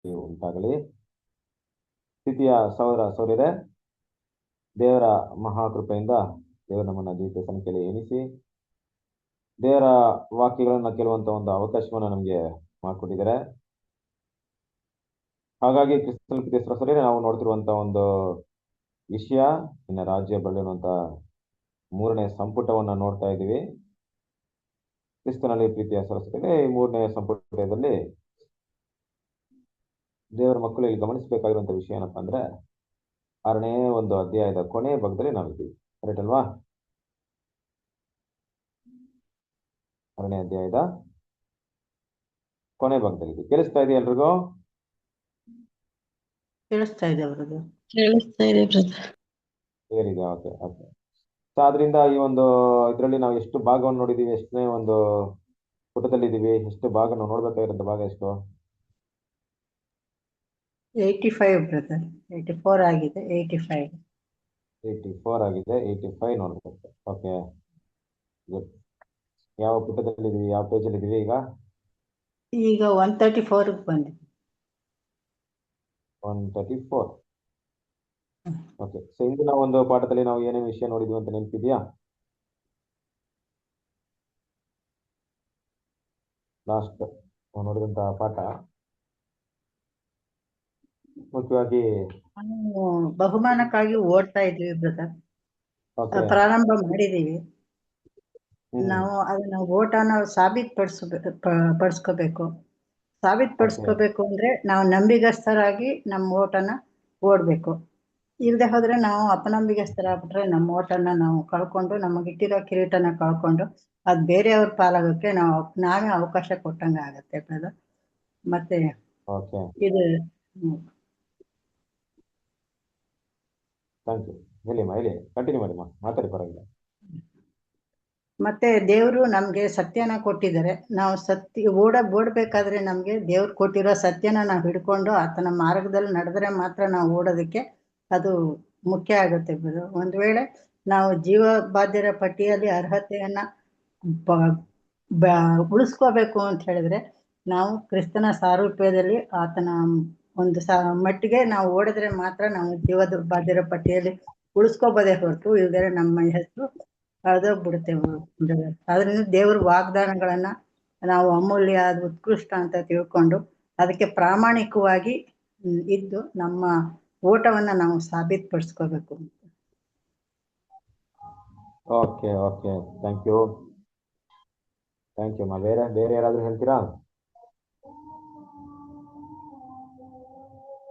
ಉಂಟಾಗಲಿ. ಸ್ಥಿತಿಯ ಸಹೋದರ ಸಹೋದರರೇ, ದೇವರ ಮಹಾಕೃಪೆಯಿಂದ ದೇವರು ನಮ್ಮನ್ನ ಜೀವಿತ ಸಂಖ್ಯೆಯಲ್ಲಿ ಎನಿಸಿ ದೇವರ ವಾಕ್ಯಗಳನ್ನ ಕೇಳುವಂತ ಒಂದು ಅವಕಾಶವನ್ನ ನಮಗೆ ಮಾಡಿಕೊಟ್ಟಿದ್ದಾರೆ. ಹಾಗಾಗಿ ಕ್ರಿಸ್ತನ ಪ್ರಿಯ ಸಹೋದರರೇ, ನಾವು ನೋಡ್ತಿರುವಂತ ಒಂದು ವಿಷಯ ಇನ್ನು ರಾಜ್ಯ ಬೆಳೆಯುವಂತ 3ನೇ ಸಂಪುಟವನ್ನ ನೋಡ್ತಾ ಇದ್ದೀವಿ. ಕ್ರಿಸ್ತನಲ್ಲಿ ಪ್ರೀತಿಯ ಸರಸ್ವತಿಗೆ ಈ 3ನೇ ಸಂಪುಟದಲ್ಲಿ ದೇವರ ಮಕ್ಕಳು ಇಲ್ಲಿ ಗಮನಿಸಬೇಕಾಗಿರುವಂತ ವಿಷಯ ಏನಪ್ಪಾ ಅಂದ್ರೆ 6ನೇ ಒಂದು ಅಧ್ಯಾಯದ ಕೊನೆ ಭಾಗದಲ್ಲಿ ನಾವಿದ್ದೀವಿ. ಕರೆಕ್ಟ್ ಅಲ್ವಾ? 6ನೇ ಅಧ್ಯಾಯದ ಕೊನೆ ಭಾಗದಲ್ಲಿ ಕೇಳಿಸ್ತಾ ಇದೆಯಾ ಎಲ್ರಿಗೂ? ಕೇಳಿಸ್ತಾ ಇದೆ ಅವ್ರದ್ದು. ಕೇಳಿಸ್ತಾ ಇದೆ brother. Clear okay okay. So ಆದ್ರಿಂದ ಈ ಒಂದು ಇದರಲ್ಲಿ ನಾವು ಎಷ್ಟು ಭಾಗವನ್ನು ನೋಡಿದೀವಿ, ಎಷ್ಟನೇ ಒಂದು ಪುಟದಲ್ಲಿ ಇದೀವಿ, ಎಷ್ಟು ಭಾಗ ನಾವು ನೋಡ್ಬೇಕಾಗಿರೋಂಥ ಭಾಗ ಎಷ್ಟು? 85 ಬ್ರದರ್. 84 ಆಗಿದೆ. 85 ಆಗಿದೆ. 85 ನೋಡ್ಬೇಕು. Okay, good. ಯಾವ ಪುಟದಲ್ಲಿ ಇದೀವಿ, ಯಾವ ಪೇಜಲ್ಲಿ ಇದೀವಿ ಈಗ 134 ಬಂದಿದೆ. 134. ಓಕೆ. ಸೊ ಇಂದಿನ ಒಂದು ಪಾಠದಲ್ಲಿ ನಾವು ಏನೇನು ವಿಷಯ ನೋಡಿದ್ವಿ ಅಂತ ನೆನಪಿದ್ಯಾ? ಲಾಸ್ಟ್ ನೋಡಿದಂತಹ ಪಾಠ ಮುಖ್ಯವಾಗಿ ನಾವು ಬಹುಮಾನಕ್ಕಾಗಿ ಓಡ್ತಾ ಇದ್ವಿ ಬ್ರದರ್. ಓಕೆ ಪ್ರಾರಂಭ ಮಾಡಿದೀವಿ. ನಾವು ಅದನ್ನ ಓಟನ ಪಡಿಸ್ಕೋಬೇಕು. ಸಾಬೀತುಪಡಿಸ್ಕೋಬೇಕು ಅಂದ್ರೆ ನಾವು ನಂಬಿಗಸ್ತರಾಗಿ ನಮ್ಮ ಓಟನ ಓಡ್ಬೇಕು. ಇಲ್ಲದೆ ಹೋದ್ರೆ ನಾವು ಅಪನಂಬಿಗಸ್ತರಾಗ್ಬಿಟ್ರೆ ನಮ್ಮ ಓಟನ ನಾವು ಕಳ್ಕೊಂಡು, ನಮಗಿಟ್ಟಿರೋ ಕಿರೀಟನ ಕಳ್ಕೊಂಡು ಅದು ಬೇರೆಯವ್ರ ಪಾಲಾಗಕ್ಕೆ ನಾವೇ ಅವಕಾಶ ಕೊಟ್ಟಂಗ ಆಗತ್ತೆ ಬ್ರದರ್. ಮತ್ತೆ ಓಕೆ, ಇದು ಥ್ಯಾಂಕ್ ಯು. ಹೇಳಿ ಕಂಟಿನ್ಯೂ ಮಾಡಿ, ಮಾತಾಡಿ, ಪರವಾಗಿಲ್ಲ. ಮತ್ತೆ ದೇವರು ನಮ್ಗೆ ಸತ್ಯನ ಕೊಟ್ಟಿದ್ದಾರೆ. ನಾವು ಓಡಬೇಕಾದ್ರೆ ನಮ್ಗೆ ದೇವ್ರು ಕೊಟ್ಟಿರೋ ಸತ್ಯನ ನಾವು ಹಿಡ್ಕೊಂಡು ಆತನ ಮಾರ್ಗದಲ್ಲಿ ನಡೆದ್ರೆ ಮಾತ್ರ ನಾವು ಓಡೋದಕ್ಕೆ ಅದು ಮುಖ್ಯ ಆಗುತ್ತೆ ಬ್ರದರ್. ಒಂದ್ ವೇಳೆ ನಾವು ಜೀವ ಬಾಧ್ಯರ ಪಟ್ಟಿಯಲ್ಲಿ ಅರ್ಹತೆಯನ್ನ ಉಳಿಸ್ಕೋಬೇಕು ಅಂತ ಹೇಳಿದ್ರೆ ನಾವು ಕ್ರಿಸ್ತನ ಸಾರೂಪ್ಯದಲ್ಲಿ ಆತನ ಒಂದು ಮಟ್ಟಿಗೆ ನಾವು ಓಡಿದ್ರೆ ಮಾತ್ರ ನಾವು ಜೀವದ ಬಾಧ್ಯರ ಪಟ್ಟಿಯಲ್ಲಿ ಉಳಿಸ್ಕೋಬೋದೇ ಹೊರತು ಇಲ್ದರೆ ನಮ್ಮ ಹೆಸರು ಕಳೆದೋಗ್ಬಿಡುತ್ತೇವೆ. ಅದರಿಂದ ದೇವ್ರ ವಾಗ್ದಾನಗಳನ್ನ ನಾವು ಅಮೂಲ್ಯ, ಉತ್ಕೃಷ್ಟ ಅಂತ ತಿಳ್ಕೊಂಡು ಅದಕ್ಕೆ ಪ್ರಾಮಾಣಿಕವಾಗಿ ಇದ್ದು ನಮ್ಮ ಓಟವನ್ನ ನಾವು ಸಾಬೀತುಪಡಿಸ್ಕೋಬೇಕು. ಓಕೆ ಓಕೆ, ಥ್ಯಾಂಕ್ ಯು ಅಮ್ಮ. ಬೇರೆ ಯಾರಾದ್ರೂ ಹೇಳ್ತೀರಾ?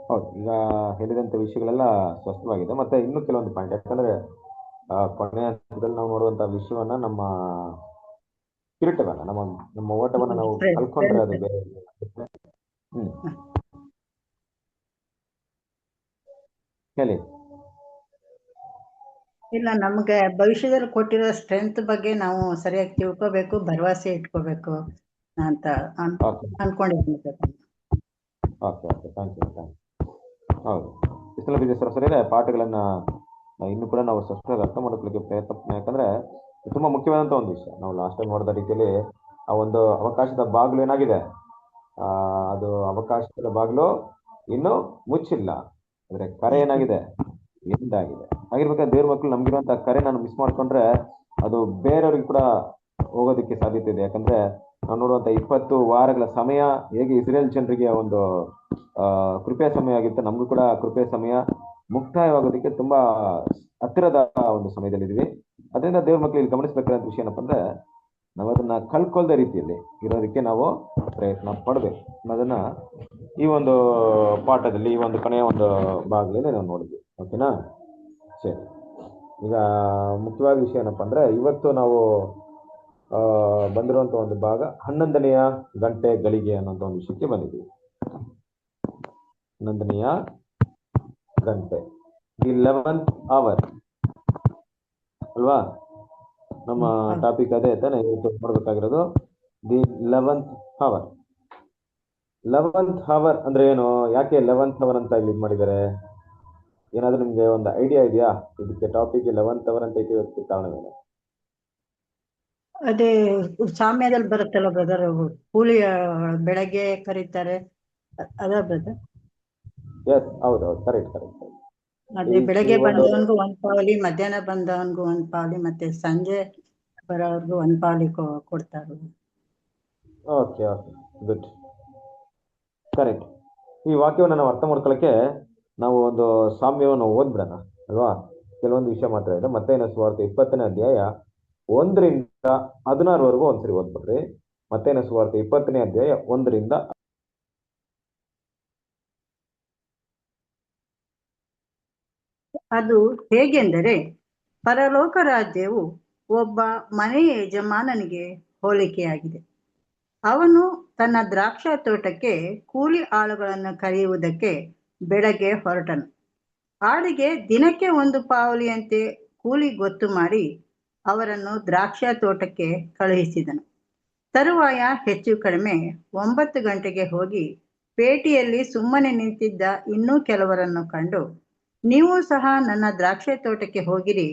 ಹೌದು, ಈಗ ಹೇಳಿದಂಥ ವಿಷಯಗಳೆಲ್ಲ ಸ್ಪಷ್ಟವಾಗಿದೆ. ಮತ್ತೆ ಇನ್ನೂ ಕೆಲವೊಂದು ಪಾಯಿಂಟ್, ಯಾಕಂದ್ರೆ ಕೊನೆಯ ಹಂತದಲ್ಲಿ ನಾವು ನೋಡುವಂತ ವಿಷಯವನ್ನ ನಮ್ಮ ಕಿರೀಟವನ್ನ, ನಮ್ಮ ಓಟವನ್ನ ನಾವು ಕಲ್ಕೊಂಡ್ರೆ ಅದು ಬೇರೆ. ಹೇಳಿ. ಇಲ್ಲ, ನಮ್ಗೆ ಭವಿಷ್ಯದಲ್ಲಿ ಕೊಟ್ಟಿರೋ ಸ್ಟ್ರೆಂತ್ ಬಗ್ಗೆ ನಾವು ಸರಿಯಾಗಿ ತಿಳ್ಕೋಬೇಕು, ಭರವಸೆ ಇಟ್ಕೋಬೇಕು ಅಂತ ಅನ್ಕೊಂಡಿದ್ದೀನಿ. Okay okay, thank you. ಹೌದು, ಸರಿಯಾದ ಪಾಠಗಳನ್ನ ಇನ್ನು ಕೂಡ ನಾವು ಸ್ಪಷ್ಟವಾಗಿ ಅರ್ಥ ಮಾಡ್ಕೊಳ್ಳಿಕ್ಕೆ ಪ್ರಯತ್ನ. ಯಾಕಂದ್ರೆ ತುಂಬಾ ಮುಖ್ಯವಾದಂತ ಒಂದು ವಿಷಯ. ನಾವು ಲಾಸ್ಟ್ ಟೈಮ್ ನೋಡಿದ ರೀತಿಯಲ್ಲಿ ಆ ಒಂದು ಅವಕಾಶದ ಬಾಗಿಲು ಏನಾಗಿದೆ, ಅದು ಅವಕಾಶದ ಬಾಗಿಲು ಇನ್ನೂ ಮುಚ್ಚಿಲ್ಲ. ಅಂದ್ರೆ ಕರೆ ಏನಾಗಿದೆ, ಎಂದಾಗಿದೆ. ಹಾಗಿರ್ಬೇಕಾದ್ರೆ ದೇವ್ರ ಮಕ್ಕಳು ನಮ್ಗಿರುವಂತ ಕರೆ ನಾನು ಮಿಸ್ ಮಾಡ್ಕೊಂಡ್ರೆ ಅದು ಬೇರೆಯವ್ರಿಗೆ ಕೂಡ ಹೋಗೋದಕ್ಕೆ ಸಾಧ್ಯತೆ ಇದೆ. ಯಾಕಂದ್ರೆ ನಾವು ನೋಡುವಂತ 20 ವಾರಗಳ ಸಮಯ ಹೇಗೆ ಇಸ್ರೇಲ್ ಜನರಿಗೆ ಒಂದು ಕೃಪೆಯ ಸಮಯ ಆಗಿತ್ತು, ನಮಗೂ ಕೂಡ ಕೃಪೆಯ ಸಮಯ ಮುಕ್ತಾಯವಾಗೋದಕ್ಕೆ ತುಂಬಾ ಹತ್ತಿರದ ಒಂದು ಸಮಯದಲ್ಲಿದ್ದೀವಿ. ಅದರಿಂದ ದೇವ್ರ ಮಕ್ಕಳು ಇಲ್ಲಿ ಗಮನಿಸಬೇಕಾದ ವಿಷಯ ಏನಪ್ಪ ಅಂದ್ರೆ, ನಾವು ಅದನ್ನ ಕಳ್ಕೊಳ್ದ ರೀತಿಯಲ್ಲಿ ಇರೋದಕ್ಕೆ ನಾವು ಪ್ರಯತ್ನ ಪಡ್ಬೇಕು ಅನ್ನೋದನ್ನ ಈ ಒಂದು ಪಾಠದಲ್ಲಿ, ಈ ಒಂದು ಕೊನೆಯ ಒಂದು ಭಾಗದಲ್ಲಿ ನಾವು ನೋಡಿದ್ವಿ. ಓಕೆನಾ? ಸರಿ, ಈಗ ಮುಖ್ಯವಾದ ವಿಷಯ ಏನಪ್ಪ ಅಂದ್ರೆ, ಇವತ್ತು ನಾವು ಬಂದಿರುವಂತ ಒಂದು ಭಾಗ 11ನೆಯ ಗಂಟೆ ಗಳಿಗೆ ಅನ್ನೋಂಥ ಒಂದು ವಿಷಯಕ್ಕೆ ಬಂದಿದ್ದೀವಿ. 11ನೆಯ ಗಂಟೆ, ದಿ 11th hour ಅಲ್ವಾ? ನಮ್ಮ ಟಾಪಿಕ್ ಅದೇ ತಾನೆ ಇವತ್ತು ನೋಡ್ಬೇಕಾಗಿರೋದು, the 11th hour. 11th hour ಅಂದ್ರೆ ಏನು, ಯಾಕೆ 11th hour ಅಂತ ಇಲ್ಲಿ ಮಾಡಿದ್ದಾರೆ? ಏನಾದ್ರೂ ನಿಮ್ಗೆ ಒಂದು ಐಡಿಯಾ ಇದೆಯಾ ಇದಕ್ಕೆ? ಟಾಪಿಕ್ 11th hour ಅಂತ ಇದಕ್ಕೆ ಕಾರಣವೇನು? ಅದೇ ಸಾಮ್ಯದಲ್ಲಿ ಬರುತ್ತಲ್ಲ ಬ್ರದರ್, ಕೂಲಿ ಬೆಳಗ್ಗೆ ಕರೀತಾರೆ, ಅದ ಬ್ರದರ್. ಎಸ್, ಹೌದೌದು, ಕರೆಕ್ಟ್ ಕರೆಕ್ಟ್. ಅದೇ ಬೆಳಗ್ಗೆ ಬಂದವನ್ಗೂ ಒಂದ್ ಪಾವಲಿ, ಮಧ್ಯಾಹ್ನ ಬಂದವನ್ಗೂ ಒಂದ್ ಪಾವಲಿ, ಮತ್ತೆ ಸಂಜೆ ಬರೋರ್ಗು ಒಂದ್ ಪಾವಲಿ ಕೊಡ್ತಾರೆ. Okay okay, good, correct. ಈ ವಾಕ್ಯವನ್ನು ನಾವು ಅರ್ಥ ಮಾಡ್ಕೊಳ್ಳೋಕ್ಕೆ ನಾವು ಒಂದು ಸಾಮ್ಯವನ್ನು ಓದ್ಬಿಡೋಣ ಅಲ್ವಾ? ಕೆಲವೊಂದು ವಿಷಯ ಮಾತ್ರ ಇದೆ. ಮತ್ತೇನ ಸುವಾರ್ತೆ 20ನೇ ಅಧ್ಯಾಯ 1ರಿಂದ 16 ಒಂದ್ಸರಿ ಓದ್ಬಿಡ್ರಿ. ಮತ್ತೇನ ಸುವಾರ್ತೆ 20ನೇ ಅಧ್ಯಾಯ 1ರಿಂದ. ಅದು ಹೇಗೆಂದರೆ, ಪರಲೋಕ ರಾಜ್ಯವು ಒಬ್ಬ ಮನೆಯ ಯಜಮಾನನಿಗೆ ಹೋಲಿಕೆಯಾಗಿದೆ. ಅವನು ತನ್ನ ದ್ರಾಕ್ಷಾ ತೋಟಕ್ಕೆ ಕೂಲಿ ಆಳುಗಳನ್ನು ಕರೆಯುವುದಕ್ಕೆ ಬೆಳಗ್ಗೆ ಹೊರಟನು. ಆಳಿಗೆ ದಿನಕ್ಕೆ ಒಂದು ಪಾವಲಿಯಂತೆ ಕೂಲಿ ಗೊತ್ತು ಮಾಡಿ ಅವರನ್ನು ದ್ರಾಕ್ಷಾ ತೋಟಕ್ಕೆ ಕಳುಹಿಸಿದನು. ತರುವಾಯ ಹೆಚ್ಚು ಕಡಿಮೆ 9 ಗಂಟೆಗೆ ಹೋಗಿ ಪೇಟೆಯಲ್ಲಿ ಸುಮ್ಮನೆ ನಿಂತಿದ್ದ ಇನ್ನೂ ಕೆಲವರನ್ನು ಕಂಡು, ನೀವು ಸಹ ನನ್ನ ದ್ರಾಕ್ಷೆ ತೋಟಕ್ಕೆ ಹೋಗಿರಿ,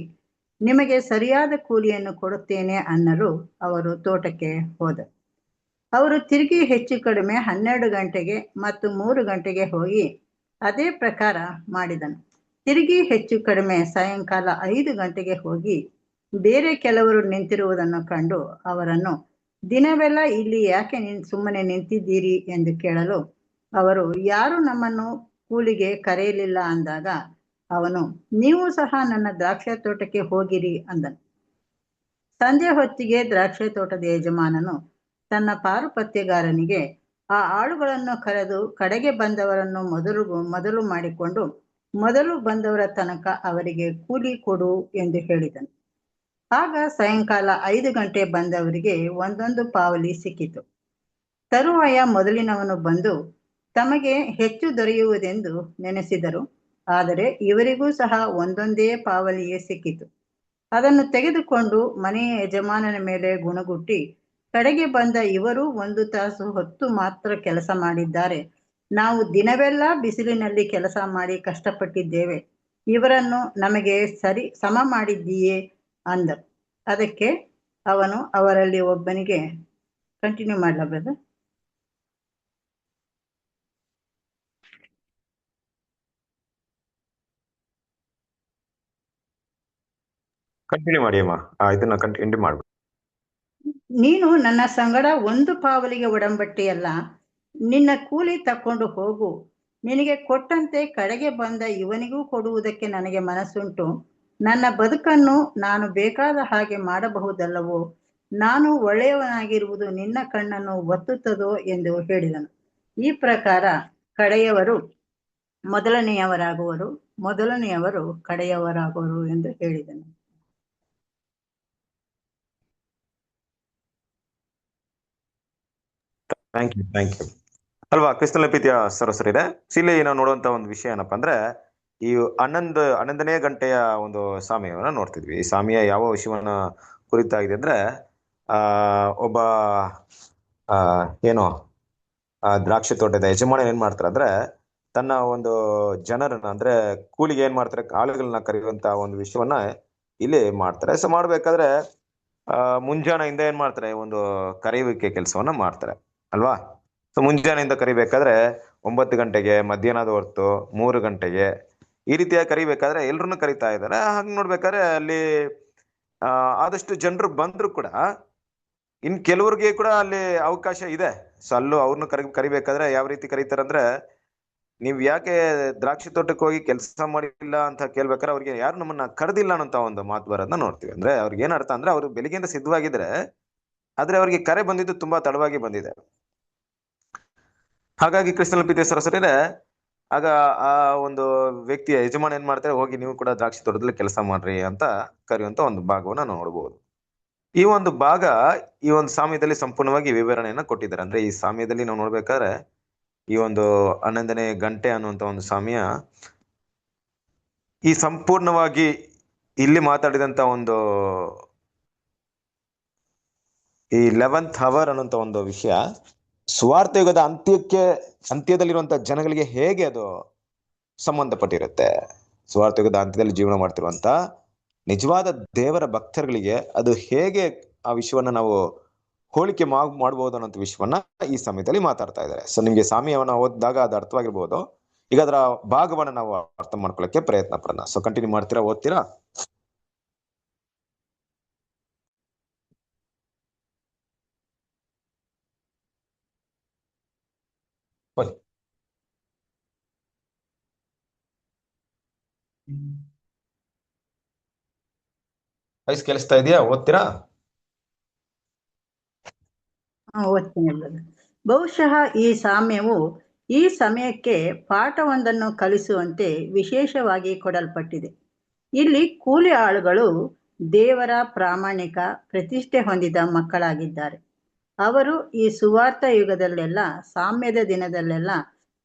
ನಿಮಗೆ ಸರಿಯಾದ ಕೂಲಿಯನ್ನು ಕೊಡುತ್ತೇನೆ ಅನ್ನಲು ಅವರು ತೋಟಕ್ಕೆ ಹೋದರು. ಅವರು ತಿರುಗಿ ಹೆಚ್ಚು ಕಡಿಮೆ 12 ಗಂಟೆಗೆ ಮತ್ತು 3 ಗಂಟೆಗೆ ಹೋಗಿ ಅದೇ ಪ್ರಕಾರ ಮಾಡಿದನು. ತಿರುಗಿ ಹೆಚ್ಚು ಕಡಿಮೆ ಸಾಯಂಕಾಲ 5 ಗಂಟೆಗೆ ಹೋಗಿ ಬೇರೆ ಕೆಲವರು ನಿಂತಿರುವುದನ್ನು ಕಂಡು ಅವರನ್ನು, ದಿನವೆಲ್ಲ ಇಲ್ಲಿ ಯಾಕೆ ಸುಮ್ಮನೆ ನಿಂತಿದ್ದೀರಿ ಎಂದು ಕೇಳಲು, ಅವರು ಯಾರು ನಮ್ಮನ್ನು ಕೂಲಿಗೆ ಕರೆಯಲಿಲ್ಲ ಅಂದಾಗ ಅವನು, ನೀವು ಸಹ ನನ್ನ ದ್ರಾಕ್ಷಿ ತೋಟಕ್ಕೆ ಹೋಗಿರಿ ಅಂದನು. ಸಂಜೆ ಹೊತ್ತಿಗೆ ದ್ರಾಕ್ಷಿ ತೋಟದ ಯಜಮಾನನು ತನ್ನ ಪಾರುಪತ್ಯಗಾರನಿಗೆ ಆ ಆಳುಗಳನ್ನು ಕರೆದು ಕಡೆಗೆ ಬಂದವರನ್ನು ಮೊದಲು ಮಾಡಿಕೊಂಡು ಮೊದಲು ಬಂದವರ ತನಕ ಅವರಿಗೆ ಕೂಲಿ ಕೊಡು ಎಂದು ಹೇಳಿದನು. ಆಗ ಸಾಯಂಕಾಲ 5 ಗಂಟೆ ಬಂದವರಿಗೆ ಒಂದೊಂದು ಪಾವಲಿ ಸಿಕ್ಕಿತು. ತರುವಾಯ ಮೊದಲಿನವನು ಬಂದು ತಮಗೆ ಹೆಚ್ಚು ದೊರೆಯುವುದೆಂದು ನೆನೆಸಿದರು. ಆದರೆ ಇವರಿಗೂ ಸಹ ಒಂದೊಂದೇ ಪಾವಲಿಯೇ ಸಿಕ್ಕಿತು. ಅದನ್ನು ತೆಗೆದುಕೊಂಡು ಮನೆಯ ಯಜಮಾನನ ಮೇಲೆ ಗುಣಗುಟ್ಟಿ, ಕಡೆಗೆ ಬಂದ ಇವರು 1 ತಾಸು ಹೊತ್ತು ಮಾತ್ರ ಕೆಲಸ ಮಾಡಿದ್ದಾರೆ, ನಾವು ದಿನವೆಲ್ಲ ಬಿಸಿಲಿನಲ್ಲಿ ಕೆಲಸ ಮಾಡಿ ಕಷ್ಟಪಟ್ಟಿದ್ದೇವೆ, ಇವರನ್ನು ನಮಗೆ ಸಮ ಮಾಡಿದ್ದೀಯೇ ಅಂದರು. ಅದಕ್ಕೆ ಅವನು ಅವರಲ್ಲಿ ಒಬ್ಬನಿಗೆ, ಕಂಟಿನ್ಯೂ ಮಾಡಲ ಬ್ರದರ್? ಕಂಟಿನ್ಯೂ ಮಾಡಿ ಅಮ್ಮ, ಇದನ್ನ ಕಂಟಿನ್ಯೂ ಮಾಡ್ಬಿಡಿ. ನೀನು ನನ್ನ ಸಂಗಡ 1 ಪಾವಲಿಗೆ ಒಡಂಬಟ್ಟಿಯಲ್ಲ, ನಿನ್ನ ಕೂಲಿ ತಕೊಂಡು ಹೋಗು, ನಿನಗೆ ಕೊಟ್ಟಂತೆ ಕಡೆಗೆ ಬಂದ ಇವನಿಗೂ ಕೊಡುವುದಕ್ಕೆ ನನಗೆ ಮನಸ್ಸುಂಟು, ನನ್ನ ಬದುಕನ್ನು ನಾನು ಬೇಕಾದ ಹಾಗೆ ಮಾಡಬಹುದಲ್ಲವೋ, ನಾನು ಒಳ್ಳೆಯವನಾಗಿರುವುದು ನಿನ್ನ ಕಣ್ಣನ್ನು ಒತ್ತುತ್ತದೋ ಎಂದು ಹೇಳಿದನು. ಈ ಪ್ರಕಾರ ಕಡೆಯವರು ಮೊದಲನೆಯವರಾಗುವರು, ಮೊದಲನೆಯವರು ಕಡೆಯವರಾಗುವರು ಎಂದು ಹೇಳಿದನು. ಥ್ಯಾಂಕ್ ಯು ಅಲ್ವಾ? ಕ್ರಿಸ್ತನ ಪ್ರೀತಿಯ ಸರಸರಿದೆ. ಇಲ್ಲಿ ನಾವು ನೋಡುವಂತ ಒಂದು ವಿಷಯ ಏನಪ್ಪಾ ಅಂದ್ರೆ, ಈ 11ನೇ ಗಂಟೆಯ ಒಂದು ಸಾಮ್ಯವನ್ನು ನೋಡ್ತಿದ್ವಿ. ಈ ಸಾಮ್ಯ ಯಾವ ವಿಷಯವನ್ನ ಕುರಿತಾಗಿದೆ ಅಂದ್ರೆ, ಒಬ್ಬ ದ್ರಾಕ್ಷಿ ತೋಟದ ಯಜಮಾನ ಏನ್ ಮಾಡ್ತಾರೆ ಅಂದ್ರೆ, ತನ್ನ ಒಂದು ಜನರನ್ನ ಅಂದ್ರೆ ಕೂಲಿಗೆ ಏನ್ ಮಾಡ್ತಾರೆ, ಆಳುಗಳನ್ನ ಕರೆಯುವಂತ ಒಂದು ವಿಷಯವನ್ನ ಇಲ್ಲಿ ಮಾಡ್ತಾರೆ. ಸೊ ಮಾಡ್ಬೇಕಾದ್ರೆ ಮುಂಜಾನೆಯಿಂದ ಏನ್ ಮಾಡ್ತಾರೆ, ಒಂದು ಕರೆಯುವಿಕೆ ಕೆಲಸವನ್ನ ಮಾಡ್ತಾರೆ ಅಲ್ವಾ? ಸೊ ಮುಂಜಾನೆಯಿಂದ ಕರಿಬೇಕಾದ್ರೆ 9 ಗಂಟೆಗೆ, ಮಧ್ಯಾಹ್ನದ ಹೊತ್ತು 3 ಗಂಟೆಗೆ, ಈ ರೀತಿಯಾಗಿ ಕರಿಬೇಕಾದ್ರೆ ಎಲ್ರನ್ನೂ ಕರಿತಾ ಇದ್ದಾರೆ. ಹಾಗೆ ನೋಡ್ಬೇಕಾದ್ರೆ ಅಲ್ಲಿ ಆದಷ್ಟು ಜನರು ಬಂದ್ರು ಕೂಡ ಇನ್ ಕೆಲವ್ರಿಗೆ ಕೂಡ ಅಲ್ಲಿ ಅವಕಾಶ ಇದೆ. ಸೊ ಅಲ್ಲೂ ಅವ್ರನ್ನ ಕರಿಬೇಕಾದ್ರೆ ಯಾವ ರೀತಿ ಕರೀತಾರೆ ಅಂದ್ರೆ, ನೀವ್ ಯಾಕೆ ದ್ರಾಕ್ಷಿ ತೋಟಕ್ಕೆ ಹೋಗಿ ಕೆಲಸ ಮಾಡಿಲ್ಲ ಅಂತ ಕೇಳ್ಬೇಕಾದ್ರೆ ಅವ್ರಿಗೆ ಯಾರು ನಮ್ಮನ್ನ ಕರೆದಿಲ್ಲ ಅನ್ನೋ ಒಂದು ಮಾತು ಬರೋದನ್ನ ನೋಡ್ತೀವಿ. ಅಂದ್ರೆ ಅವ್ರಿಗೆ ಏನ್ ಅರ್ಥ ಅಂದ್ರೆ, ಅವ್ರು ಬೆಳಿಗ್ಗೆಯಿಂದ ಸಿದ್ಧವಾಗಿದ್ರೆ ಆದ್ರೆ ಅವ್ರಿಗೆ ಕರೆ ಬಂದಿದ್ದು ತುಂಬಾ ತಡವಾಗಿ ಬಂದಿದೆ. ಹಾಗಾಗಿ ಕ್ರಿಸ್ತನ ಪ್ರೀತಿಯ ಸರಸರಿದೆ, ಆಗ ಆ ಒಂದು ವ್ಯಕ್ತಿಯ ಯಜಮಾನ ಏನ್ ಮಾಡ್ತಾರೆ, ಹೋಗಿ ನೀವು ಕೂಡ ದ್ರಾಕ್ಷಿ ತೋಟದಲ್ಲಿ ಕೆಲಸ ಮಾಡ್ರಿ ಅಂತ ಕರೆಯುವಂತ ಒಂದು ಭಾಗವನ್ನ ನೋಡಬಹುದು. ಈ ಒಂದು ಭಾಗ ಈ ಒಂದು ಸಾಮ್ಯದಲ್ಲಿ ಸಂಪೂರ್ಣವಾಗಿ ವಿವರಣೆಯನ್ನ ಕೊಟ್ಟಿದ್ದಾರೆ. ಅಂದ್ರೆ ಈ ಸಾಮ್ಯದಲ್ಲಿ ನಾವು ನೋಡ್ಬೇಕಾದ್ರೆ ಈ ಒಂದು 11ನೇ ಗಂಟೆ ಅನ್ನುವಂತ ಒಂದು ಸಾಮ್ಯ ಈ ಸಂಪೂರ್ಣವಾಗಿ ಇಲ್ಲಿ ಮಾತಾಡಿದಂತ ಒಂದು ಈ 11th ಅವರ್ ಅನ್ನುವಂತ ಒಂದು ವಿಷಯ ಸ್ವಾರ್ಥ ಯುಗದ ಅಂತ್ಯದಲ್ಲಿರುವಂತ ಜನಗಳಿಗೆ ಹೇಗೆ ಅದು ಸಂಬಂಧಪಟ್ಟಿರುತ್ತೆ. ಸ್ವಾರ್ಥ ಯುಗದ ಅಂತ್ಯದಲ್ಲಿ ಜೀವನ ಮಾಡ್ತಿರುವಂತ ನಿಜವಾದ ದೇವರ ಭಕ್ತರುಗಳಿಗೆ ಅದು ಹೇಗೆ ಆ ವಿಷಯವನ್ನ ನಾವು ಹೋಲಿಕೆ ಮಾಡಬಹುದು ಅನ್ನೋ ವಿಷಯವನ್ನ ಈ ಸಮಯದಲ್ಲಿ ಮಾತಾಡ್ತಾ ಇದ್ದಾರೆ. ಸೊ ನಿಮ್ಗೆ ಸಾಮ್ಯವನ್ನ ಓದಿದಾಗ ಅದು ಅರ್ಥವಾಗಿರ್ಬೋದು. ಈಗ ಅದರ ಭಾಗವನ್ನ ನಾವು ಅರ್ಥ ಮಾಡ್ಕೊಳ್ಳಕ್ಕೆ ಪ್ರಯತ್ನ ಪಡೋಣ. ಸೊ ಕಂಟಿನ್ಯೂ ಮಾಡ್ತೀರಾ, ಓದ್ತೀರಾ? ವಯಸ್ ಕೇಳಿಸ್ತಾ ಇದೆಯಾ? ಓದ್ತೀರಾ? ಓದ್ತೀನಿ brother. ಬಹುಶಃ ಈ ಸಾಮ್ಯವು ಈ ಸಮಯಕ್ಕೆ ಪಾಠವೊಂದನ್ನು ಕಲಿಸುವಂತೆ ವಿಶೇಷವಾಗಿ ಕೊಡಲ್ಪಟ್ಟಿದೆ. ಇಲ್ಲಿ ಕೂಲಿ ಆಳುಗಳು ದೇವರ ಪ್ರಾಮಾಣಿಕ ಪ್ರತಿಷ್ಠೆ ಹೊಂದಿದ ಮಕ್ಕಳಾಗಿದ್ದಾರೆ. ಅವರು ಈ ಸುವಾರ್ಥ ಯುಗದಲ್ಲೆಲ್ಲ, ಸಾಮ್ಯದ ದಿನದಲ್ಲೆಲ್ಲ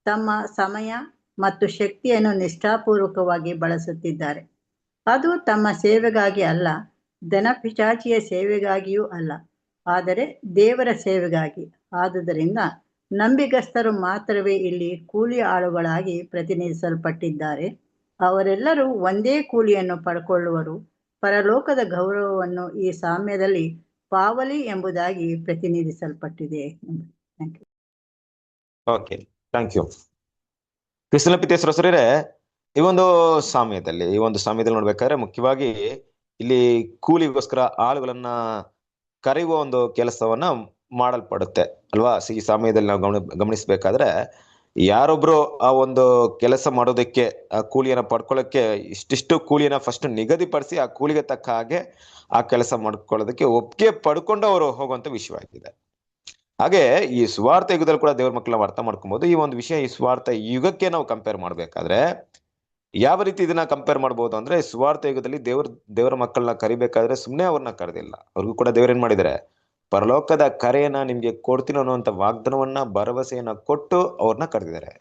ತಮ್ಮ ಸಮಯ ಮತ್ತು ಶಕ್ತಿಯನ್ನು ನಿಷ್ಠಾಪೂರ್ವಕವಾಗಿ ಬಳಸುತ್ತಿದ್ದಾರೆ. ಅದು ತಮ್ಮ ಸೇವೆಗಾಗಿ ಅಲ್ಲ, ಧನಪಿಶಾಚಿಯ ಸೇವೆಗಾಗಿಯೂ ಅಲ್ಲ, ಆದರೆ ದೇವರ ಸೇವೆಗಾಗಿ. ಆದುದರಿಂದ ನಂಬಿಗಸ್ತರು ಮಾತ್ರವೇ ಇಲ್ಲಿ ಕೂಲಿ ಆಳುಗಳಾಗಿ ಪ್ರತಿನಿಧಿಸಲ್ಪಟ್ಟಿದ್ದಾರೆ. ಅವರೆಲ್ಲರೂ ಒಂದೇ ಕೂಲಿಯನ್ನು ಪಡ್ಕೊಳ್ಳುವರು. ಪರಲೋಕದ ಗೌರವವನ್ನು ಈ ಸಾಮ್ಯದಲ್ಲಿ ಪಾವಲಿ ಎಂಬುದಾಗಿ ಪ್ರತಿನಿಧಿಸಲ್ಪಟ್ಟಿದೆ. Thank you. Okay, thank you. ಕ್ರಿಸ್ತನ ಪಿತೇಶ್ವರರೇ, ಈ ಒಂದು ಸಾಮ್ಯದಲ್ಲಿ ನೋಡ್ಬೇಕಾದ್ರೆ ಮುಖ್ಯವಾಗಿ ಇಲ್ಲಿ ಕೂಲಿಗೋಸ್ಕರ ಆಳುಗಳನ್ನ ಕರೆಯುವ ಒಂದು ಕೆಲಸವನ್ನ ಮಾಡಲ್ಪಡುತ್ತೆ ಅಲ್ವಾ? ಈ ಸಾಮ್ಯದಲ್ಲಿ ನಾವು ಗಮನಿಸ್ಬೇಕಾದ್ರೆ ಯಾರೊಬ್ರು ಆ ಒಂದು ಕೆಲಸ ಮಾಡೋದಕ್ಕೆ, ಆ ಕೂಲಿಯನ್ನ ಪಡ್ಕೊಳ್ಳೋಕೆ ಇಷ್ಟಿಷ್ಟು ಕೂಲಿಯನ್ನ ಫಸ್ಟ್ ನಿಗದಿಪಡಿಸಿ ಆ ಕೂಲಿಗೆ ತಕ್ಕ ಹಾಗೆ ಆ ಕೆಲಸ ಮಾಡ್ಕೊಳ್ಳೋದಕ್ಕೆ ಒಪ್ಪಿಗೆ ಪಡ್ಕೊಂಡು ಅವರು ಹೋಗುವಂತ ವಿಷಯವಾಗಿದೆ. ಹಾಗೆ ಈ ಸುವಾರ್ಥ ಯುಗದಲ್ಲಿ ಕೂಡ ದೇವ್ರ ಮಕ್ಕಳನ್ನ ಅರ್ಥ ಮಾಡ್ಕೊಬಹುದು. ಈ ಒಂದು ವಿಷಯ ಈ ಸುವಾರ್ಥ ಯುಗಕ್ಕೆ ನಾವು ಕಂಪೇರ್ ಮಾಡ್ಬೇಕಾದ್ರೆ ಯಾವ ರೀತಿ ಇದನ್ನ ಕಂಪೇರ್ ಮಾಡ್ಬೋದು ಅಂದ್ರೆ, ಸುವಾರ್ಥ ಯುಗದಲ್ಲಿ ದೇವರ ಮಕ್ಕಳನ್ನ ಕರಿಬೇಕಾದ್ರೆ ಸುಮ್ನೆ ಅವ್ರನ್ನ ಕರೆದಿಲ್ಲ. ಅವ್ರಿಗೂ ಕೂಡ ದೇವ್ರ ಏನ್ ಮಾಡಿದ್ದಾರೆ? ಪರಲೋಕದ ಕರೆಯನ್ನ ನಿಮ್ಗೆ ಕೊಡ್ತೀನಿ ಅನ್ನುವಂತ ವಾಗ್ದಾನವನ್ನ, ಭರವಸೆಯನ್ನ ಕೊಟ್ಟು ಅವ್ರನ್ನ ಕರೆದಿದ್ದಾರೆ.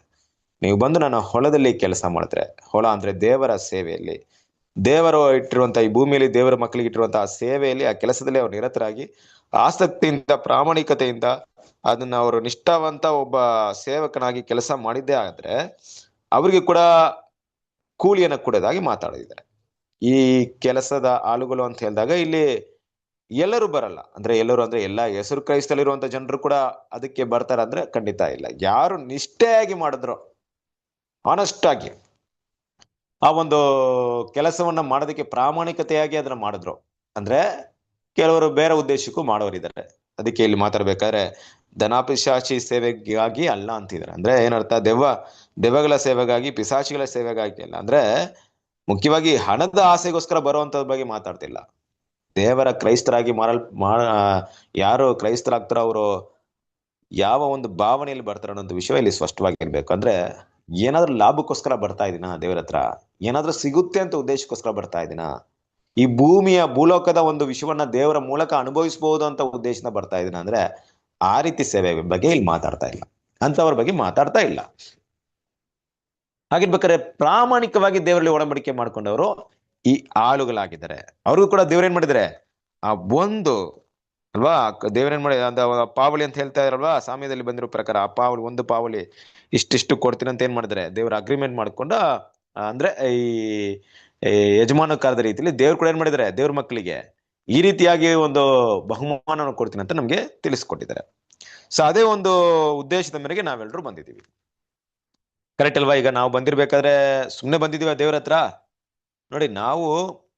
ನೀವು ಬಂದು ನನ್ನ ಹೊಲದಲ್ಲಿ ಕೆಲಸ ಮಾಡಿದ್ರೆ, ಹೊಲ ಅಂದ್ರೆ ದೇವರ ಸೇವೆಯಲ್ಲಿ, ದೇವರು ಇಟ್ಟಿರುವಂತ ಈ ಭೂಮಿಯಲ್ಲಿ ದೇವರ ಮಕ್ಕಳಿಗೆ ಇಟ್ಟಿರುವಂತಹ ಸೇವೆಯಲ್ಲಿ, ಆ ಕೆಲಸದಲ್ಲಿ ಅವ್ರು ನಿರತರಾಗಿ ಆಸಕ್ತಿಯಿಂದ, ಪ್ರಾಮಾಣಿಕತೆಯಿಂದ ಅದನ್ನ ಅವರು ನಿಷ್ಠಾವಂತ ಒಬ್ಬ ಸೇವಕನಾಗಿ ಕೆಲಸ ಮಾಡಿದ್ದೇ ಆದ್ರೆ ಅವ್ರಿಗೆ ಕೂಡ ಕೂಲಿಯನ್ನ ಕೊಡೋದಾಗಿ ಮಾತಾಡಿದ್ದಾರೆ. ಈ ಕೆಲಸದ ಆಳುಗಳು ಅಂತ ಹೇಳಿದಾಗ ಇಲ್ಲಿ ಎಲ್ಲರೂ ಬರಲ್ಲ. ಎಲ್ಲರೂ ಅಂದ್ರೆ ಎಲ್ಲಾ ಹೆಸರು ಕ್ರೈಸ್ತಲ್ಲಿರುವಂತ ಜನರು ಕೂಡ ಅದಕ್ಕೆ ಬರ್ತಾರ ಅಂದ್ರೆ ಖಂಡಿತ ಇಲ್ಲ. ಯಾರು ನಿಷ್ಠೆಯಾಗಿ ಮಾಡಿದ್ರು, ಆನೆಸ್ಟ್ ಆಗಿ ಆ ಒಂದು ಕೆಲಸವನ್ನ ಮಾಡೋದಕ್ಕೆ ಪ್ರಾಮಾಣಿಕತೆಯಾಗಿ ಅದನ್ನ ಮಾಡಿದ್ರು ಅಂದ್ರೆ, ಕೆಲವರು ಬೇರೆ ಉದ್ದೇಶಕ್ಕೂ ಮಾಡೋರಿದ್ದಾರೆ. ಅದಕ್ಕೆ ಇಲ್ಲಿ ಮಾತಾಡ್ಬೇಕಾದ್ರೆ ಧನಾಪಿಶಾಚಿ ಸೇವೆಗಾಗಿ ಅಲ್ಲ ಅಂತಿದ್ದಾರೆ. ಅಂದ್ರೆ ಏನರ್ಥ? ದೆವ್ವಗಳ ಸೇವೆಗಾಗಿ, ಪಿಶಾಚಿಗಳ ಸೇವೆಗಾಗಿ ಅಲ್ಲ. ಅಂದ್ರೆ ಮುಖ್ಯವಾಗಿ ಹಣದ ಆಸೆಗೋಸ್ಕರ ಬರುವಂತದ ಬಗ್ಗೆ ಮಾತಾಡ್ತಿಲ್ಲ. ದೇವರ ಕ್ರೈಸ್ತರಾಗಿ ಯಾರು ಕ್ರೈಸ್ತರಾಗ್ತಾರೋ ಅವರು ಯಾವ ಒಂದು ಭಾವನೆಯಲ್ಲಿ ಬರ್ತಾರೆ ಅನ್ನೋ ವಿಷಯ ಇಲ್ಲಿ ಸ್ಪಷ್ಟವಾಗಿರ್ಬೇಕು. ಅಂದ್ರೆ ಏನಾದ್ರೂ ಲಾಭಕ್ಕೋಸ್ಕರ ಬರ್ತಾ ಇದೀನಾ ದೇವರ ಹತ್ರ? ಏನಾದ್ರೂ ಸಿಗುತ್ತೆ ಅಂತ ಉದ್ದೇಶಕ್ಕೋಸ್ಕರ ಬರ್ತಾ ಇದೀನಾ? ಈ ಭೂಲೋಕದ ಒಂದು ವಿಷಯವನ್ನ ದೇವರ ಮೂಲಕ ಅನುಭವಿಸಬಹುದು ಅಂತ ಉದ್ದೇಶದಿಂದ ಬರ್ತಾ ಇದೀನ ಅಂದ್ರೆ ಆ ರೀತಿ ಸೇವೆ ಬಗ್ಗೆ ಇಲ್ಲಿ ಮಾತಾಡ್ತಾ ಇಲ್ಲ, ಅಂತವ್ರ ಬಗ್ಗೆ ಮಾತಾಡ್ತಾ ಇಲ್ಲ. ಹಾಗಿರ್ಬೇಕಾದ್ರೆ ಪ್ರಾಮಾಣಿಕವಾಗಿ ದೇವರಲ್ಲಿ ಒಡಂಬಡಿಕೆ ಮಾಡ್ಕೊಂಡವರು ಈ ಆಳುಗಳಾಗಿದ್ದಾರೆ. ಅವ್ರಿಗೂ ಕೂಡ ದೇವ್ರೇನ್ ಮಾಡಿದ್ದಾರೆ? ಆ ಒಂದು ಅಲ್ವಾ, ದೇವ್ರೇನ್ ಮಾಡಿ ಪಾವಳಿ ಅಂತ ಹೇಳ್ತಾ ಇರಲ್ವಾ, ಸಾಮ್ಯದಲ್ಲಿ ಬಂದಿರೋ ಪ್ರಕಾರ ಆ ಪಾವಳಿ, ಒಂದು ಪಾವಳಿ ಇಷ್ಟಿಷ್ಟು ಕೊಡ್ತೀನಿ ಅಂತ ಏನ್ ಮಾಡಿದ್ರೆ ದೇವ್ರ ಅಗ್ರಿಮೆಂಟ್ ಮಾಡ್ಕೊಂಡ, ಅಂದ್ರೆ ಈ ಯಜಮಾನಕಾರದ ರೀತಿಯಲ್ಲಿ ದೇವ್ರು ಕೂಡ ಏನ್ ಮಾಡಿದ್ದಾರೆ? ದೇವ್ರ ಮಕ್ಕಳಿಗೆ ಈ ರೀತಿಯಾಗಿ ಒಂದು ಬಹುಮಾನವನ್ನು ಕೊಡ್ತೀನಿ ಅಂತ ನಮ್ಗೆ ತಿಳಿಸ್ಕೊಟ್ಟಿದ್ದಾರೆ. ಸೊ ಅದೇ ಒಂದು ಉದ್ದೇಶದ ಮೇರೆಗೆ ನಾವೆಲ್ಲರೂ ಬಂದಿದ್ದೀವಿ. ಕರೆಕ್ಟ್ ಅಲ್ವಾ? ಈಗ ನಾವು ಬಂದಿರ್ಬೇಕಾದ್ರೆ ಸುಮ್ನೆ ಬಂದಿದೀವ ದೇವ್ರ ಹತ್ರ? ನೋಡಿ, ನಾವು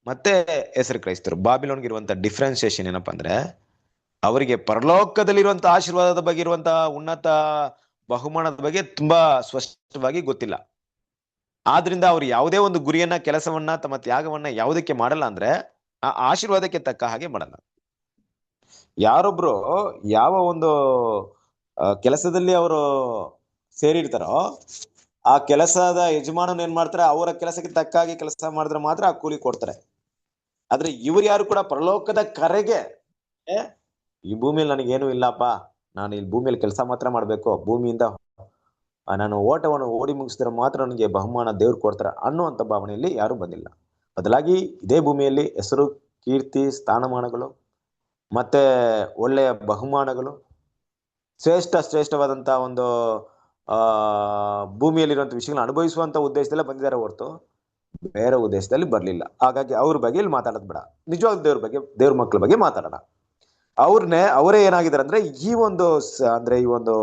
ಮತ್ತೆ ಹೆಸರು ಕ್ರೈಸ್ತರು ಬಾಬಿಲೋನ್ಗೆ ಇರುವಂತ ಡಿಫ್ರೆನ್ಸಿಯೇಷನ್ ಏನಪ್ಪಾ ಅಂದ್ರೆ, ಅವರಿಗೆ ಪರಲೋಕದಲ್ಲಿರುವಂತ ಆಶೀರ್ವಾದದ ಬಗ್ಗೆ, ಇರುವಂತ ಉನ್ನತ ಬಹುಮಾನದ ಬಗ್ಗೆ ತುಂಬಾ ಸ್ಪಷ್ಟವಾಗಿ ಗೊತ್ತಿಲ್ಲ. ಆದ್ರಿಂದ ಅವ್ರು ಯಾವುದೇ ಒಂದು ಗುರಿಯನ್ನ, ಕೆಲಸವನ್ನ, ತಮ್ಮ ತ್ಯಾಗವನ್ನ ಯಾವುದಕ್ಕೆ ಮಾಡಲ್ಲ ಅಂದ್ರೆ ಆ ಆಶೀರ್ವಾದಕ್ಕೆ ತಕ್ಕ ಹಾಗೆ ಮಾಡಲ್ಲ. ಯಾರೊಬ್ರು ಯಾವ ಒಂದು ಕೆಲಸದಲ್ಲಿ ಅವರು ಸೇರಿರ್ತಾರೋ ಆ ಕೆಲಸದ ಯಜಮಾನನ್ ಏನ್ ಮಾಡ್ತಾರೆ? ಅವರ ಕೆಲಸಕ್ಕೆ ತಕ್ಕ ಹಾಗೆ ಕೆಲಸ ಮಾಡಿದ್ರೆ ಮಾತ್ರ ಆ ಕೂಲಿ ಕೊಡ್ತಾರೆ. ಆದ್ರೆ ಇವ್ರು ಯಾರು ಕೂಡ ಪರಲೋಕದ ಕರೆಗೆ, ಈ ಭೂಮಿಯಲ್ಲಿ ನನಗೇನು ಇಲ್ಲಪ್ಪ, ನಾನು ಈ ಭೂಮಿಯಲ್ಲಿ ಕೆಲಸ ಮಾತ್ರ ಮಾಡ್ಬೇಕು, ಭೂಮಿಯಿಂದ ನಾನು ಓಟವನ್ನು ಓಡಿ ಮುಗಿಸಿದ್ರೆ ಮಾತ್ರ ನನಗೆ ಬಹುಮಾನ ದೇವ್ರು ಕೊಡ್ತಾರೆ ಅನ್ನುವಂಥ ಭಾವನೆಯಲ್ಲಿ ಯಾರು ಬಂದಿಲ್ಲ. ಬದಲಾಗಿ ಇದೇ ಭೂಮಿಯಲ್ಲಿ ಹೆಸರು, ಕೀರ್ತಿ, ಸ್ಥಾನಮಾನಗಳು, ಮತ್ತೆ ಒಳ್ಳೆಯ ಬಹುಮಾನಗಳು, ಶ್ರೇಷ್ಠವಾದಂತ ಒಂದು ಭೂಮಿಯಲ್ಲಿರುವಂತ ವಿಷಯಗಳನ್ನ ಅನುಭವಿಸುವಂತ ಉದ್ದೇಶದಲ್ಲೇ ಬಂದಿದ್ದಾರೆ ಹೊರತು ಬೇರೆ ಉದ್ದೇಶದಲ್ಲಿ ಬರ್ಲಿಲ್ಲ. ಹಾಗಾಗಿ ಅವ್ರ ಬಗ್ಗೆ ಇಲ್ಲಿ ಮಾತಾಡೋದು ಬೇಡ. ನಿಜವಾಗ್ಲೂ ದೇವ್ರ ಮಕ್ಕಳ ಬಗ್ಗೆ ಮಾತಾಡೋಣ. ಅವರೇ ಏನಾಗಿದ್ದಾರೆ ಅಂದ್ರೆ ಅಂದ್ರೆ ಈ ಒಂದು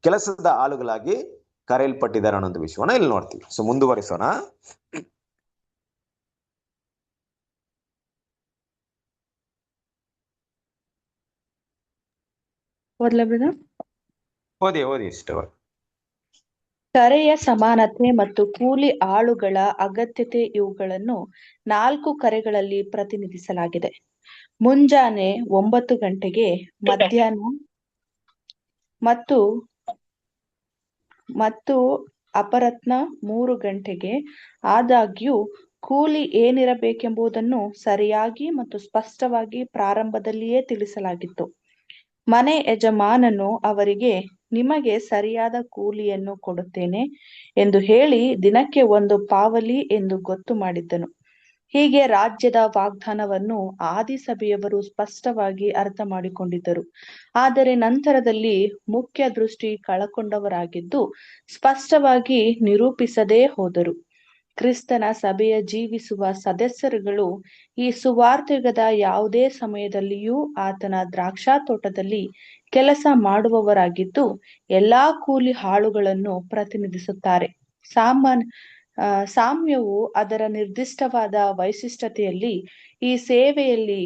ಕೆಲಸದ ಆಳುಗಳಾಗಿ ಕರೆಯಲ್ಪಟ್ಟಿದ್ದಾರೆ ಅನ್ನೋ ಒಂದು ವಿಷಯವನ್ನ ಇಲ್ಲಿ ನೋಡ್ತೀವಿ. ಸೊ ಮುಂದುವರಿಸೋಣ. ಓದ್ಲಾ ಬ್ರದರ್? ಓದಿ ಇಷ್ಟ. ಕರೆಯ ಸಮಾನತೆ ಮತ್ತು ಕೂಲಿ ಆಳುಗಳ ಅಗತ್ಯತೆ ಇವುಗಳನ್ನು 4 ಕರೆಗಳಲ್ಲಿ ಪ್ರತಿನಿಧಿಸಲಾಗಿದೆ. ಮುಂಜಾನೆ 9 ಗಂಟೆಗೆ, ಮಧ್ಯಾಹ್ನ ಮತ್ತು ಅಪರಾಹ್ನ 3 ಗಂಟೆಗೆ. ಆದಾಗ್ಯೂ ಕೂಲಿ ಏನಿರಬೇಕೆಂಬುದನ್ನು ಸರಿಯಾಗಿ ಮತ್ತು ಸ್ಪಷ್ಟವಾಗಿ ಪ್ರಾರಂಭದಲ್ಲಿಯೇ ತಿಳಿಸಲಾಗಿತ್ತು. ಮನೆ ಯಜಮಾನನು ಅವರಿಗೆ, ನಿಮಗೆ ಸರಿಯಾದ ಕೂಲಿಯನ್ನು ಕೊಡುತ್ತೇನೆ ಎಂದು ಹೇಳಿ ದಿನಕ್ಕೆ 1 ಪಾವಲಿ ಎಂದು ಗೊತ್ತು ಮಾಡಿದ್ದನು. ಹೀಗೆ ರಾಜ್ಯದ ವಾಗ್ದಾನವನ್ನು ಆದಿಸಭೆಯವರು ಸ್ಪಷ್ಟವಾಗಿ ಅರ್ಥ ಮಾಡಿಕೊಂಡಿದ್ದರು. ಆದರೆ ನಂತರದಲ್ಲಿ ಮುಖ್ಯ ದೃಷ್ಟಿ ಕಳಕೊಂಡವರಾಗಿದ್ದು ಸ್ಪಷ್ಟವಾಗಿ ನಿರೂಪಿಸದೇ ಹೋದರು. ಕ್ರಿಸ್ತನ ಸಭೆಯ ಜೀವಿಸುವ ಸದಸ್ಯರುಗಳು ಈ ಸುವಾರ್ತೆಯುಗದ ಯಾವುದೇ ಸಮಯದಲ್ಲಿಯೂ ಆತನ ದ್ರಾಕ್ಷಾ ತೋಟದಲ್ಲಿ ಕೆಲಸ ಮಾಡುವವರಾಗಿದ್ದು ಎಲ್ಲಾ ಕೂಲಿ ಆಳುಗಳನ್ನು ಪ್ರತಿನಿಧಿಸುತ್ತಾರೆ. ಸಾಮ್ಯವು ಅದರ ನಿರ್ದಿಷ್ಟವಾದ ವೈಶಿಷ್ಟ್ಯತೆಯಲ್ಲಿ ಈ ಸೇವೆಯಲ್ಲಿ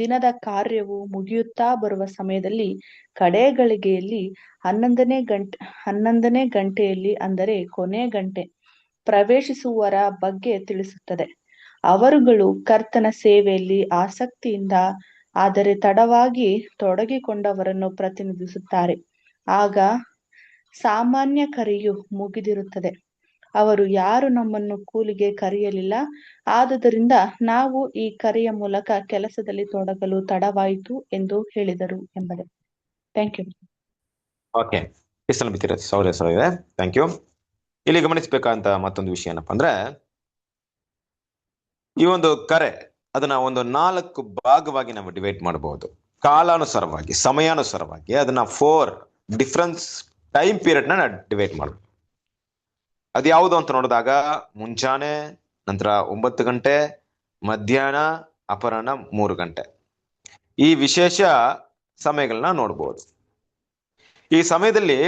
ದಿನದ ಕಾರ್ಯವು ಮುಗಿಯುತ್ತಾ ಬರುವ ಸಮಯದಲ್ಲಿ ಕಡೆ ಗಳಿಗೆಯಲ್ಲಿ 11ನೇ ಗಂಟೆಯಲ್ಲಿ, ಅಂದರೆ ಕೊನೆ ಗಂಟೆ ಪ್ರವೇಶಿಸುವವರ ಬಗ್ಗೆ ತಿಳಿಸುತ್ತದೆ. ಅವರುಗಳು ಕರ್ತನ ಸೇವೆಯಲ್ಲಿ ಆಸಕ್ತಿಯಿಂದ ಆದರೆ ತಡವಾಗಿ ತೊಡಗಿಕೊಂಡವರನ್ನು ಪ್ರತಿನಿಧಿಸುತ್ತಾರೆ. ಆಗ ಸಾಮಾನ್ಯ ಕರೆಯು ಮುಗಿದಿರುತ್ತದೆ. ಅವರು ಯಾರು ನಮ್ಮನ್ನು ಕೂಲಿಗೆ ಕರೆಯಲಿಲ್ಲ, ಆದುದರಿಂದ ನಾವು ಈ ಕರೆಯ ಮೂಲಕ ಕೆಲಸದಲ್ಲಿ ತೊಡಗಲು ತಡವಾಯಿತು ಎಂದು ಹೇಳಿದರು ಎಂಬುದೇ. Thank you. Okay, thank you. ಇಲ್ಲಿ ಗಮನಿಸಬೇಕಂತ ಮತ್ತೊಂದು ವಿಷಯ ಏನಪ್ಪಾ ಅಂದ್ರೆ, ಈ ಒಂದು ಕರೆ ಅದನ್ನ ಒಂದು 4 ಭಾಗವಾಗಿ ನಾವು ಡಿವೈಡ್ ಮಾಡಬಹುದು. ಕಾಲಾನುಸಾರವಾಗಿ, ಸಮಯಾನುಸಾರವಾಗಿ ಅದನ್ನ 4 ಡಿಫರೆನ್ಸ್ ಟೈಮ್ ಪೀರಿಯಡ್ ನ ಡಿವೈಡ್ ಮಾಡಬಹುದು. ಅದು ಯಾವುದು ಅಂತ ನೋಡಿದಾಗ ಮುಂಜಾನೆ, ನಂತರ 9 ಗಂಟೆ, ಮಧ್ಯಾಹ್ನ, ಅಪರಾಹ್ನ 3 ಗಂಟೆ. ಈ ವಿಶೇಷ ಸಮಯಗಳನ್ನ ನೋಡ್ಬೋದು. ಈ ಸಮಯದಲ್ಲಿ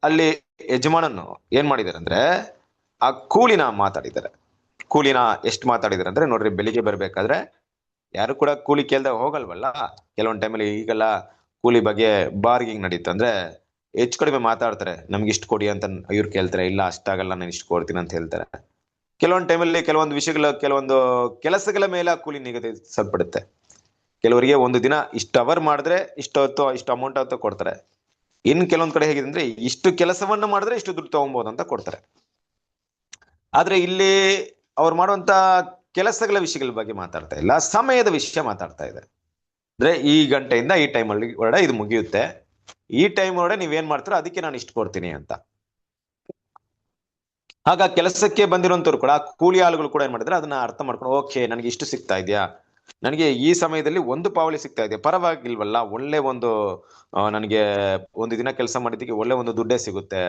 ಅಲ್ಲಿ ಯಜಮಾನನು ಏನ್ ಮಾಡಿದ್ದಾರೆ ಅಂದ್ರೆ ಆ ಕೂಲಿನ ಮಾತಾಡಿದ್ದಾರೆ. ಕೂಲಿನ ಎಷ್ಟು ಮಾತಾಡಿದ್ದಾರೆ ಅಂದ್ರೆ ನೋಡ್ರಿ, ಬೆಳಿಗ್ಗೆ ಬರ್ಬೇಕಾದ್ರೆ ಯಾರು ಕೂಡ ಕೂಲಿ ಕೇಳ್ದಾಗ ಹೋಗಲ್ವಲ್ಲ. ಕೆಲವೊಂದು ಟೈಮಲ್ಲಿ ಈಗೆಲ್ಲ ಕೂಲಿ ಬಗ್ಗೆ ಬಾರ್ಗಿಂಗ್ ನಡೀತು ಅಂದ್ರೆ ಹೆಚ್ಚು ಕಡಿಮೆ ಮಾತಾಡ್ತಾರೆ. ನಮ್ಗೆ ಇಷ್ಟು ಕೊಡಿ ಅಂತ ಇವ್ರು ಕೇಳ್ತಾರೆ, ಇಲ್ಲ ಅಷ್ಟಾಗಲ್ಲ ನಾನು ಇಷ್ಟು ಕೊಡ್ತೀನಿ ಅಂತ ಹೇಳ್ತಾರೆ. ಕೆಲವೊಂದು ಟೈಮಲ್ಲಿ ಕೆಲವೊಂದು ಕೆಲಸಗಳ ಮೇಲೆ ಕೂಲಿ ನಿಗದಿಸಲ್ಪಡುತ್ತೆ. ಕೆಲವರಿಗೆ ಒಂದು ದಿನ ಇಷ್ಟು ಅವರ್ ಮಾಡಿದ್ರೆ ಇಷ್ಟು ಅಮೌಂಟ್ ಅಂತ ಕೊಡ್ತಾರೆ. ಇನ್ ಕೆಲವೊಂದ್ ಕಡೆ ಹೇಗಿದೆ ಅಂದ್ರೆ ಇಷ್ಟು ಕೆಲಸವನ್ನ ಮಾಡಿದ್ರೆ ಇಷ್ಟು ದುಡ್ಡು ತಗೊಬಹುದು ಅಂತ ಕೊಡ್ತಾರೆ. ಆದ್ರೆ ಇಲ್ಲಿ ಅವ್ರು ಮಾಡುವಂತ ಕೆಲಸಗಳ ವಿಷಯಗಳ ಬಗ್ಗೆ ಮಾತಾಡ್ತಾ ಇಲ್ಲ, ಸಮಯದ ವಿಷಯ ಮಾತಾಡ್ತಾ ಇದೆ. ಅಂದ್ರೆ ಈ ಗಂಟೆಯಿಂದ ಈ ಟೈಮಲ್ಲಿ ಒಳಗಡೆ ಇದು ಮುಗಿಯುತ್ತೆ, ಈ ಟೈಮ್ ಒಳಗಡೆ ನೀವೇನ್ ಮಾಡ್ತೀರೋ ಅದಕ್ಕೆ ನಾನು ಇಷ್ಟು ಕೊಡ್ತೀನಿ ಅಂತ. ಆಗ ಕೆಲಸಕ್ಕೆ ಬಂದಿರುವಂತವ್ರು ಕೂಡ, ಕೂಲಿ ಆಳುಗಳು ಕೂಡ ಏನ್ ಮಾಡಿದ್ರೆ ಅದನ್ನ ಅರ್ಥ ಮಾಡ್ಕೊಂಡು, ಓಕೆ ನನಗೆ ಇಷ್ಟು ಸಿಗ್ತಾ ಇದೆಯಾ, ನನಗೆ ಈ ಸಮಯದಲ್ಲಿ 1 ಪಾವಳಿ ಸಿಗ್ತಾ ಇದೆಯಾ, ಪರವಾಗಿಲ್ವಲ್ಲ, ಒಳ್ಳೆ ಒಂದು ನನಗೆ ಒಂದು ದಿನ ಕೆಲಸ ಮಾಡಿದ್ದಕ್ಕೆ ಒಳ್ಳೆ ಒಂದು ದುಡ್ಡೇ ಸಿಗುತ್ತೆ,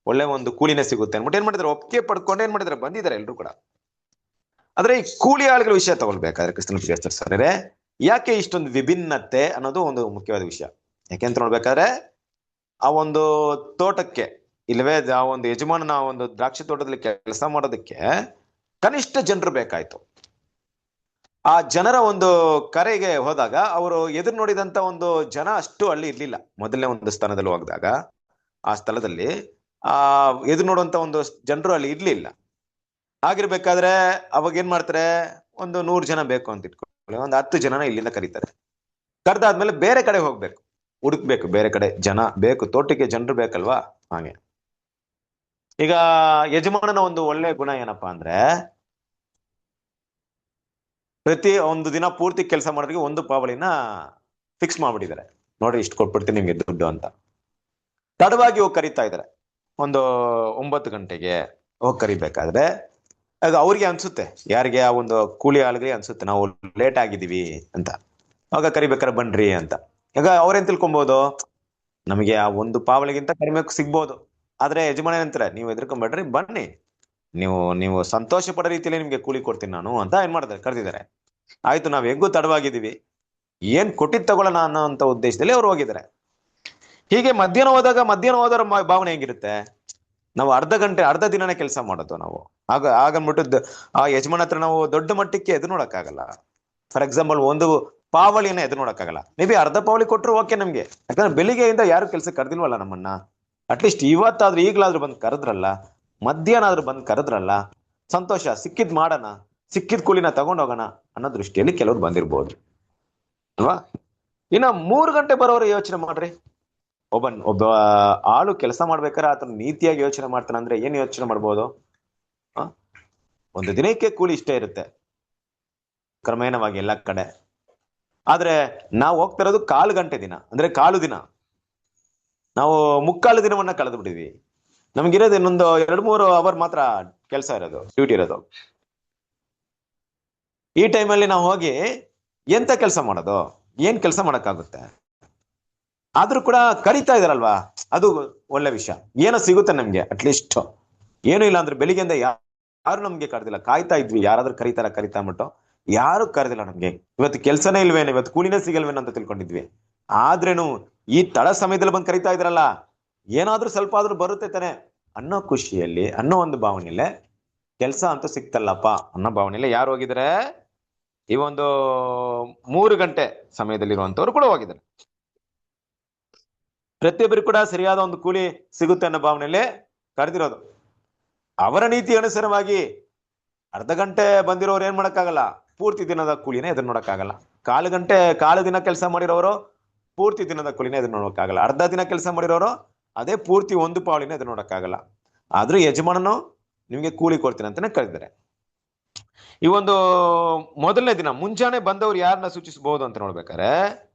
ಒಳ್ಳೆ ಒಂದು ಕೂಲಿನೇ ಸಿಗುತ್ತೆ ಅನ್ಬಿಟ್ಟು ಏನ್ ಮಾಡಿದ್ರೆ ಒಪ್ಪಿಗೆ ಪಡ್ಕೊಂಡು ಏನ್ ಮಾಡಿದ್ರೆ ಬಂದಿದ್ದಾರೆ ಎಲ್ರು ಕೂಡ. ಆದ್ರೆ ಈ ಕೂಲಿ ಆಳುಗಳ ವಿಷಯ ತಗೊಳ್ಬೇಕಾದ್ರೆ ಕ್ರಿಸ್ತನ ಪ್ರಿಯಸ್ತರೇ, ಯಾಕೆ ಇಷ್ಟೊಂದು ವಿಭಿನ್ನತೆ ಅನ್ನೋದು ಒಂದು ಮುಖ್ಯವಾದ ವಿಷಯ. ಯಾಕೆಂತ ನೋಡ್ಬೇಕಾದ್ರೆ ಆ ಒಂದು ತೋಟಕ್ಕೆ ಇಲ್ಲವೇ ಆ ಒಂದು ಯಜಮಾನನ ಒಂದು ದ್ರಾಕ್ಷಿ ತೋಟದಲ್ಲಿ ಕೆಲಸ ಮಾಡೋದಕ್ಕೆ ಕನಿಷ್ಠ ಜನರು ಬೇಕಾಯ್ತು. ಆ ಜನರ ಒಂದು ಕರೆಗೆ ಹೋದಾಗ ಅವರು ಎದುರು ನೋಡಿದಂತ ಒಂದು ಜನ ಅಷ್ಟು ಅಲ್ಲಿ ಇರ್ಲಿಲ್ಲ. ಮೊದಲನೇ ಒಂದು ಸ್ಥಾನದಲ್ಲಿ ಹೋಗಿದಾಗ ಆ ಸ್ಥಳದಲ್ಲಿ ಎದುರು ನೋಡುವಂತ ಒಂದು ಜನರು ಅಲ್ಲಿ ಇರ್ಲಿಲ್ಲ. ಆಗಿರ್ಬೇಕಾದ್ರೆ ಅವಾಗ ಏನ್ ಮಾಡ್ತಾರೆ, ಒಂದು 100 ಜನ ಬೇಕು ಅಂತ ಇಟ್ಕೊಳ್ಳಿ, ಒಂದು 10 ಜನನ ಇಲ್ಲಿಂದ ಕರೀತಾರೆ. ಕರೆದಾದ್ಮೇಲೆ ಬೇರೆ ಕಡೆ ಹೋಗ್ಬೇಕು, ಹುಡುಕ್ಬೇಕು, ಬೇರೆ ಕಡೆ ಜನ ಬೇಕು, ತೋಟಕ್ಕೆ ಜನರು ಬೇಕಲ್ವಾ. ಹಾಗೆ ಈಗ ಯಜಮಾನನ ಒಂದು ಒಳ್ಳೆ ಗುಣ ಏನಪ್ಪಾ ಅಂದ್ರೆ, ಪ್ರತಿ ಒಂದು ದಿನ ಪೂರ್ತಿ ಕೆಲಸ ಮಾಡೋದಕ್ಕೆ 1 ಪಾವಳಿನ ಫಿಕ್ಸ್ ಮಾಡ್ಬಿಟ್ಟಿದ್ದಾರೆ. ನೋಡ್ರಿ ಇಷ್ಟು ಕೊಟ್ಬಿಡ್ತೀನಿ ನಿಮ್ಗೆ ದುಡ್ಡು ಅಂತ. ತಡವಾಗಿ ಹೋಗಿ ಕರೀತಾ ಇದ್ದಾರೆ, ಒಂದು 9 ಗಂಟೆಗೆ ಹೋಗಿ ಕರಿಬೇಕಾದ್ರೆ ಅದು ಅವ್ರಿಗೆ ಅನ್ಸುತ್ತೆ, ಯಾರಿಗೆ ಆ ಒಂದು ಕೂಲಿ ಆಳುಗಳಿಗೆ ಅನ್ಸುತ್ತೆ ನಾವು ಲೇಟ್ ಆಗಿದೀವಿ ಅಂತ. ಆಗ ಕರಿಬೇಕಾದ್ರೆ ಬನ್ರಿ ಅಂತ. ಈಗ ಅವ್ರೇನ್ ತಿಳ್ಕೊಬಹುದು, ನಮಗೆ ಆ 1 ಪಾವಳಿಗಿಂತ ಕಡಿಮೆ ಸಿಗ್ಬೋದು. ಆದ್ರೆ ಯಜಮಾನ ಏನಂತಾರೆ, ನೀವು ಎದ್ರಕೊಂಡ್ಬೇಡ್ರಿ, ಬನ್ನಿ, ನೀವು ಸಂತೋಷ ಪಡೋ ರೀತಿಯಲ್ಲಿ ನಿಮ್ಗೆ ಕೂಲಿ ಕೊಡ್ತೀನಿ ನಾನು ಅಂತ ಏನ್ ಮಾಡಿದ್ರೆ ಕರೆದಿದ್ದಾರೆ. ಆಯ್ತು, ನಾವ್ ಹೆಂಗೂ ತಡವಾಗಿದ್ದೀವಿ, ಏನ್ ಕೊಟ್ಟಿದ್ ತಗೊಳ್ಳೋಣ ಅನ್ನೋ ಅಂತ ಉದ್ದೇಶದಲ್ಲಿ ಅವ್ರು ಹೋಗಿದ್ದಾರೆ. ಹೀಗೆ ಮಧ್ಯಾಹ್ನ ಹೋದವ್ರ ಭಾವನೆ ಹೇಗಿರುತ್ತೆ? ನಾವು ಅರ್ಧ ದಿನನೇ ಕೆಲಸ ಮಾಡೋದು ನಾವು. ಆಗನ್ಬಿಟ್ಟು ಆ ಯಜಮಾನ ಹತ್ರ ನಾವು ದೊಡ್ಡ ಮಟ್ಟಕ್ಕೆ ಎದು ನೋಡಕ್ಕಾಗಲ್ಲ. ಫಾರ್ ಎಕ್ಸಾಂಪಲ್ ಒಂದು ಪಾವಳಿಯನ್ನ ಎದು ನೋಡಕ್ಕಾಗಲ್ಲ. ಮೇ ಬಿ ಅರ್ಧ ಪಾವಳಿ ಕೊಟ್ಟರು ಓಕೆ ನಮ್ಗೆ, ಯಾಕಂದ್ರೆ ಬೆಳಿಗ್ಗೆಯಿಂದ ಯಾರು ಕೆಲಸ ಕರೆದಿಲ್ವಲ್ಲ ನಮ್ಮನ್ನ. ಅಟ್ಲೀಸ್ಟ್ ಇವತ್ತಾದ್ರೂ ಈಗ್ಲಾದ್ರೂ ಬಂದು ಕರೆದ್ರಲ್ಲ, ಮಧ್ಯಾಹ್ನ ಆದ್ರೂ ಬಂದು ಕರೆದ್ರಲ್ಲ, ಸಂತೋಷ, ಸಿಕ್ಕಿದ್ ಮಾಡೋಣ, ಸಿಕ್ಕಿದ್ ಕೂಲಿನ ತಗೊಂಡೋಗೋಣ ಅನ್ನೋ ದೃಷ್ಟಿಯಲ್ಲಿ ಕೆಲವ್ರು ಬಂದಿರ್ಬೋದು ಅಲ್ವಾ. ಇನ್ನ 3 ಗಂಟೆ ಬರೋರು ಯೋಚನೆ ಮಾಡ್ರಿ. ಒಬ್ಬ ಆಳು ಕೆಲಸ ಮಾಡ್ಬೇಕಾದ್ರೆ ಆತನ ನೀತಿಯಾಗಿ ಯೋಚನೆ ಮಾಡ್ತಾನೆ ಅಂದ್ರೆ ಏನ್ ಯೋಚನೆ ಮಾಡ್ಬೋದು? ಒಂದು ದಿನಕ್ಕೆ ಕೂಲಿ ಇಷ್ಟೇ ಇರುತ್ತೆ ಕ್ರಮೇಣವಾಗಿ ಎಲ್ಲ ಕಡೆ. ಆದ್ರೆ ನಾವು ಹೋಗ್ತಾ ಇರೋದು 1/4 ಗಂಟೆ ದಿನ, ಅಂದ್ರೆ ಕಾಲು ದಿನ. ನಾವು 3/4 ದಿನವನ್ನ ಕಳೆದು ಬಿಟ್ಟಿದ್ವಿ. ನಮ್ಗಿರೋದು ಇನ್ನೊಂದು 2-3 ಅವರ್ ಮಾತ್ರ ಕೆಲಸ ಇರೋದು, ಡ್ಯೂಟಿ ಇರೋದು. ಈ ಟೈಮಲ್ಲಿ ನಾವು ಹೋಗಿ ಎಂತ ಕೆಲಸ ಮಾಡೋದು? ಏನ್ ಕೆಲಸ ಮಾಡಕ್ಕಾಗುತ್ತೆ? ಆದ್ರೂ ಕೂಡ ಕರೀತಾ ಇದಾರಲ್ವಾ, ಅದು ಒಳ್ಳೆ ವಿಷಯ. ಏನೋ ಸಿಗುತ್ತೆ ನಮ್ಗೆ ಅಟ್ಲೀಸ್ಟ್. ಏನು ಇಲ್ಲ ಅಂದ್ರೆ ಬೆಳಿಗ್ಗೆಯಿಂದ ಯಾರು ನಮ್ಗೆ ಕರೆದಿಲ್ಲ, ಕಾಯ್ತಾ ಇದ್ವಿ ಯಾರಾದ್ರೂ ಕರೀತಾ ಅಂದ್ಬಿಟ್ಟು. ಯಾರು ಕರೆದಿಲ್ಲ ನಮ್ಗೆ. ಇವತ್ತು ಕೆಲ್ಸನೇ ಇಲ್ವೇನು, ಇವತ್ತು ಕೂಲಿನೇ ಸಿಗಲ್ವೇನು ಅಂತ ತಿಳ್ಕೊಂಡಿದ್ವಿ. ಆದ್ರೇನು ಈ ತಡ ಸಮಯದಲ್ಲಿ ಬಂದು ಕರೀತಾ ಇದ್ರಲ್ಲ, ಏನಾದ್ರೂ ಸ್ವಲ್ಪ ಆದ್ರೂ ಬರುತ್ತೆ ತಾನೆ ಅನ್ನೋ ಖುಷಿಯಲ್ಲಿ, ಅನ್ನೋ ಒಂದು ಭಾವನೆಯಲ್ಲೇ ಕೆಲಸ ಅಂತೂ ಸಿಕ್ತಲ್ಲಪ್ಪ ಅನ್ನೋ ಭಾವನೆಯಲ್ಲೇ ಯಾರು ಹೋಗಿದ್ದಾರೆ? ಈ ಒಂದು 3 ಗಂಟೆ ಸಮಯದಲ್ಲಿರುವಂತವ್ರು ಕೂಡ ಹೋಗಿದ್ದಾರೆ. ಪ್ರತಿಯೊಬ್ಬರು ಕೂಡ ಸರಿಯಾದ ಒಂದು ಕೂಲಿ ಸಿಗುತ್ತೆ ಅನ್ನೋ ಭಾವನೆಯಲ್ಲೇ ಕರೆದಿರೋದು. ಅವರ ನೀತಿ ಅನುಸಾರವಾಗಿ ಅರ್ಧ ಗಂಟೆ ಬಂದಿರೋರು ಏನ್ ಮಾಡಕ್ಕಾಗಲ್ಲ, ಪೂರ್ತಿ ದಿನದ ಕೂಲಿನೇ ಎದುರು ನೋಡಕ್ಕಾಗಲ್ಲ. ಕಾಲು ದಿನ ಕೆಲಸ ಮಾಡಿರೋರು ಪೂರ್ತಿ ದಿನದ ಕೂಲಿನೇ ಎದುರು ನೋಡಕ್ಕಾಗಲ್ಲ. ಅರ್ಧ ದಿನ ಕೆಲಸ ಮಾಡಿರೋರು ಅದೇ ಪೂರ್ತಿ ಒಂದು ಪಾವಳಿನೇ ಎದುರು ನೋಡಕ್ಕಾಗಲ್ಲ. ಆದ್ರೂ ಯಜಮಾನನು ನಿಮ್ಗೆ ಕೂಲಿ ಕೊಡ್ತೀನಿ ಅಂತಾನೆ ಕರೆದಿದ್ದಾರೆ. ಈ ಒಂದು ಮೊದಲನೇ ದಿನ ಮುಂಜಾನೆ ಬಂದವ್ರು ಯಾರನ್ನ ಸೂಚಿಸಬಹುದು ಅಂತ ನೋಡ್ಬೇಕಾರೆ,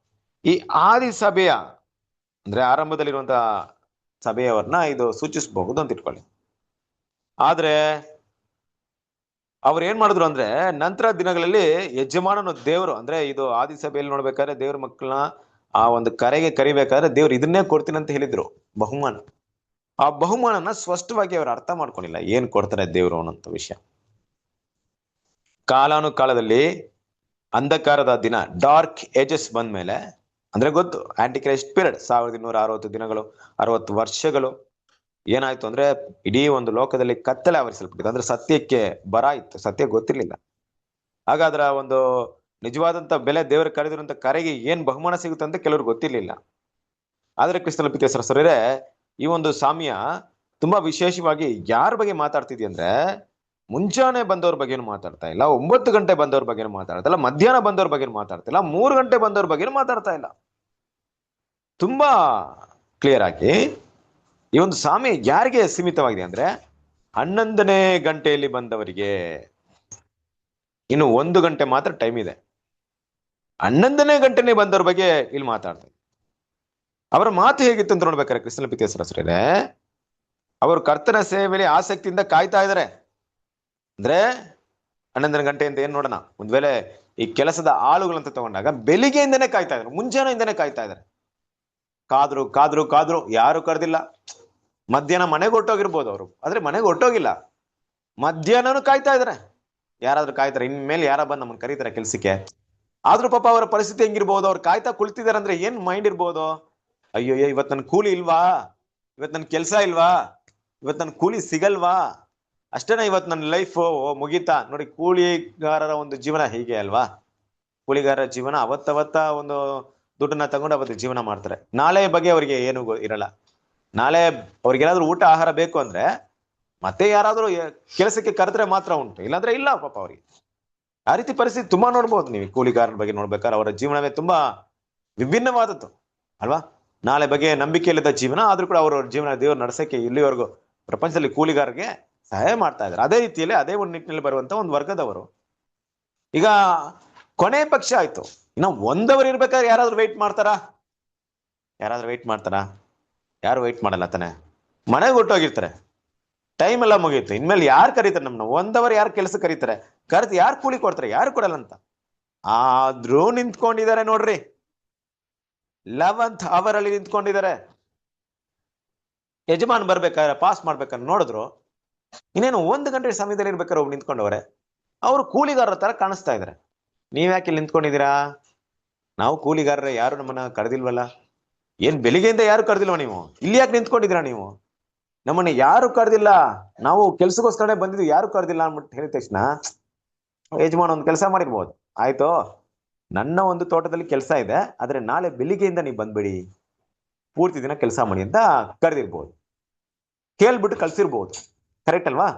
ಈ ಆದಿ ಸಭೆಯ ಅಂದ್ರೆ ಆರಂಭದಲ್ಲಿರುವಂತಹ ಸಭೆಯವರನ್ನ ಇದು ಸೂಚಿಸಬಹುದು ಅಂತ ಇಟ್ಕೊಳ್ಳಿ. ಆದ್ರೆ ಅವ್ರು ಏನ್ ಮಾಡಿದ್ರು ಅಂದ್ರೆ, ನಂತರ ದಿನಗಳಲ್ಲಿ ಯಜಮಾನನು ದೇವರು, ಅಂದ್ರೆ ಇದು ಆದಿ ಸಭೆಯಲ್ಲಿ ನೋಡ್ಬೇಕಾದ್ರೆ ದೇವ್ರ ಮಕ್ಕಳನ್ನ ಆ ಒಂದು ಕರೆಗೆ ಕರಿಬೇಕಾದ್ರೆ ದೇವ್ರು ಇದನ್ನೇ ಕೊಡ್ತೀನಿ ಅಂತ ಹೇಳಿದ್ರು, ಬಹುಮಾನ. ಆ ಬಹುಮಾನನ ಸ್ಪಷ್ಟವಾಗಿ ಅವ್ರು ಅರ್ಥ ಮಾಡ್ಕೊಂಡಿಲ್ಲ, ಏನ್ ಕೊಡ್ತಾರೆ ದೇವ್ರು ಅನ್ನೋಂಥ ವಿಷಯ. ಕಾಲಾನುಕಾಲದಲ್ಲಿ ಅಂಧಕಾರದ ದಿನ, ಡಾರ್ಕ್ ಏಜಸ್ ಬಂದ್ಮೇಲೆ, ಅಂದ್ರೆ ಗೊತ್ತು ಆಂಟಿಕ್ರೈಸ್ಟ್ ಪೀರಿಯಡ್ 1260 ದಿನಗಳು, 60 ವರ್ಷಗಳು ಏನಾಯ್ತು ಅಂದ್ರೆ ಇಡೀ ಒಂದು ಲೋಕದಲ್ಲಿ ಕತ್ತಲೆ ಆವರಿಸಲ್ಪಟ್ಟಿದೆ. ಅಂದ್ರೆ ಸತ್ಯಕ್ಕೆ ಬರ ಇತ್ತು, ಸತ್ಯ ಗೊತ್ತಿರ್ಲಿಲ್ಲ. ಹಾಗಾದ್ರ ಒಂದು ನಿಜವಾದಂತ ಬೆಲೆ, ದೇವರು ಕರೆದಿರುವಂತ ಕರೆಗೆ ಏನ್ ಬಹುಮಾನ ಸಿಗುತ್ತೆ ಅಂತ ಕೆಲವ್ರು ಗೊತ್ತಿರ್ಲಿಲ್ಲ. ಆದ್ರೆ ಕ್ರಿಸ್ತನ ಪ್ರೀತಿಯ ಸಹೋದರರೇ, ಈ ಒಂದು ಸಾಮ್ಯ ತುಂಬಾ ವಿಶೇಷವಾಗಿ ಯಾರ ಬಗ್ಗೆ ಮಾತಾಡ್ತಿದ್ಯ ಅಂದ್ರೆ, ಮುಂಜಾನೆ ಬಂದವ್ರ ಬಗ್ಗೆನೂ ಮಾತಾಡ್ತಾ ಇಲ್ಲ, 9 ಗಂಟೆ ಬಂದವ್ರ ಬಗ್ಗೆನೂ ಮಾತಾಡ್ತಾ ಇಲ್ಲ, ಮಧ್ಯಾಹ್ನ ಬಂದವ್ರ ಬಗ್ಗೆನೂ ಮಾತಾಡ್ತಾ ಇಲ್ಲ, 3 ಗಂಟೆ ಬಂದವ್ರ ಬಗ್ಗೆನೂ ಮಾತಾಡ್ತಾ ಇಲ್ಲ. ತುಂಬಾ ಕ್ಲಿಯರ್ ಆಗಿ ಈ ಒಂದು ಸಾಮ್ಯ ಯಾರಿಗೆ ಸೀಮಿತವಾಗಿದೆ ಅಂದ್ರೆ, 11ನೇ ಗಂಟೆಯಲ್ಲಿ ಬಂದವರಿಗೆ. ಇನ್ನು 1 ಗಂಟೆ ಮಾತ್ರ ಟೈಮ್ ಇದೆ. 11ನೇ ಗಂಟೆನೇ ಬಂದವ್ರ ಬಗ್ಗೆ ಇಲ್ಲಿ ಮಾತಾಡ್ತಾರೆ. ಅವರ ಮಾತು ಹೇಗಿತ್ತು ಅಂತ ನೋಡ್ಬೇಕಾರೆ ಕ್ರಿಸ್ತನ ಪ್ರೀತಿಯ ಸಹೋದರರೇ, ಅವರು ಕರ್ತನ ಸೇವೆಯಲ್ಲಿ ಆಸಕ್ತಿಯಿಂದ ಕಾಯ್ತಾ ಇದ್ದಾರೆ. ಅಂದ್ರೆ 11 ಗಂಟೆಯಿಂದ ಏನ್ ನೋಡೋಣ, ಒಂದ್ ವೇಳೆ ಈ ಕೆಲಸದ ಆಳುಗಳಂತ ತಗೊಂಡಾಗ ಬೆಳಿಗ್ಗೆಯಿಂದನೇ ಕಾಯ್ತಾ ಇದ್ದಾರೆ, ಮುಂಜಾನೆಯಿಂದನೇ ಕಾಯ್ತಾ ಇದ್ದಾರೆ. ಕಾದ್ರು ಯಾರು ಕರೆದಿಲ್ಲ. ಮಧ್ಯಾಹ್ನ ಮನೆಗೆ ಹೊಟ್ಟೋಗಿರ್ಬೋದು ಅವರು, ಆದ್ರೆ ಮನೆಗೆ ಹೊಟ್ಟೋಗಿಲ್ಲ. ಮಧ್ಯಾಹ್ನನು ಕಾಯ್ತಾ ಇದಾರೆ, ಯಾರಾದ್ರೂ ಕಾಯ್ತಾರೆ, ಇನ್ಮೇಲೆ ಯಾರ ಬಂದು ನಮ್ಮನ್ನು ಕರೀತಾರೆ ಕೆಲ್ಸಕ್ಕೆ. ಆದ್ರೂ ಪಾಪ ಅವರ ಪರಿಸ್ಥಿತಿ ಹೆಂಗಿರ್ಬೋದು, ಅವ್ರು ಕಾಯ್ತಾ ಕುಳಿತಿದ್ದಾರೆ ಅಂದ್ರೆ ಏನ್ ಮೈಂಡ್ ಇರ್ಬೋದು? ಅಯ್ಯೋ ಇವತ್ ನನ್ ಕೂಲಿ ಇಲ್ವಾ, ಇವತ್ ನನ್ ಕೆಲ್ಸ ಇಲ್ವಾ, ಇವತ್ ನನ್ ಕೂಲಿ ಸಿಗಲ್ವಾ, ಅಷ್ಟೇನಾ ಇವತ್ ನನ್ನ ಲೈಫ್ ಮುಗೀತಾ? ನೋಡಿ, ಕೂಲಿಗಾರರ ಒಂದು ಜೀವನ ಹೀಗೆ ಅಲ್ವಾ. ಕೂಲಿಗಾರರ ಜೀವನ ಅವತ್ತವತ್ತ ಒಂದು ದುಡ್ಡನ್ನ ತಗೊಂಡು ಅವತ್ತು ಜೀವನ ಮಾಡ್ತಾರೆ. ನಾಳೆ ಬಗ್ಗೆ ಅವ್ರಿಗೆ ಏನು ಇರಲ್ಲ. ನಾಳೆ ಅವ್ರಿಗೇನಾದ್ರೂ ಊಟ ಆಹಾರ ಬೇಕು ಅಂದ್ರೆ ಮತ್ತೆ ಯಾರಾದ್ರೂ ಕೆಲಸಕ್ಕೆ ಕರೆದ್ರೆ ಮಾತ್ರ ಉಂಟು, ಇಲ್ಲಾಂದ್ರೆ ಇಲ್ಲ ಪಾಪ ಅವ್ರಿಗೆ. ಆ ರೀತಿ ಪರಿಸ್ಥಿತಿ ತುಂಬಾ ನೋಡ್ಬೋದು ನೀವು. ಕೂಲಿಗಾರನ ಬಗ್ಗೆ ನೋಡ್ಬೇಕಾದ್ರೆ ಅವರ ಜೀವನವೇ ತುಂಬಾ ವಿಭಿನ್ನವಾದದ್ದು ಅಲ್ವಾ. ನಾಳೆ ಬಗ್ಗೆ ನಂಬಿಕೆ ಇಲ್ಲದ ಜೀವನ, ಆದ್ರೂ ಕೂಡ ಅವ್ರ ಜೀವನ ದೇವ್ರು ನಡ್ಸಕ್ಕೆ ಇಲ್ಲಿವರೆಗೂ ಪ್ರಪಂಚದಲ್ಲಿ ಕೂಲಿಗಾರರಿಗೆ ಸಹಾಯ ಮಾಡ್ತಾ ಇದ್ದಾರೆ. ಅದೇ ರೀತಿಯಲ್ಲಿ ಅದೇ ಒಂದು ನಿಟ್ಟಿನಲ್ಲಿ ಬರುವಂತ ಒಂದು ವರ್ಗದವರು. ಈಗ ಕೊನೆ ಪಕ್ಷ ಆಯ್ತು, ಇನ್ನು 1 ಅವರ್ ಇರ್ಬೇಕಾದ್ರೆ ಯಾರಾದ್ರೂ ವೆಯ್ಟ್ ಮಾಡ್ತಾರಾ? ಯಾರು ವೆಯ್ಟ್ ಮಾಡಲ್ಲ ತಾನೆ. ಮನೆಗೆ ಹೊಟ್ಟೋಗಿರ್ತಾರೆ, ಟೈಮ್ ಎಲ್ಲ ಮುಗಿಯುತ್ತೆ, ಇನ್ಮೇಲೆ ಯಾರು ಕರೀತಾರೆ ನಮ್ಮನ್ನ? 1 ಅವರ್ ಯಾರು ಕೆಲಸ ಕರೀತಾರೆ? ಕರೆದು ಯಾರು ಕೂಲಿ ಕೊಡ್ತಾರೆ? ಯಾರು ಕೊಡಲ್ಲ ಅಂತ. ಆದ್ರೂ ನಿಂತ್ಕೊಂಡಿದ್ದಾರೆ ನೋಡ್ರಿ, 11th ಅವರ್ ಅಲ್ಲಿ ನಿಂತ್ಕೊಂಡಿದ್ದಾರೆ. ಯಜಮಾನ್ ಬರ್ಬೇಕಾದ್ರೆ, ಪಾಸ್ ಮಾಡ್ಬೇಕಾದ್ರೆ ನೋಡಿದ್ರು, ಇನ್ನೇನು 1 ಗಂಟೆ ಸಮಯದಲ್ಲಿ ಇರ್ಬೇಕಾದ್ರೆ ಒಬ್ರು ನಿಂತ್ಕೊಂಡವ್ರೆ. ಅವರು ಕೂಲಿಗಾರರ ತರ ಕಾಣಿಸ್ತಾ ಇದಾರೆ. ನೀವ್ ಯಾಕೆ ಇಲ್ಲಿ ನಿಂತ್ಕೊಂಡಿದ್ದೀರಾ? ನಾವು ಕೂಲಿಗಾರರ, ಯಾರು ನಮ್ಮನ್ನ ಕರೆದಿಲ್ವಲ್ಲ. ಏನ್ ಬೆಳಿಗ್ಗೆಯಿಂದ ಯಾರು ಕರೆದಿಲ್ವ ನೀವು? ಇಲ್ಲಿ ಯಾಕೆ ನಿಂತ್ಕೊಂಡಿದ್ದೀರಾ ನೀವು? ನಮ್ಮನ್ನ ಯಾರು ಕರೆದಿಲ್ಲ, ನಾವು ಕೆಲ್ಸಕ್ಕೋಸ್ಕರನೇ ಬಂದಿದ್ವಿ, ಯಾರು ಕರೆದಿಲ್ಲ ಅಂದ್ಬಿಟ್ಟು ಹೇಳಿದ ತಕ್ಷಣ ಯಜಮಾನ ಒಂದು ಕೆಲಸ ಮಾಡಿರ್ಬೋದು, ಆಯ್ತು ನನ್ನ ಒಂದು ತೋಟದಲ್ಲಿ ಕೆಲಸ ಇದೆ, ಆದ್ರೆ ನಾಳೆ ಬೆಳಿಗ್ಗೆಯಿಂದ ನೀವು ಬಂದ್ಬಿಡಿ, ಪೂರ್ತಿ ದಿನ ಕೆಲಸ ಮಾಡಿ ಅಂತ ಕರೆದಿರ್ಬೋದು, ಕೇಳ್ಬಿಟ್ಟು ಕಳ್ಸಿರ್ಬೋದು. ಕರೆಕ್ಟ್ ಅಲ್ವಾ?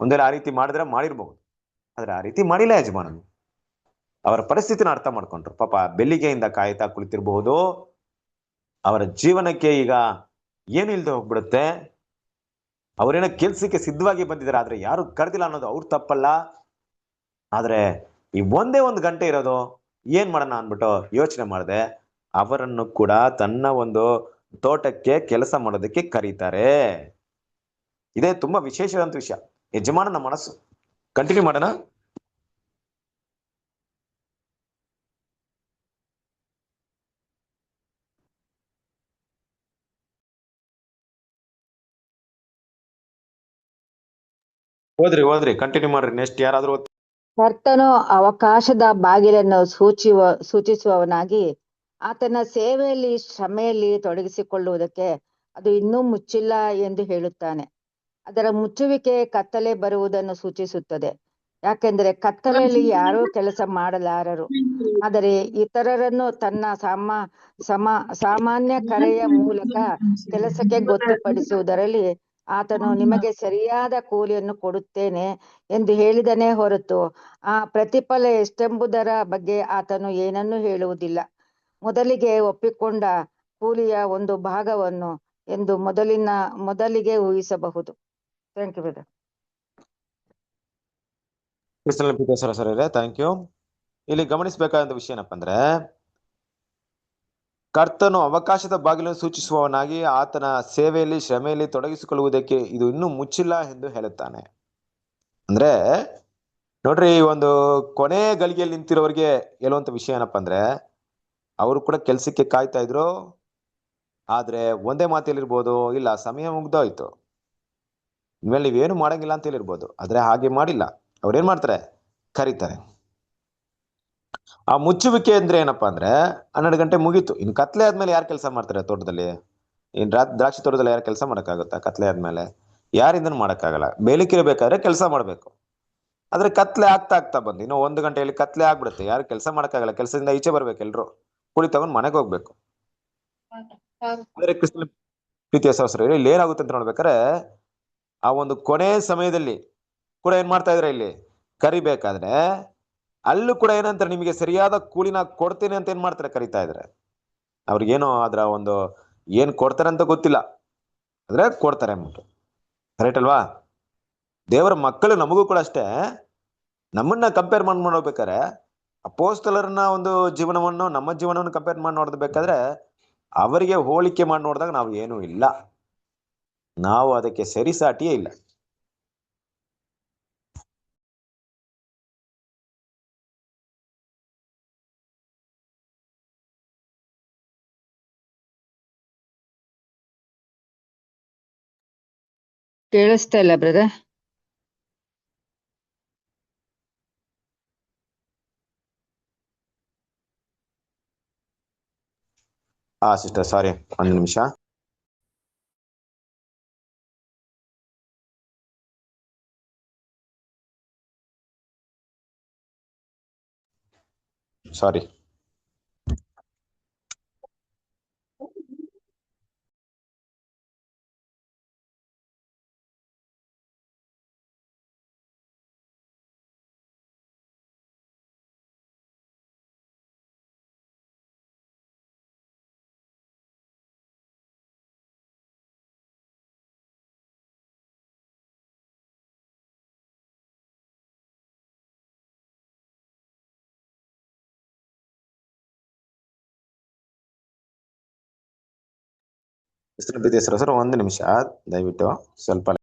ಒಂದೆಲ್ಲ ಆ ರೀತಿ ಮಾಡಿದ್ರೆ ಮಾಡಿರ್ಬಹುದು, ಆದ್ರೆ ಆ ರೀತಿ ಮಾಡಿಲ್ಲ ಯಜಮಾನನು. ಅವರ ಪರಿಸ್ಥಿತಿನ ಅರ್ಥ ಮಾಡ್ಕೊಂಡ್ರು. ಪಾಪ ಬೆಳಿಗ್ಗೆಯಿಂದ ಕಾಯ್ತಾ ಕುಳಿತಿರಬಹುದು, ಅವರ ಜೀವನಕ್ಕೆ ಈಗ ಏನು ಇಲ್ದೆ ಹೋಗ್ಬಿಡುತ್ತೆ. ಅವರೇನೋ ಕೆಲ್ಸಕ್ಕೆ ಸಿದ್ಧವಾಗಿ ಬಂದಿದ್ದಾರೆ, ಆದ್ರೆ ಯಾರು ಕರೆದಿಲ್ಲ ಅನ್ನೋದು ಅವ್ರ ತಪ್ಪಲ್ಲ. ಆದ್ರೆ ಈ ಒಂದೇ ಒಂದು ಗಂಟೆ ಇರೋದು, ಏನ್ ಮಾಡೋಣ ಅನ್ಬಿಟ್ಟು ಯೋಚನೆ ಮಾಡಿದೆ. ಅವರನ್ನು ಕೂಡ ತನ್ನ ಒಂದು ತೋಟಕ್ಕೆ ಕೆಲಸ ಮಾಡೋದಕ್ಕೆ ಕರೀತಾರೆ. ಇದೇ ತುಂಬಾ ವಿಶೇಷವಾದ ವಿಷಯ. ಯಜಮಾನನ ಮನಸ್ಸು. ಕಂಟಿನ್ಯೂ ಮಾಡೋಣ. ಓದ್ರಿ ಕಂಟಿನ್ಯೂ ಮಾಡ್ರಿ. ನೆಕ್ಸ್ಟ್ ಯಾರಾದ್ರೂ ಕರ್ತನು ಅವಕಾಶದ ಬಾಗಿಲನ್ನು ಸೂಚಿಸುವವನಾಗಿ ಆತನ ಸೇವೆಯಲ್ಲಿ ಶ್ರಮೆಯಲ್ಲಿ ತೊಡಗಿಸಿಕೊಳ್ಳುವುದಕ್ಕೆ ಅದು ಇನ್ನೂ ಮುಚ್ಚಿಲ್ಲ ಎಂದು ಹೇಳುತ್ತಾನೆ. ಅದರ ಮುಚ್ಚುವಿಕೆ ಕತ್ತಲೆ ಬರುವುದನ್ನು ಸೂಚಿಸುತ್ತದೆ. ಯಾಕೆಂದರೆ ಕತ್ತಲೆಯಲ್ಲಿ ಯಾರೂ ಕೆಲಸ ಮಾಡಲಾರರು. ಆದರೆ ಇತರರನ್ನು ತನ್ನ ಸಾಮಾನ್ಯ ಕರೆಯ ಮೂಲಕ ಕೆಲಸಕ್ಕೆ ಗೊತ್ತುಪಡಿಸುವುದರಲ್ಲಿ ಆತನು ನಿಮಗೆ ಸರಿಯಾದ ಕೂಲಿಯನ್ನು ಕೊಡುತ್ತೇನೆ ಎಂದು ಹೇಳಿದನೇ ಹೊರತು ಆ ಪ್ರತಿಫಲ ಎಷ್ಟೆಂಬುದರ ಬಗ್ಗೆ ಆತನು ಏನನ್ನೂ ಹೇಳುವುದಿಲ್ಲ. ಮೊದಲಿಗೆ ಒಪ್ಪಿಕೊಂಡ ಕೂಲಿಯ ಒಂದು ಭಾಗವನ್ನು ಎಂದು ಮೊದಲಿಗೆ ಊಹಿಸಬಹುದು. Thank you brother. ಸರ್ ಇದೆ, ಥ್ಯಾಂಕ್ ಯು. ಇಲ್ಲಿ ಗಮನಿಸಬೇಕಾದ ವಿಷಯ ಏನಪ್ಪಾ ಅಂದ್ರೆ, ಕರ್ತನು ಅವಕಾಶದ ಬಾಗಿಲನ್ನು ಸೂಚಿಸುವವನಾಗಿ ಆತನ ಸೇವೆಯಲ್ಲಿ ಶ್ರಮೆಯಲ್ಲಿ ತೊಡಗಿಸಿಕೊಳ್ಳುವುದಕ್ಕೆ ಇದು ಇನ್ನೂ ಮುಚ್ಚಿಲ್ಲ ಎಂದು ಹೇಳುತ್ತಾನೆ. ಅಂದ್ರೆ ನೋಡ್ರಿ, ಈ ಒಂದು ಕೊನೆ ಗಳಿಗೆಯಲ್ಲಿ ನಿಂತಿರೋರಿಗೆ ಹೇಳುವಂತ ವಿಷಯ ಏನಪ್ಪಾ ಅಂದ್ರೆ, ಅವರು ಕೂಡ ಕೆಲ್ಸಕ್ಕೆ ಕಾಯ್ತಾ ಇದ್ರು, ಆದ್ರೆ ಒಂದೇ ಮಾತೇಲಿರ್ಬೋದು, ಇಲ್ಲ ಸಮಯ ಮುಗ್ದೋಯ್ತು, ಇನ್ಮೇಲೆ ನೀವೇನು ಮಾಡಂಗಿಲ್ಲ ಅಂತ ಹೇಳಿರ್ಬೋದು. ಆದ್ರೆ ಹಾಗೆ ಮಾಡಿಲ್ಲ. ಅವ್ರೇನ್ ಮಾಡ್ತಾರೆ? ಕರೀತಾರೆ. ಆ ಮುಚ್ಚುವಿಕೆ ಅಂದ್ರೆ ಏನಪ್ಪಾ ಅಂದ್ರೆ, 12 ಗಂಟೆ ಮುಗೀತು, ಇನ್ ಕತ್ಲೆ ಆದ್ಮೇಲೆ ಯಾರು ಕೆಲಸ ಮಾಡ್ತಾರೆ ತೋಟದಲ್ಲಿ? ಇನ್ ದ್ರಾಕ್ಷಿ ತೋಟದಲ್ಲಿ ಯಾರು ಕೆಲಸ ಮಾಡಕ್ಕಾಗುತ್ತಾ? ಕತ್ಲೆ ಆದ್ಮೇಲೆ ಯಾರಿಂದನೂ ಮಾಡಕ್ಕಾಗಲ್ಲ. ಬೆಳಕಿರಬೇಕಾದ್ರೆ ಕೆಲಸ ಮಾಡ್ಬೇಕು. ಆದ್ರೆ ಕತ್ಲೆ ಆಗ್ತಾ ಬಂದು ಇನ್ನು 1 ಗಂಟೆಯಲ್ಲಿ ಕತ್ಲೆ ಆಗ್ಬಿಡುತ್ತೆ, ಯಾರು ಕೆಲಸ ಮಾಡಕ್ಕಾಗಲ್ಲ. ಕೆಲಸದಿಂದ ಈಚೆ ಬರ್ಬೇಕು, ಎಲ್ರು ಕುಳಿ ತಗೊಂಡ್ ಮನೆಗೆ ಹೋಗ್ಬೇಕು. ಆದ್ರೆ ಕ್ರಿಸ್ತನ ಪ್ರೀತಿಯ ಸಹೋದರರೇ, ಇಲ್ಲಿ ಏನಾಗುತ್ತೆ ಅಂತ ನೋಡ್ಬೇಕಾದ್ರೆ, ಆ ಒಂದು ಕೊನೆ ಸಮಯದಲ್ಲಿ ಕೂಡ ಏನ್ ಮಾಡ್ತಾ ಇದ್ರೆ, ಇಲ್ಲಿ ಕರಿಬೇಕಾದ್ರೆ ಅಲ್ಲೂ ಕೂಡ ಏನಂತಾರೆ, ನಿಮಗೆ ಸರಿಯಾದ ಕೂಲಿನ ಕೊಡ್ತೇನೆ ಅಂತ ಏನ್ ಮಾಡ್ತಾರೆ, ಕರಿತಾ ಇದ್ರೆ. ಅವ್ರಿಗೇನೋ ಅದ್ರ ಒಂದು ಏನ್ ಕೊಡ್ತಾರೆ ಅಂತ ಗೊತ್ತಿಲ್ಲ, ಆದ್ರೆ ಕೊಡ್ತಾರೆ ಅಂದ್ಬಿಟ್ಟು. ಕರೆಕ್ಟ್ ಅಲ್ವಾ? ದೇವರ ಮಕ್ಕಳು ನಮಗೂ ಕೂಡ ಅಷ್ಟೇ. ನಮ್ಮನ್ನ ಕಂಪೇರ್ ಮಾಡಿ ನೋಡ್ಬೇಕಾದ್ರೆ, ಅಪೋಸ್ತಲರನ್ನ ಒಂದು ಜೀವನವನ್ನು ನಮ್ಮ ಜೀವನವನ್ನು ಕಂಪೇರ್ ಮಾಡಿ ನೋಡ್ಬೇಕಾದ್ರೆ, ಅವರಿಗೆ ಹೋಲಿಕೆ ಮಾಡಿ ನೋಡಿದಾಗ ನಾವು ಏನೂ ಇಲ್ಲ, ನಾವು ಅದಕ್ಕೆ ಸರಿಸಾಟಿಯೇ ಇಲ್ಲ. ಕೇಳಿಸ್ತಾ ಇಲ್ಲ ಬ್ರದರ್? ಸಿಸ್ಟರ್ ಸಾರಿ, 1 ನಿಮಿಷ. ಸಾರಿ. ಕ್ರಿಸ್ತನ ಪ್ರೀತಿಯ ಸಹೋದರರೇ, 1 ನಿಮಿಷ ದಯವಿಟ್ಟು ಸ್ವಲ್ಪ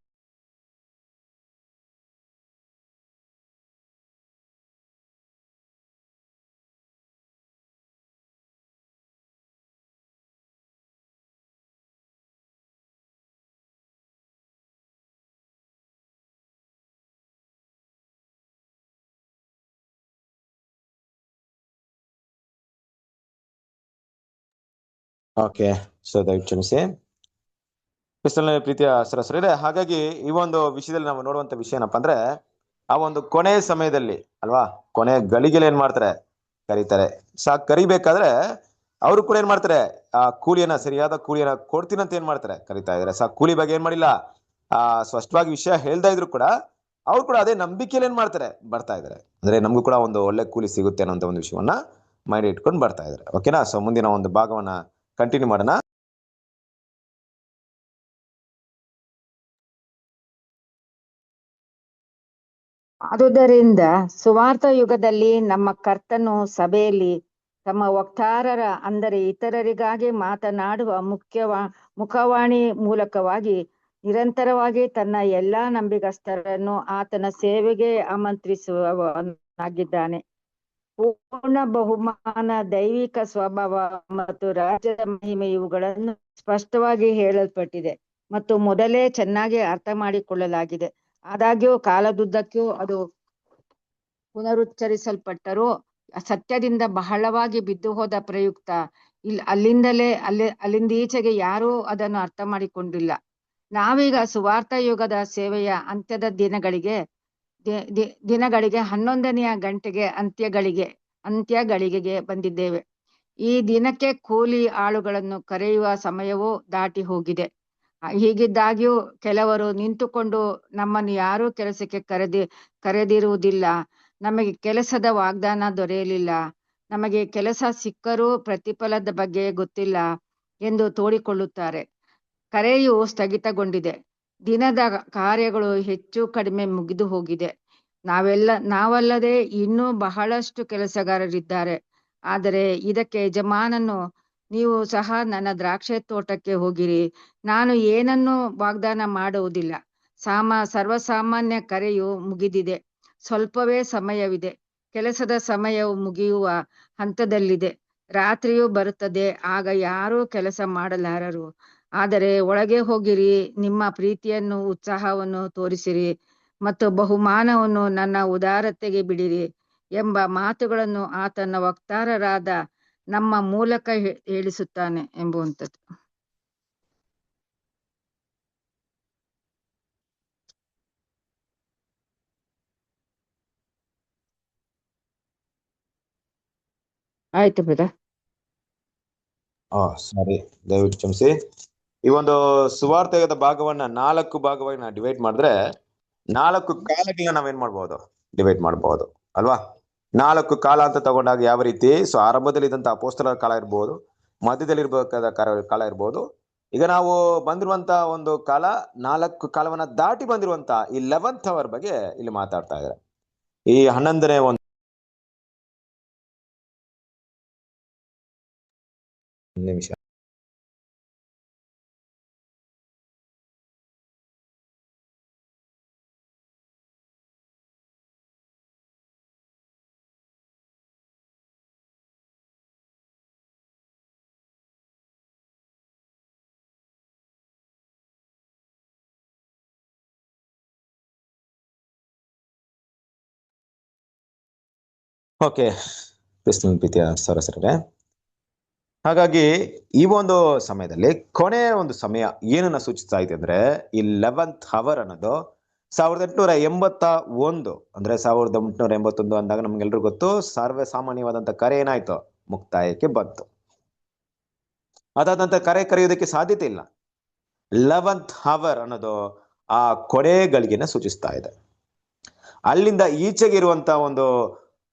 ಓಕೆ, ಸೊ ದಯವಿಟ್ಟು ಕ್ಷಮಿಸಿ. ಕ್ರಿಸ್ತನಲ್ಲಿ ಪ್ರೀತಿಯ ಸರಸರಿದೆ. ಹಾಗಾಗಿ ಈ ಒಂದು ವಿಷಯದಲ್ಲಿ ನಾವು ನೋಡುವಂತ ವಿಷಯ ಏನಪ್ಪಾ ಅಂದ್ರೆ, ಆ ಒಂದು ಕೊನೆ ಸಮಯದಲ್ಲಿ ಅಲ್ವಾ, ಕೊನೆ ಗಳಿಗೆಯಲ್ಲಿ ಏನ್ ಮಾಡ್ತಾರೆ, ಕರೀತಾರೆ. ಕರಿಬೇಕಾದ್ರೆ ಅವರು ಕೂಡ ಏನ್ ಮಾಡ್ತಾರೆ, ಆ ಕೂಲಿಯನ್ನ, ಸರಿಯಾದ ಕೂಲಿಯನ್ನ ಕೊಡ್ತೀನಿ ಅಂತ ಏನ್ ಮಾಡ್ತಾರೆ, ಕರಿತಾ ಇದಾರೆ. ಕೂಲಿ ಬಗ್ಗೆ ಏನ್ ಮಾಡಿಲ್ಲ, ಸ್ಪಷ್ಟವಾಗಿ ವಿಷಯ ಹೇಳ್ತಾ ಇದ್ರು ಕೂಡ ಅವ್ರು ಕೂಡ ಅದೇ ನಂಬಿಕೆಯಲ್ಲಿ ಏನ್ ಮಾಡ್ತಾರೆ, ಬರ್ತಾ ಇದಾರೆ. ಅಂದ್ರೆ ನಮಗೂ ಕೂಡ ಒಂದು ಒಳ್ಳೆ ಕೂಲಿ ಸಿಗುತ್ತೆ ಅನ್ನೋ ಒಂದು ವಿಷಯವನ್ನ ಮೈಂಡ್ ಇಟ್ಕೊಂಡು ಬರ್ತಾ ಇದಾರೆ. ಓಕೆನಾ? ಸೊ ಮುಂದಿನ ಒಂದು ಭಾಗವನ್ನ ಕಂಟಿನ್ಯೂ ಮಾಡೋಣ. ಆದುದರಿಂದ ಸುವಾರ್ಥ ಯುಗದಲ್ಲಿ ನಮ್ಮ ಕರ್ತನು ಸಭೆಯಲ್ಲಿ ತಮ್ಮ ವಕ್ತಾರರ, ಅಂದರೆ ಇತರರಿಗಾಗಿ ಮಾತನಾಡುವ ಮುಖವಾಣಿ ಮೂಲಕವಾಗಿ ನಿರಂತರವಾಗಿ ತನ್ನ ಎಲ್ಲಾ ನಂಬಿಗಸ್ತರನ್ನು ಆತನ ಸೇವೆಗೆ ಆಮಂತ್ರಿಸುವವನಾಗಿದ್ದಾನೆ. ಪೂರ್ಣ ಬಹುಮಾನ, ದೈವಿಕ ಸ್ವಭಾವ ಮತ್ತು ರಾಜ್ಯದ ಮಹಿಮೆ ಇವುಗಳನ್ನು ಸ್ಪಷ್ಟವಾಗಿ ಹೇಳಲ್ಪಟ್ಟಿದೆ ಮತ್ತು ಮೊದಲೇ ಚೆನ್ನಾಗಿ ಅರ್ಥ ಮಾಡಿಕೊಳ್ಳಲಾಗಿದೆ. ಆದಾಗ್ಯೂ ಕಾಲದುದ್ದಕ್ಕೂ ಅದು ಪುನರುಚ್ಚರಿಸಲ್ಪಟ್ಟರೂ ಸತ್ಯದಿಂದ ಬಹಳವಾಗಿ ಬಿದ್ದು ಹೋದ ಪ್ರಯುಕ್ತ ಅಲ್ಲಿಂದೀಚೆಗೆ ಯಾರೂ ಅದನ್ನು ಅರ್ಥ ಮಾಡಿಕೊಂಡಿಲ್ಲ. ನಾವೀಗ ಸುವಾರ್ಥ ಯುಗದ ಸೇವೆಯ ಅಂತ್ಯದ ದಿನಗಳಿಗೆ 11ನೆಯ ಗಂಟೆಗೆ ಅಂತ್ಯಗಳಿಗೆಗೆ ಬಂದಿದ್ದೇವೆ. ಈ ದಿನಕ್ಕೆ ಕೂಲಿ ಆಳುಗಳನ್ನು ಕರೆಯುವ ಸಮಯವೂ ದಾಟಿ ಹೋಗಿದೆ. ಹೀಗಿದ್ದಾಗ್ಯೂ ಕೆಲವರು ನಿಂತುಕೊಂಡು, ನಮ್ಮನ್ನು ಯಾರೂ ಕೆಲಸಕ್ಕೆ ಕರೆದಿರುವುದಿಲ್ಲ, ನಮಗೆ ಕೆಲಸದ ವಾಗ್ದಾನ ದೊರೆಯಲಿಲ್ಲ, ನಮಗೆ ಕೆಲಸ ಸಿಕ್ಕರೂ ಪ್ರತಿಫಲದ ಬಗ್ಗೆ ಗೊತ್ತಿಲ್ಲ ಎಂದು ತೋಡಿಕೊಳ್ಳುತ್ತಾರೆ. ಕರೆಯು ಸ್ಥಗಿತಗೊಂಡಿದೆ, ದಿನದ ಕಾರ್ಯಗಳು ಹೆಚ್ಚು ಕಡಿಮೆ ಮುಗಿದು ಹೋಗಿದೆ. ನಾವಲ್ಲದೆ ಇನ್ನೂ ಬಹಳಷ್ಟು ಕೆಲಸಗಾರರಿದ್ದಾರೆ. ಆದರೆ ಇದಕ್ಕೆ ಯಜಮಾನನು, ನೀವು ಸಹ ನನ್ನ ದ್ರಾಕ್ಷೆ ತೋಟಕ್ಕೆ ಹೋಗಿರಿ, ನಾನು ಏನನ್ನೂ ವಾಗ್ದಾನ ಮಾಡುವುದಿಲ್ಲ. ಸರ್ವಸಾಮಾನ್ಯ ಕರೆಯು ಮುಗಿದಿದೆ, ಸ್ವಲ್ಪವೇ ಸಮಯವಿದೆ, ಕೆಲಸದ ಸಮಯವು ಮುಗಿಯುವ ಹಂತದಲ್ಲಿದೆ, ರಾತ್ರಿಯೂ ಬರುತ್ತದೆ, ಆಗ ಯಾರೂ ಕೆಲಸ ಮಾಡಲಾರರು. ಆದರೆ ಒಳಗೆ ಹೋಗಿರಿ, ನಿಮ್ಮ ಪ್ರೀತಿಯನ್ನು, ಉತ್ಸಾಹವನ್ನು ತೋರಿಸಿರಿ ಮತ್ತು ಬಹುಮಾನವನ್ನು ನನ್ನ ಉದಾರತೆಗೆ ಬಿಡಿರಿ ಎಂಬ ಮಾತುಗಳನ್ನು ಆತನ ವಕ್ತಾರರಾದ ನಮ್ಮ ಮೂಲಕ ಹೇಳಿಸುತ್ತಾನೆ ಎಂಬುವಂಥದ್ದು. ಆಯ್ತು ಬ್ರದರ್. ಸಾರಿ, ದಯವಿಟ್ಟು ಕ್ಷಮಿಸಿ. ಈ ಒಂದು ಸುವಾರ್ತೆಯದ ಭಾಗವನ್ನ 4 ಭಾಗವಾಗಿ ನಾವು ಡಿವೈಡ್ ಮಾಡಿದ್ರೆ 4 ಕಾಲಗಳನ್ನ ನಾವೇನ್ ಮಾಡ್ಬೋದು, ಡಿವೈಡ್ ಮಾಡಬಹುದು ಅಲ್ವಾ. 4 ಕಾಲ ಅಂತ ತಗೊಂಡಾಗ ಯಾವ ರೀತಿ, ಆರಂಭದಲ್ಲಿ ಇದ್ದಂತ ಅಪೊಸ್ತಲರ ಕಾಲ ಇರ್ಬೋದು, ಮಧ್ಯದಲ್ಲಿ ಇರ್ಬೇಕಾದ ಕಾಲ ಇರ್ಬೋದು. ಈಗ ನಾವು ಬಂದಿರುವಂತ ಒಂದು ಕಾಲ, 4 ಕಾಲವನ್ನ ದಾಟಿ ಬಂದಿರುವಂತ ಈ 11th ಅವರ್ ಬಗ್ಗೆ ಇಲ್ಲಿ ಮಾತಾಡ್ತಾ ಇದ್ದಾರೆ. ಈ 11ನೇ ಒಂದು ನಿಮಿಷ. ಓಕೆ, ಕ್ರಿಸ್ತನ ಪ್ರೀತಿಯ ಸರಸರೇ, ಹಾಗಾಗಿ ಈ ಒಂದು ಸಮಯದಲ್ಲಿ ಕೊನೆಯ ಒಂದು ಸಮಯ ಏನನ್ನ ಸೂಚಿಸ್ತಾ ಇದೆ ಅಂದ್ರೆ, ಈ 11th ಅವರ್ ಅನ್ನೋದು 1881, ಅಂದ್ರೆ 1881 ಅಂದಾಗ ನಮ್ಗೆಲ್ರಿಗೂ ಗೊತ್ತು, ಸರ್ವೇ ಸಾಮಾನ್ಯವಾದಂತ ಕರೆ ಏನಾಯ್ತು, ಮುಕ್ತಾಯಕ್ಕೆ ಬಂತು. ಅದಾದ ನಂತರ ಕರೆಯೋದಕ್ಕೆ ಸಾಧ್ಯತೆ ಇಲ್ಲ. 11th ಅವರ್ ಅನ್ನೋದು ಆ ಕೊನೆ ಗಳಿಗೆನ ಸೂಚಿಸ್ತಾ ಇದೆ. ಅಲ್ಲಿಂದ ಈಚೆಗೆ ಇರುವಂತ ಒಂದು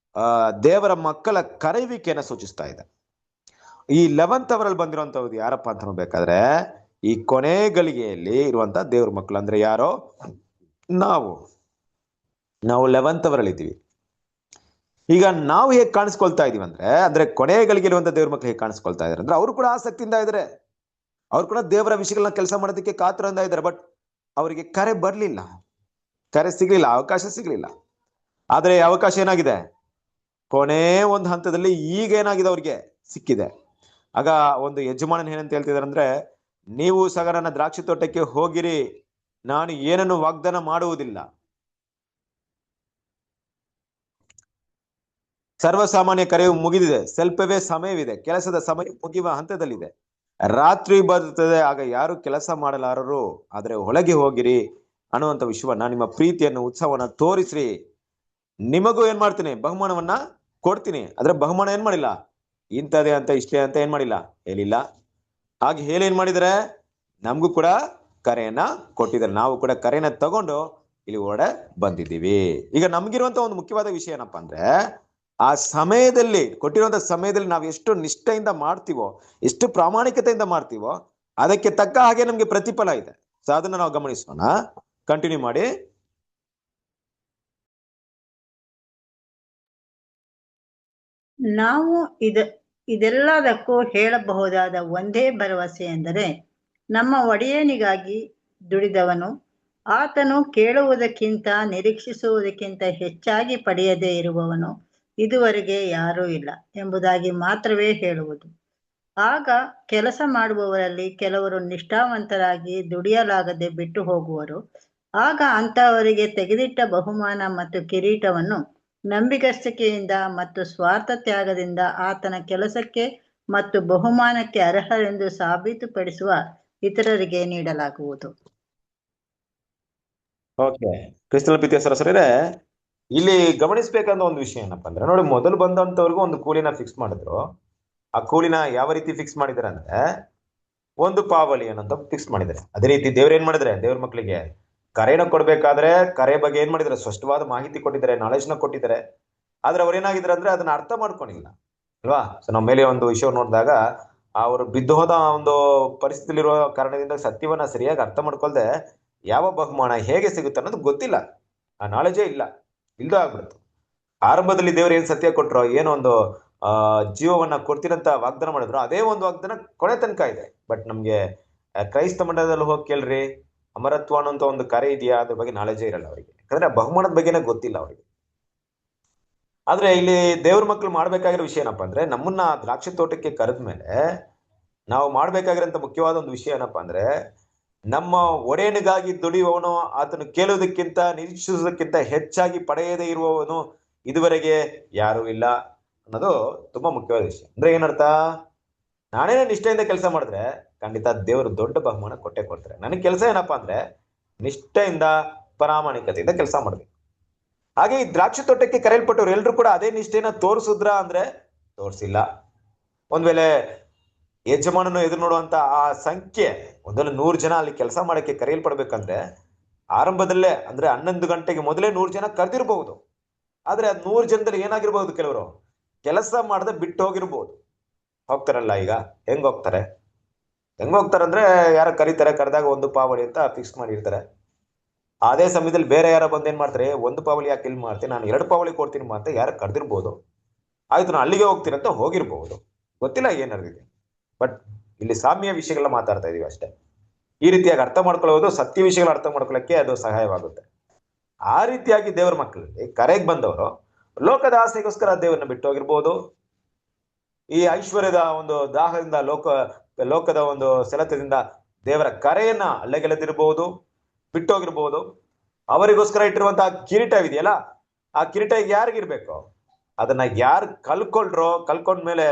ದೇವರ ಮಕ್ಕಳ ಕರೆಯುವಿಕೆಯನ್ನ ಸೂಚಿಸ್ತಾ ಇದೆ. ಈ 11th ಅವರಲ್ಲಿ ಬಂದಿರುವಂತದ್ದು ಯಾರಪ್ಪ ಅಂತ ನೋಡ್ಬೇಕಾದ್ರೆ, ಈ ಕೊನೆ ಗಳಿಗೆಯಲ್ಲಿ ಇರುವಂತ ದೇವ್ರ ಮಕ್ಕಳು. ಅಂದ್ರೆ ಯಾರೋ, ನಾವು 11th ಅವರಲ್ಲಿ ಇದ್ದೀವಿ. ಈಗ ನಾವು ಹೇಗೆ ಕಾಣಿಸ್ಕೊಳ್ತಾ ಇದೀವಿ ಅಂದ್ರೆ ಕೊನೆ ಗಳಿಗೆ ಇರುವಂತ ದೇವ್ರ ಮಕ್ಕಳು ಹೇಗೆ ಕಾಣಿಸ್ಕೊಳ್ತಾ ಇದಾರೆ ಅಂದ್ರೆ, ಅವರು ಕೂಡ ಆಸಕ್ತಿಯಿಂದ ಇದಾರೆ, ಅವ್ರು ಕೂಡ ದೇವರ ವಿಷಯಗಳನ್ನ ಕೆಲಸ ಮಾಡೋದಕ್ಕೆ ಕಾತುರದಿಂದ ಇದ್ದಾರೆ. ಬಟ್ ಅವರಿಗೆ ಕರೆ ಬರ್ಲಿಲ್ಲ, ಕರೆ ಸಿಗ್ಲಿಲ್ಲ, ಅವಕಾಶ ಸಿಗ್ಲಿಲ್ಲ. ಆದ್ರೆ ಅವಕಾಶ ಏನಾಗಿದೆ, ಕೊನೆ ಒಂದು ಹಂತದಲ್ಲಿ ಈಗ ಏನಾಗಿದೆ, ಅವ್ರಿಗೆ ಸಿಕ್ಕಿದೆ. ಆಗ ಒಂದು ಯಜಮಾನನ್ ಏನಂತ ಹೇಳ್ತಿದಾರೆ ಅಂದ್ರೆ, ನೀವು ಸಹ ನನ್ನ ದ್ರಾಕ್ಷಿ ತೋಟಕ್ಕೆ ಹೋಗಿರಿ, ನಾನು ಏನನ್ನು ವಾಗ್ದಾನ ಮಾಡುವುದಿಲ್ಲ. ಸರ್ವಸಾಮಾನ್ಯ ಕರೆಯು ಮುಗಿದಿದೆ, ಸ್ವಲ್ಪವೇ ಸಮಯವಿದೆ, ಕೆಲಸದ ಸಮಯ ಮುಗಿಯುವ ಹಂತದಲ್ಲಿದೆ. ರಾತ್ರಿ ಬರುತ್ತದೆ, ಆಗ ಯಾರು ಕೆಲಸ ಮಾಡಲಾರರು. ಆದರೆ ಒಳಗೆ ಹೋಗಿರಿ ಅನ್ನುವಂಥ ವಿಷಯವನ್ನ, ನಿಮ್ಮ ಪ್ರೀತಿಯನ್ನು, ಉತ್ಸವವನ್ನ ತೋರಿಸ್ರಿ, ನಿಮಗೂ ಏನ್ ಮಾಡ್ತೀನಿ, ಬಹುಮಾನವನ್ನ ಕೊಡ್ತೀನಿ. ಆದ್ರೆ ಬಹುಮಾನ ಏನ್ ಮಾಡಿಲ್ಲ, ಇಂಥದೇ ಅಂತ ಇಷ್ಟೇ ಅಂತ ಏನ್ ಮಾಡಿಲ್ಲ, ಹೇಳಿಲ್ಲ. ಹಾಗೆ ಹೇಳಿ ಏನ್ ಮಾಡಿದರೆ, ನಮಗೂ ಕೂಡ ಕರೆಯನ್ನ ಕೊಟ್ಟಿದ್ದಾರೆ. ನಾವು ಕೂಡ ಕರೆಯನ್ನ ತಗೊಂಡು ಇಲ್ಲಿ ಹೊರಡೆ ಬಂದಿದ್ದೀವಿ. ಈಗ ನಮ್ಗಿರುವಂತ ಒಂದು ಮುಖ್ಯವಾದ ವಿಷಯ ಏನಪ್ಪಾ ಅಂದ್ರೆ, ಆ ಸಮಯದಲ್ಲಿ, ಕೊಟ್ಟಿರುವಂತ ಸಮಯದಲ್ಲಿ ನಾವು ಎಷ್ಟು ನಿಷ್ಠೆಯಿಂದ ಮಾಡ್ತೀವೋ, ಎಷ್ಟು ಪ್ರಾಮಾಣಿಕತೆಯಿಂದ ಮಾಡ್ತೀವೋ, ಅದಕ್ಕೆ ತಕ್ಕ ಹಾಗೆ ನಮ್ಗೆ ಪ್ರತಿಫಲ ಇದೆ. ಸೊ ಅದನ್ನ ನಾವು ಗಮನಿಸೋಣ. ಕಂಟಿನ್ಯೂ ಮಾಡಿ. ನಾವು ಇದೆಲ್ಲದಕ್ಕೂ ಹೇಳಬಹುದಾದ ಒಂದೇ ಭರವಸೆ ಎಂದರೆ, ನಮ್ಮ ಒಡೆಯನಿಗಾಗಿ ದುಡಿದವನು ಆತನು ಕೇಳುವುದಕ್ಕಿಂತ ನಿರೀಕ್ಷಿಸುವುದಕ್ಕಿಂತ ಹೆಚ್ಚಾಗಿ ಪಡೆಯದೇ ಇರುವವನು ಇದುವರೆಗೆ ಯಾರೂ ಇಲ್ಲ ಎಂಬುದಾಗಿ ಮಾತ್ರವೇ ಹೇಳುವುದು. ಆಗ ಕೆಲಸ ಮಾಡುವವರಲ್ಲಿ ಕೆಲವರು ನಿಷ್ಠಾವಂತರಾಗಿ ದುಡಿಯಲಾಗದೆ ಬಿಟ್ಟು ಹೋಗುವರು. ಆಗ ಅಂತಹವರಿಗೆ ತೆಗೆದಿಟ್ಟ ಬಹುಮಾನ ಮತ್ತು ಕಿರೀಟವನ್ನು ನಂಬಿಗಸ್ತಿಕೆಯಿಂದ ಮತ್ತು ಸ್ವಾರ್ಥ ತ್ಯಾಗದಿಂದ ಆತನ ಕೆಲಸಕ್ಕೆ ಮತ್ತು ಬಹುಮಾನಕ್ಕೆ ಅರ್ಹರೆಂದು ಸಾಬೀತುಪಡಿಸುವ ಇತರರಿಗೆ ನೀಡಲಾಗುವುದು. ಓಕೆ, ಕ್ರಿಸ್ತನ ಪ್ರೀತಿಯ ಸರಸರೇ, ಇಲ್ಲಿ ಗಮನಿಸಬೇಕಾದ ಒಂದು ವಿಷಯ ಏನಪ್ಪಾ ಅಂದ್ರೆ, ನೋಡಿ, ಮೊದಲು ಬಂದಂತವ್ರಿಗೂ ಒಂದು ಕೂಲಿನ ಫಿಕ್ಸ್ ಮಾಡಿದ್ರು. ಆ ಕೂಲಿನ ಯಾವ ರೀತಿ ಫಿಕ್ಸ್ ಮಾಡಿದಾರೆ ಅಂದ್ರೆ, ಒಂದು ಪಾವಳಿ ಅನ್ನೋಂತ ಫಿಕ್ಸ್ ಮಾಡಿದ್ದಾರೆ. ಅದೇ ರೀತಿ ದೇವ್ರ ಏನ್ ಮಾಡಿದ್ರೆ, ದೇವ್ರ ಮಕ್ಕಳಿಗೆ ಕರೆನ ಕೊಡ್ಬೇಕಾದ್ರೆ ಕರೆ ಬಗ್ಗೆ ಏನ್ ಮಾಡಿದ್ರೆ, ಸ್ಪಷ್ಟವಾದ ಮಾಹಿತಿ ಕೊಟ್ಟಿದ್ದಾರೆ, ನಾಲೆಜ್ನ ಕೊಟ್ಟಿದ್ದಾರೆ. ಆದ್ರೆ ಅವ್ರು ಏನಾಗಿದ್ದಾರೆ ಅಂದ್ರೆ, ಅದನ್ನ ಅರ್ಥ ಮಾಡ್ಕೊಂಡಿಲ್ಲ ಅಲ್ವಾ. ಸೊ ನಮ್ಮ ಮೇಲೆ ಒಂದು ವಿಷಯ ನೋಡಿದಾಗ, ಅವರು ಬಿದ್ದು ಹೋದ ಒಂದು ಪರಿಸ್ಥಿತಿಲಿರುವ ಕಾರಣದಿಂದ ಸತ್ಯವನ್ನ ಸರಿಯಾಗಿ ಅರ್ಥ ಮಾಡ್ಕೊಳ್ದೆ ಯಾವ ಬಹುಮಾನ ಹೇಗೆ ಸಿಗುತ್ತೆ ಅನ್ನೋದು ಗೊತ್ತಿಲ್ಲ, ಆ ನಾಲೆಜೇ ಇಲ್ದ ಆಗ್ಬಿಡ್ತು. ಆರಂಭದಲ್ಲಿ ದೇವ್ರು ಏನ್ ಸತ್ಯ ಕೊಟ್ರೋ, ಏನೋ ಒಂದು ಜೀವವನ್ನ ಕೊಡ್ತೀರಂತ ವಾಗ್ದಾನ ಮಾಡಿದ್ರು, ಅದೇ ಒಂದು ವಾಗ್ದಾನ ಕೊನೆ ತನಕ ಇದೆ. ಬಟ್ ನಮ್ಗೆ ಕ್ರೈಸ್ತ ಮಂಡಲದಲ್ಲಿ ಹೋಗಿ ಕೇಳ್ರಿ, ಅಮರತ್ವ ಅನ್ನೋಂತ ಒಂದು ಕರೆ ಇದೆಯಾ, ಅದ್ರ ಬಗ್ಗೆ ನಾಲೆಜೇ ಇರಲ್ಲ ಅವರಿಗೆ. ಯಾಕಂದ್ರೆ ಬಹುಮಾನದ ಬಗ್ಗೆನೇ ಗೊತ್ತಿಲ್ಲ ಅವರಿಗೆ. ಆದ್ರೆ ಇಲ್ಲಿ ದೇವ್ರ ಮಕ್ಳು ಮಾಡ್ಬೇಕಾಗಿರೋ ವಿಷಯ ಏನಪ್ಪಾ ಅಂದ್ರೆ, ನಮ್ಮನ್ನ ದ್ರಾಕ್ಷಿ ತೋಟಕ್ಕೆ ಕರೆದ ಮೇಲೆ ನಾವು ಮಾಡ್ಬೇಕಾಗಿರೋಂಥ ಮುಖ್ಯವಾದ ಒಂದು ವಿಷಯ ಏನಪ್ಪಾ ಅಂದ್ರೆ, ನಮ್ಮ ಒಡೆಯನಿಗಾಗಿ ದುಡಿಯುವವನು ಆತನು ಕೇಳುವುದಕ್ಕಿಂತ ನಿರೀಕ್ಷಿಸುವುದಕ್ಕಿಂತ ಹೆಚ್ಚಾಗಿ ಪಡೆಯದೇ ಇರುವವನು ಇದುವರೆಗೆ ಯಾರೂ ಇಲ್ಲ ಅನ್ನೋದು ತುಂಬಾ ಮುಖ್ಯವಾದ ವಿಷಯ. ಅಂದ್ರೆ ಏನರ್ಥ, ನಾನೇನೇ ನಿಷ್ಠೆಯಿಂದ ಕೆಲಸ ಮಾಡಿದ್ರೆ ಖಂಡಿತ ದೇವರು ದೊಡ್ಡ ಬಹುಮಾನ ಕೊಟ್ಟೆ ಕೊಡ್ತಾರೆ. ನನಗೆ ಕೆಲಸ ಏನಪ್ಪಾ ಅಂದ್ರೆ, ನಿಷ್ಠೆಯಿಂದ ಪ್ರಾಮಾಣಿಕತೆಯಿಂದ ಕೆಲಸ ಮಾಡ್ಬೇಕು. ಹಾಗೆ ಈ ದ್ರಾಕ್ಷಿ ತೋಟಕ್ಕೆ ಕರೆಯಲ್ಪಟ್ಟವ್ರು ಎಲ್ರು ಕೂಡ ಅದೇ ನಿಷ್ಠೆನ ತೋರಿಸಿದ್ರ ಅಂದ್ರೆ, ತೋರಿಸಿಲ್ಲ. ಒಂದ್ ವೇಳೆ ಯಜಮಾನನು ಎದುರು ನೋಡುವಂತ ಆ ಸಂಖ್ಯೆ, ಒಂದಲ್ಲ 100 ಜನ ಅಲ್ಲಿ ಕೆಲಸ ಮಾಡಕ್ಕೆ ಕರೆಯಲ್ಪಡ್ಬೇಕಂದ್ರೆ, ಆರಂಭದಲ್ಲೇ ಅಂದ್ರೆ 11 ಗಂಟೆಗೆ ಮೊದಲೇ 100 ಜನ ಕರೆದಿರಬಹುದು. ಆದ್ರೆ ಅದ್ 100 ಜನದಲ್ಲಿ ಏನಾಗಿರ್ಬಹುದು, ಕೆಲವರು ಕೆಲಸ ಮಾಡದೆ ಬಿಟ್ಟು ಹೋಗಿರ್ಬೋದು. ಹೋಗ್ತಾರಲ್ಲ, ಈಗ ಹೆಂಗ್ ಹೋಗ್ತಾರೆ ಅಂದ್ರೆ, ಯಾರ ಕರೀತಾರೆ, ಕರೆದಾಗ ಒಂದು ಪಾವಳಿ ಅಂತ ಫಿಕ್ಸ್ ಮಾಡಿರ್ತಾರೆ. ಅದೇ ಸಮಯದಲ್ಲಿ ಬೇರೆ ಯಾರ ಬಂದ್ ಏನ್ ಮಾಡ್ತಾರೆ, ಒಂದು ಪಾವಳಿ ಯಾಕೆ ಇಲ್ಲಿ ಮಾಡ್ತೀನಿ, ನಾನು 2 ಪಾವಳಿ ಕೊಡ್ತೀನಿ ಅಂತ ಯಾರು ಕರೆದಿರ್ಬೋದು. ಆಯ್ತು, ನಾನು ಅಲ್ಲಿಗೆ ಹೋಗ್ತೀನಿ ಅಂತ ಹೋಗಿರ್ಬಹುದು, ಗೊತ್ತಿಲ್ಲ ಏನ್ ನಡೆದಿದೆ. ಬಟ್ ಇಲ್ಲಿ ಸಾಮ್ಯ ವಿಷಯಗಳನ್ನ ಮಾತಾಡ್ತಾ ಇದೀವಿ ಅಷ್ಟೇ. ಈ ರೀತಿಯಾಗಿ ಅರ್ಥ ಮಾಡ್ಕೊಳ್ಳೋದು, ಸತ್ಯ ವಿಷಯಗಳ ಅರ್ಥ ಮಾಡ್ಕೊಳ್ಳಕ್ಕೆ ಅದು ಸಹಾಯವಾಗುತ್ತೆ. ಆ ರೀತಿಯಾಗಿ ದೇವರ ಮಕ್ಕಳಲ್ಲಿ ಕರೆಗೆ ಬಂದವರು ಲೋಕದ ಆಸೆಗೋಸ್ಕರ ದೇವರನ್ನ ಬಿಟ್ಟು ಹೋಗಿರ್ಬೋದು. ಈ ಐಶ್ವರ್ಯದ ಒಂದು ದಾಹದಿಂದ, ಲೋಕದ ಒಂದು ಸೆಳೆತದಿಂದ ದೇವರ ಕರೆಯನ್ನ ಅಲ್ಲೆಗೆಳೆದಿರಬಹುದು, ಬಿಟ್ಟೋಗಿರ್ಬೋದು. ಅವರಿಗೋಸ್ಕರ ಇಟ್ಟಿರುವಂತಹ ಕಿರೀಟವಿದೆಯಲ್ಲ, ಆ ಕಿರೀಟ ಯಾರಿಗಿರ್ಬೇಕು, ಅದನ್ನ ಯಾರು ಕಲ್ಕೊಂಡ್ಮೇಲೆ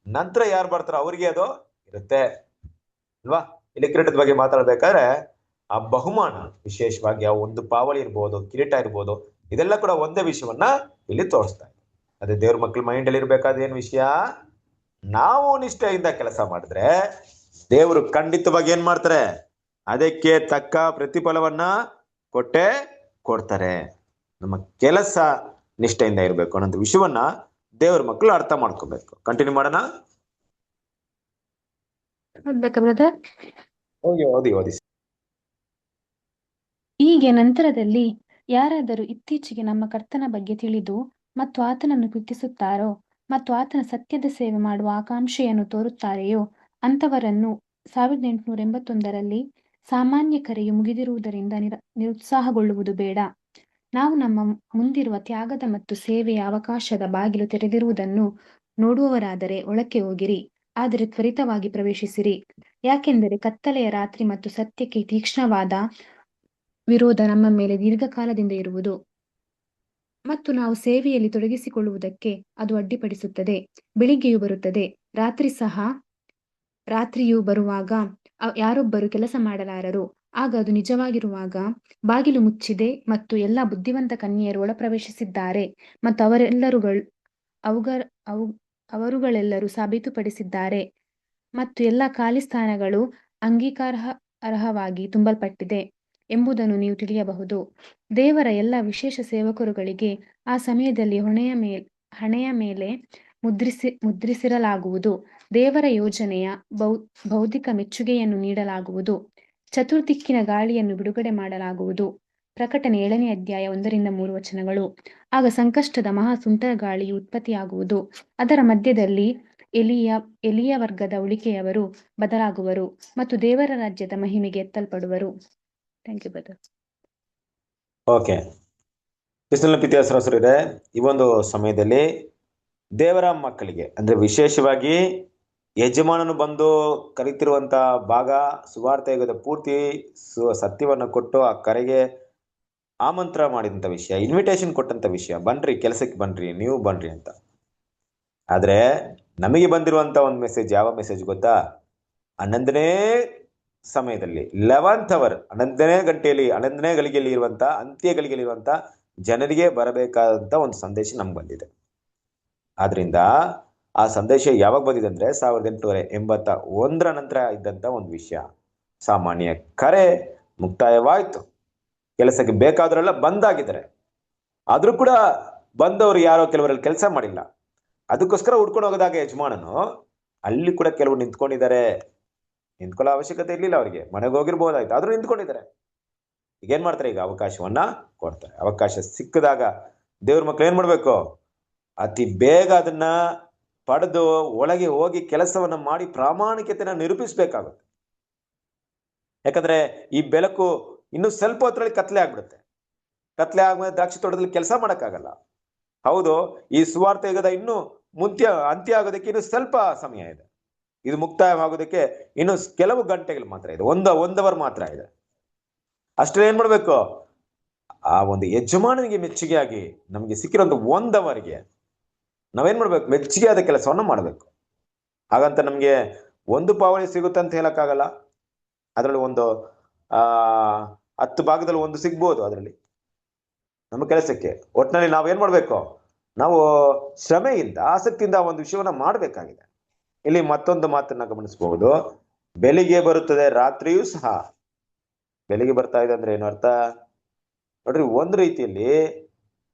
ನಂತರ ಯಾರು ಬರ್ತಾರೋ ಅವ್ರಿಗೆ ಅದು ಇರುತ್ತೆ ಅಲ್ವಾ. ಇಲ್ಲಿ ಕಿರೀಟದ ಬಗ್ಗೆ ಮಾತಾಡ್ಬೇಕಾದ್ರೆ, ಆ ಬಹುಮಾನ ವಿಶೇಷವಾಗಿ ಆ ಒಂದು ಪಾವಳಿ ಇರ್ಬೋದು, ಕಿರೀಟ ಇರ್ಬೋದು, ಇದೆಲ್ಲ ಕೂಡ ಒಂದೇ ವಿಷಯವನ್ನ ಇಲ್ಲಿ ತೋರಿಸ್ತಾ ಇದೆ. ಅದೇ ದೇವ್ರ ಮಕ್ಳ ಮೈಂಡ್ ಅಲ್ಲಿ ಇರ್ಬೇಕಾದ ಏನ್ ವಿಷಯ, ನಾವು ನಿಷ್ಠೆಯಿಂದ ಕೆಲಸ ಮಾಡಿದ್ರೆ ದೇವರು ಖಂಡಿತವಾಗಿ ಏನ್ ಮಾಡ್ತಾರೆ, ಅದಕ್ಕೆ ತಕ್ಕ ಪ್ರತಿಫಲವನ್ನ ಕೊಟ್ಟೆ ಕೊಡ್ತಾರೆ. ನಮ್ಮ ಕೆಲಸ ನಿಷ್ಠೆಯಿಂದ ಇರಬೇಕು ಅನ್ನೋ ವಿಷಯವನ್ನ ದೇವ್ರ ಮಕ್ಕಳು ಅರ್ಥ ಮಾಡ್ಕೋಬೇಕು. ಕಂಟಿನ್ಯೂ ಮಾಡೋಣ. ಓದಿ. ಹೀಗೆ ನಂತರದಲ್ಲಿ ಯಾರಾದರೂ ಇತ್ತೀಚೆಗೆ ನಮ್ಮ ಕರ್ತನ ಬಗ್ಗೆ ತಿಳಿದು ಮತ್ತು ಆತನನ್ನು ಪ್ರೀತಿಸುತ್ತಾರೋ ಮತ್ತು ಆತನ ಸತ್ಯದ ಸೇವೆ ಮಾಡುವ ಆಕಾಂಕ್ಷೆಯನ್ನು ತೋರುತ್ತಾರೆಯೋ ಅಂಥವರನ್ನು 1881ರಲ್ಲಿ ಸಾಮಾನ್ಯ ಕರೆಯು ಮುಗಿದಿರುವುದರಿಂದ ನಿರುತ್ಸಾಹಗೊಳ್ಳುವುದು ಬೇಡ. ನಾವು ನಮ್ಮ ಮುಂದಿರುವ ತ್ಯಾಗದ ಮತ್ತು ಸೇವೆಯ ಅವಕಾಶದ ಬಾಗಿಲು ತೆರೆದಿರುವುದನ್ನು ನೋಡುವವರಾದರೆ ಒಳಕ್ಕೆ ಹೋಗಿರಿ, ಆದರೆ ತ್ವರಿತವಾಗಿ ಪ್ರವೇಶಿಸಿರಿ. ಯಾಕೆಂದರೆ ಕತ್ತಲೆಯ ರಾತ್ರಿ ಮತ್ತು ಸತ್ಯಕ್ಕೆ ತೀಕ್ಷ್ಣವಾದ ವಿರೋಧ ನಮ್ಮ ಮೇಲೆ ದೀರ್ಘಕಾಲದಿಂದ ಇರುವುದು ಮತ್ತು ನಾವು ಸೇವೆಯಲ್ಲಿ ತೊಡಗಿಸಿಕೊಳ್ಳುವುದಕ್ಕೆ ಅದು ಅಡ್ಡಿಪಡಿಸುತ್ತದೆ. ಬೆಳಿಗ್ಗೆಯು ಬರುತ್ತದೆ, ರಾತ್ರಿ ಸಹ ರಾತ್ರಿಯು ಬರುವಾಗ ಯಾರೊಬ್ಬರು ಕೆಲಸ ಮಾಡಲಾರರು. ಆಗ ಅದು ನಿಜವಾಗಿರುವಾಗ ಬಾಗಿಲು ಮುಚ್ಚಿದೆ ಮತ್ತು ಎಲ್ಲ ಬುದ್ಧಿವಂತ ಕನ್ಯೆಯರು ಒಳ ಪ್ರವೇಶಿಸಿದ್ದಾರೆ ಮತ್ತು ಅವರುಗಳೆಲ್ಲರೂ ಸಾಬೀತುಪಡಿಸಿದ್ದಾರೆ ಮತ್ತು ಎಲ್ಲ ಖಾಲಿ ಸ್ಥಾನಗಳು ಅರ್ಹವಾಗಿ ತುಂಬಲ್ಪಟ್ಟಿದೆ ಎಂಬುದನ್ನು ನೀವು ತಿಳಿಯಬಹುದು. ದೇವರ ಎಲ್ಲ ವಿಶೇಷ ಸೇವಕರುಗಳಿಗೆ ಆ ಸಮಯದಲ್ಲಿ ಹಣೆಯ ಮೇಲೆ ಮುದ್ರಿಸಿರಲಾಗುವುದು. ದೇವರ ಯೋಜನೆಯ ಬೌದ್ಧಿಕ ಮೆಚ್ಚುಗೆಯನ್ನು ನೀಡಲಾಗುವುದು. ಚತುರ್ದಿಕ್ಕಿನ ಗಾಳಿಯನ್ನು ಬಿಡುಗಡೆ ಮಾಡಲಾಗುವುದು. ಪ್ರಕಟಣೆ 7ನೇ ಅಧ್ಯಾಯ 1-3 ಆಗ ಸಂಕಷ್ಟದ ಮಹಾ ಸುಂಟರ ಗಾಳಿಯು ಉತ್ಪತ್ತಿಯಾಗುವುದು. ಅದರ ಮಧ್ಯದಲ್ಲಿ ಎಲಿಯ ವರ್ಗದ ಉಳಿಕೆಯವರು ಬದಲಾಗುವರು ಮತ್ತು ದೇವರ ರಾಜ್ಯದ ಮಹಿಮೆಗೆ ಎತ್ತಲ್ಪಡುವರು. Thank you brother. ಓಕೆ, ಕ್ರಿಸ್ತನ ಪ್ರೀತಿಯ ಈ ಒಂದು ಸಮಯದಲ್ಲಿ ದೇವರ ಮಕ್ಕಳಿಗೆ ಅಂದ್ರೆ ವಿಶೇಷವಾಗಿ ಯಜಮಾನನು ಬಂದು ಕರೀತಿರುವಂತ ಭಾಗ, ಸುವಾರ್ತೆ ಯುಗದ ಪೂರ್ತಿ ಸತ್ಯವನ್ನು ಕೊಟ್ಟು ಆ ಕರೆಗೆ ಆಮಂತ್ರ ಮಾಡಿದಂತ ವಿಷಯ, ಇನ್ವಿಟೇಷನ್ ಕೊಟ್ಟಂತ ವಿಷಯ, ಬನ್ರಿ ಕೆಲಸಕ್ಕೆ ಬನ್ರಿ, ನೀವು ಬನ್ರಿ ಅಂತ. ಆದ್ರೆ ನಮಗೆ ಬಂದಿರುವಂತ ಒಂದು ಮೆಸೇಜ್ ಯಾವ ಮೆಸೇಜ್ ಗೊತ್ತಾ? 11ನೇ ಸಮಯದಲ್ಲಿ 11th hour 11ನೇ ಗಂಟೆಯಲ್ಲಿ 11ನೇ ಗಳಿಗೆಯಲ್ಲಿ ಇರುವಂತ ಅಂತ್ಯ ಗಳಿಗೆಯಲ್ಲಿ ಇರುವಂತ ಜನರಿಗೆ ಬರಬೇಕಾದಂತ ಒಂದು ಸಂದೇಶ ನಮ್ಗೆ ಬಂದಿದೆ. ಆದ್ರಿಂದ ಆ ಸಂದೇಶ ಯಾವಾಗ ಬಂದಿದೆ ಅಂದ್ರೆ 1881 ನಂತರ ಇದ್ದಂತ ಒಂದು ವಿಷಯ. ಸಾಮಾನ್ಯ ಕರೆ ಮುಕ್ತಾಯವಾಯ್ತು, ಕೆಲಸಕ್ಕೆ ಬೇಕಾದ್ರೆಲ್ಲ ಬಂದಾಗಿದ್ದಾರೆ. ಆದ್ರೂ ಕೂಡ ಬಂದವರು ಯಾರೋ ಕೆಲವರಲ್ಲಿ ಕೆಲಸ ಮಾಡಿಲ್ಲ. ಅದಕ್ಕೋಸ್ಕರ ಹುಡ್ಕೊಂಡು ಹೋಗೋದಾಗ ಯಜಮಾನನು ಅಲ್ಲಿ ಕೂಡ ಕೆಲವರು ನಿಂತ್ಕೊಂಡಿದ್ದಾರೆ. ನಿಂತ್ಕೊಳ್ಳೋ ಅವಶ್ಯಕತೆ ಇರ್ಲಿಲ್ಲ, ಅವರಿಗೆ ಮನೆಗೆ ಹೋಗಿರ್ಬೋದಾಯ್ತು, ಆದ್ರೂ ನಿಂತ್ಕೊಂಡಿದ್ದಾರೆ. ಈಗ ಏನ್ ಮಾಡ್ತಾರೆ? ಈಗ ಅವಕಾಶವನ್ನ ಕೊಡ್ತಾರೆ. ಅವಕಾಶ ಸಿಕ್ಕಿದಾಗ ದೇವ್ರ ಮಕ್ಳು ಏನ್ ಮಾಡ್ಬೇಕು? ಅತಿ ಬೇಗ ಅದನ್ನ ಪಡೆದು ಒಳಗೆ ಹೋಗಿ ಕೆಲಸವನ್ನ ಮಾಡಿ ಪ್ರಾಮಾಣಿಕತೆನ ನಿರೂಪಿಸ್ಬೇಕಾಗುತ್ತೆ. ಯಾಕಂದ್ರೆ ಈ ಬೆಳಕು ಇನ್ನು ಸ್ವಲ್ಪ ಹೊತ್ತರಲ್ಲಿ ಕತ್ಲೆ ಆಗ್ಬಿಡುತ್ತೆ. ಕತ್ಲೆ ಆದ್ಮೇಲೆ ದ್ರಾಕ್ಷಿ ತೋಟದಲ್ಲಿ ಕೆಲಸ ಮಾಡಕ್ಕಾಗಲ್ಲ. ಹೌದು, ಈ ಸುವಾರ್ತೆ ಯುಗದ ಇನ್ನು ಅಂತ್ಯ ಆಗೋದಕ್ಕೆ ಇನ್ನು ಸ್ವಲ್ಪ ಸಮಯ ಇದೆ. ಇದು ಮುಕ್ತಾಯವಾಗೋದಕ್ಕೆ ಇನ್ನು ಕೆಲವು ಗಂಟೆಗಳು ಮಾತ್ರ ಇದೆ, ಒಂದು ಅವರ್ ಮಾತ್ರ ಇದೆ. ಅಷ್ಟೇ ಏನ್ ಮಾಡ್ಬೇಕು? ಆ ಒಂದು ಯಜಮಾನನಿಗೆ ಮೆಚ್ಚುಗೆಯಾಗಿ ನಮ್ಗೆ ಸಿಕ್ಕಿರೋಂಥ 1 ಅವರ್ಗೆ ನಾವೇನ್ ಮಾಡ್ಬೇಕು? ಮೆಚ್ಚುಗೆ ಆದ ಕೆಲಸವನ್ನ ಮಾಡ್ಬೇಕು. ಹಾಗಂತ ನಮ್ಗೆ 1 ಪಾವಳಿ ಸಿಗುತ್ತೆ ಅಂತ ಹೇಳಕ್ಕಾಗಲ್ಲ. ಅದರಲ್ಲಿ ಒಂದು 10 ಭಾಗದಲ್ಲಿ 1 ಸಿಗ್ಬೋದು ಅದರಲ್ಲಿ ನಮ್ಮ ಕೆಲಸಕ್ಕೆ. ಒಟ್ಟಿನಲ್ಲಿ ನಾವೇನ್ ಮಾಡ್ಬೇಕು? ನಾವು ಶ್ರಮೆಯಿಂದ ಆಸಕ್ತಿಯಿಂದ ಒಂದು ವಿಷಯವನ್ನ ಮಾಡ್ಬೇಕಾಗಿದೆ. ಇಲ್ಲಿ ಮತ್ತೊಂದು ಮಾತನ್ನ ಗಮನಿಸಬಹುದು. ಬೆಳಿಗ್ಗೆ ಬರುತ್ತದೆ, ರಾತ್ರಿಯೂ ಸಹ. ಬೆಳಿಗ್ಗೆ ಬರ್ತಾ ಇದೆ ಅಂದ್ರೆ ಏನು ಅರ್ಥ ನೋಡ್ರಿ? ಒಂದು ರೀತಿಯಲ್ಲಿ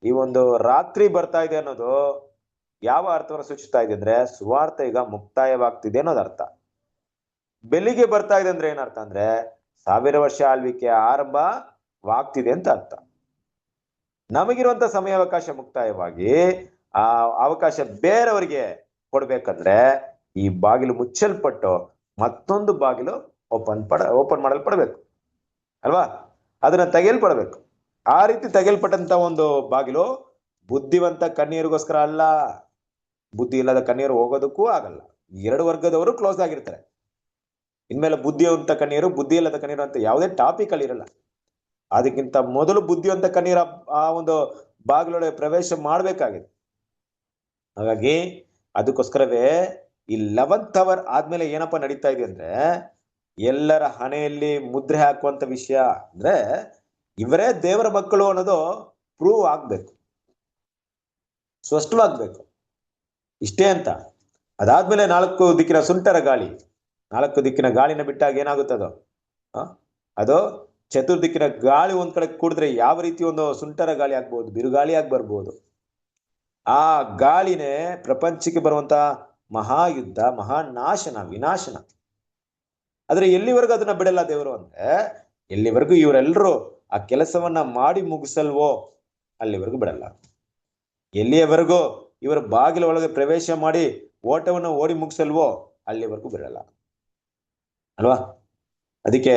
ಈ ಒಂದು ರಾತ್ರಿ ಬರ್ತಾ ಇದೆ ಅನ್ನೋದು ಯಾವ ಅರ್ಥವನ್ನು ಸೂಚಿಸ್ತಾ ಇದೆ ಅಂದ್ರೆ ಸುವಾರ್ತೆ ಈಗ ಮುಕ್ತಾಯವಾಗ್ತಿದೆ ಅನ್ನೋದು ಅರ್ಥ. ಬೆಳಿಗ್ಗೆ ಬರ್ತಾ ಇದೆ ಅಂದ್ರೆ ಏನರ್ಥ ಅಂದ್ರೆ 1000 ವರ್ಷ ಆಳ್ವಿಕೆ ಆರಂಭವಾಗ್ತಿದೆ ಅಂತ ಅರ್ಥ. ನಮಗಿರುವಂತ ಸಮಯಾವಕಾಶ ಮುಕ್ತಾಯವಾಗಿ ಆ ಅವಕಾಶ ಬೇರೆಯವರಿಗೆ ಕೊಡ್ಬೇಕಂದ್ರೆ ಈ ಬಾಗಿಲು ಮುಚ್ಚಲ್ಪಟ್ಟು ಮತ್ತೊಂದು ಬಾಗಿಲು ಓಪನ್ ಮಾಡಲ್ಪಡಬೇಕು ಅಲ್ವಾ? ಅದನ್ನ ತೆಗೆಯಲ್ಪಡಬೇಕು. ಆ ರೀತಿ ತೆಗೆಯಲ್ಪಟ್ಟಂತ ಒಂದು ಬಾಗಿಲು ಬುದ್ಧಿವಂತ ಕನ್ಯರಿಗೋಸ್ಕರ ಅಲ್ಲ. ಬುದ್ಧಿ ಇಲ್ಲದ ಕನ್ಯರು ಹೋಗೋದಕ್ಕೂ ಆಗಲ್ಲ. 2 ವರ್ಗದವರು ಕ್ಲೋಸ್ ಆಗಿರ್ತಾರೆ. ಇನ್ಮೇಲೆ ಬುದ್ಧಿವಂತ ಕನ್ಯರು, ಬುದ್ಧಿ ಇಲ್ಲದ ಕನ್ಯರು ಅಂತ ಯಾವುದೇ ಟಾಪಿಕ್ ಅಲ್ಲಿ ಇರಲ್ಲ. ಅದಕ್ಕಿಂತ ಮೊದಲು ಬುದ್ಧಿವಂತ ಕನ್ಯರ ಆ ಒಂದು ಬಾಗಿಲೊಳಗೆ ಪ್ರವೇಶ ಮಾಡ್ಬೇಕಾಗಿದೆ. ಹಾಗಾಗಿ ಅದಕ್ಕೋಸ್ಕರವೇ ಈ 11th hour ಆದ್ಮೇಲೆ ಏನಪ್ಪ ನಡೀತಾ ಇದೆ ಅಂದ್ರೆ ಎಲ್ಲರ ಹಣೆಯಲ್ಲಿ ಮುದ್ರೆ ಹಾಕುವಂತ ವಿಷಯ ಅಂದ್ರೆ ಇವರೇ ದೇವರ ಮಕ್ಕಳು ಅನ್ನೋದು ಪ್ರೂವ್ ಆಗ್ಬೇಕು, ಸ್ಪಷ್ಟವಾಗ್ಬೇಕು. ಇಷ್ಟೇ ಅಂತ. ಅದಾದ್ಮೇಲೆ 4 ದಿಕ್ಕಿನ ಸುಂಟರ ಗಾಳಿ, 4 ದಿಕ್ಕಿನ ಗಾಳಿನ ಬಿಟ್ಟಾಗ ಏನಾಗುತ್ತದೋ ಅದು ಚತುರ್ದಿಕ್ಕಿನ ಗಾಳಿ ಒಂದ್ ಕಡೆ ಕೂಡಿದ್ರೆ ಯಾವ ರೀತಿ ಒಂದು ಸುಂಟರ ಗಾಳಿ ಆಗ್ಬಹುದು, ಬಿರುಗಾಳಿ ಆಗಿ ಬರ್ಬೋದು. ಆ ಗಾಳಿನೇ ಪ್ರಪಂಚಕ್ಕೆ ಬರುವಂತ ಮಹಾಯುದ್ಧ, ಮಹಾನಾಶನ, ವಿನಾಶನ. ಆದ್ರೆ ಎಲ್ಲಿವರೆಗೂ ಅದನ್ನ ಬಿಡಲ್ಲ ದೇವರು ಅಂದ್ರೆ ಎಲ್ಲಿವರೆಗೂ ಇವರೆಲ್ಲರೂ ಆ ಕೆಲಸವನ್ನ ಮಾಡಿ ಮುಗಿಸಲ್ವೋ ಅಲ್ಲಿವರೆಗೂ ಬಿಡಲ್ಲ. ಎಲ್ಲಿಯವರೆಗೂ ಇವರ ಬಾಗಿಲ ಒಳಗೆ ಪ್ರವೇಶ ಮಾಡಿ ಓಟವನ್ನು ಓಡಿ ಮುಗಿಸಲ್ವೋ ಅಲ್ಲಿವರೆಗೂ ಬಿಡಲ್ಲ ಅಲ್ವಾ? ಅದಕ್ಕೆ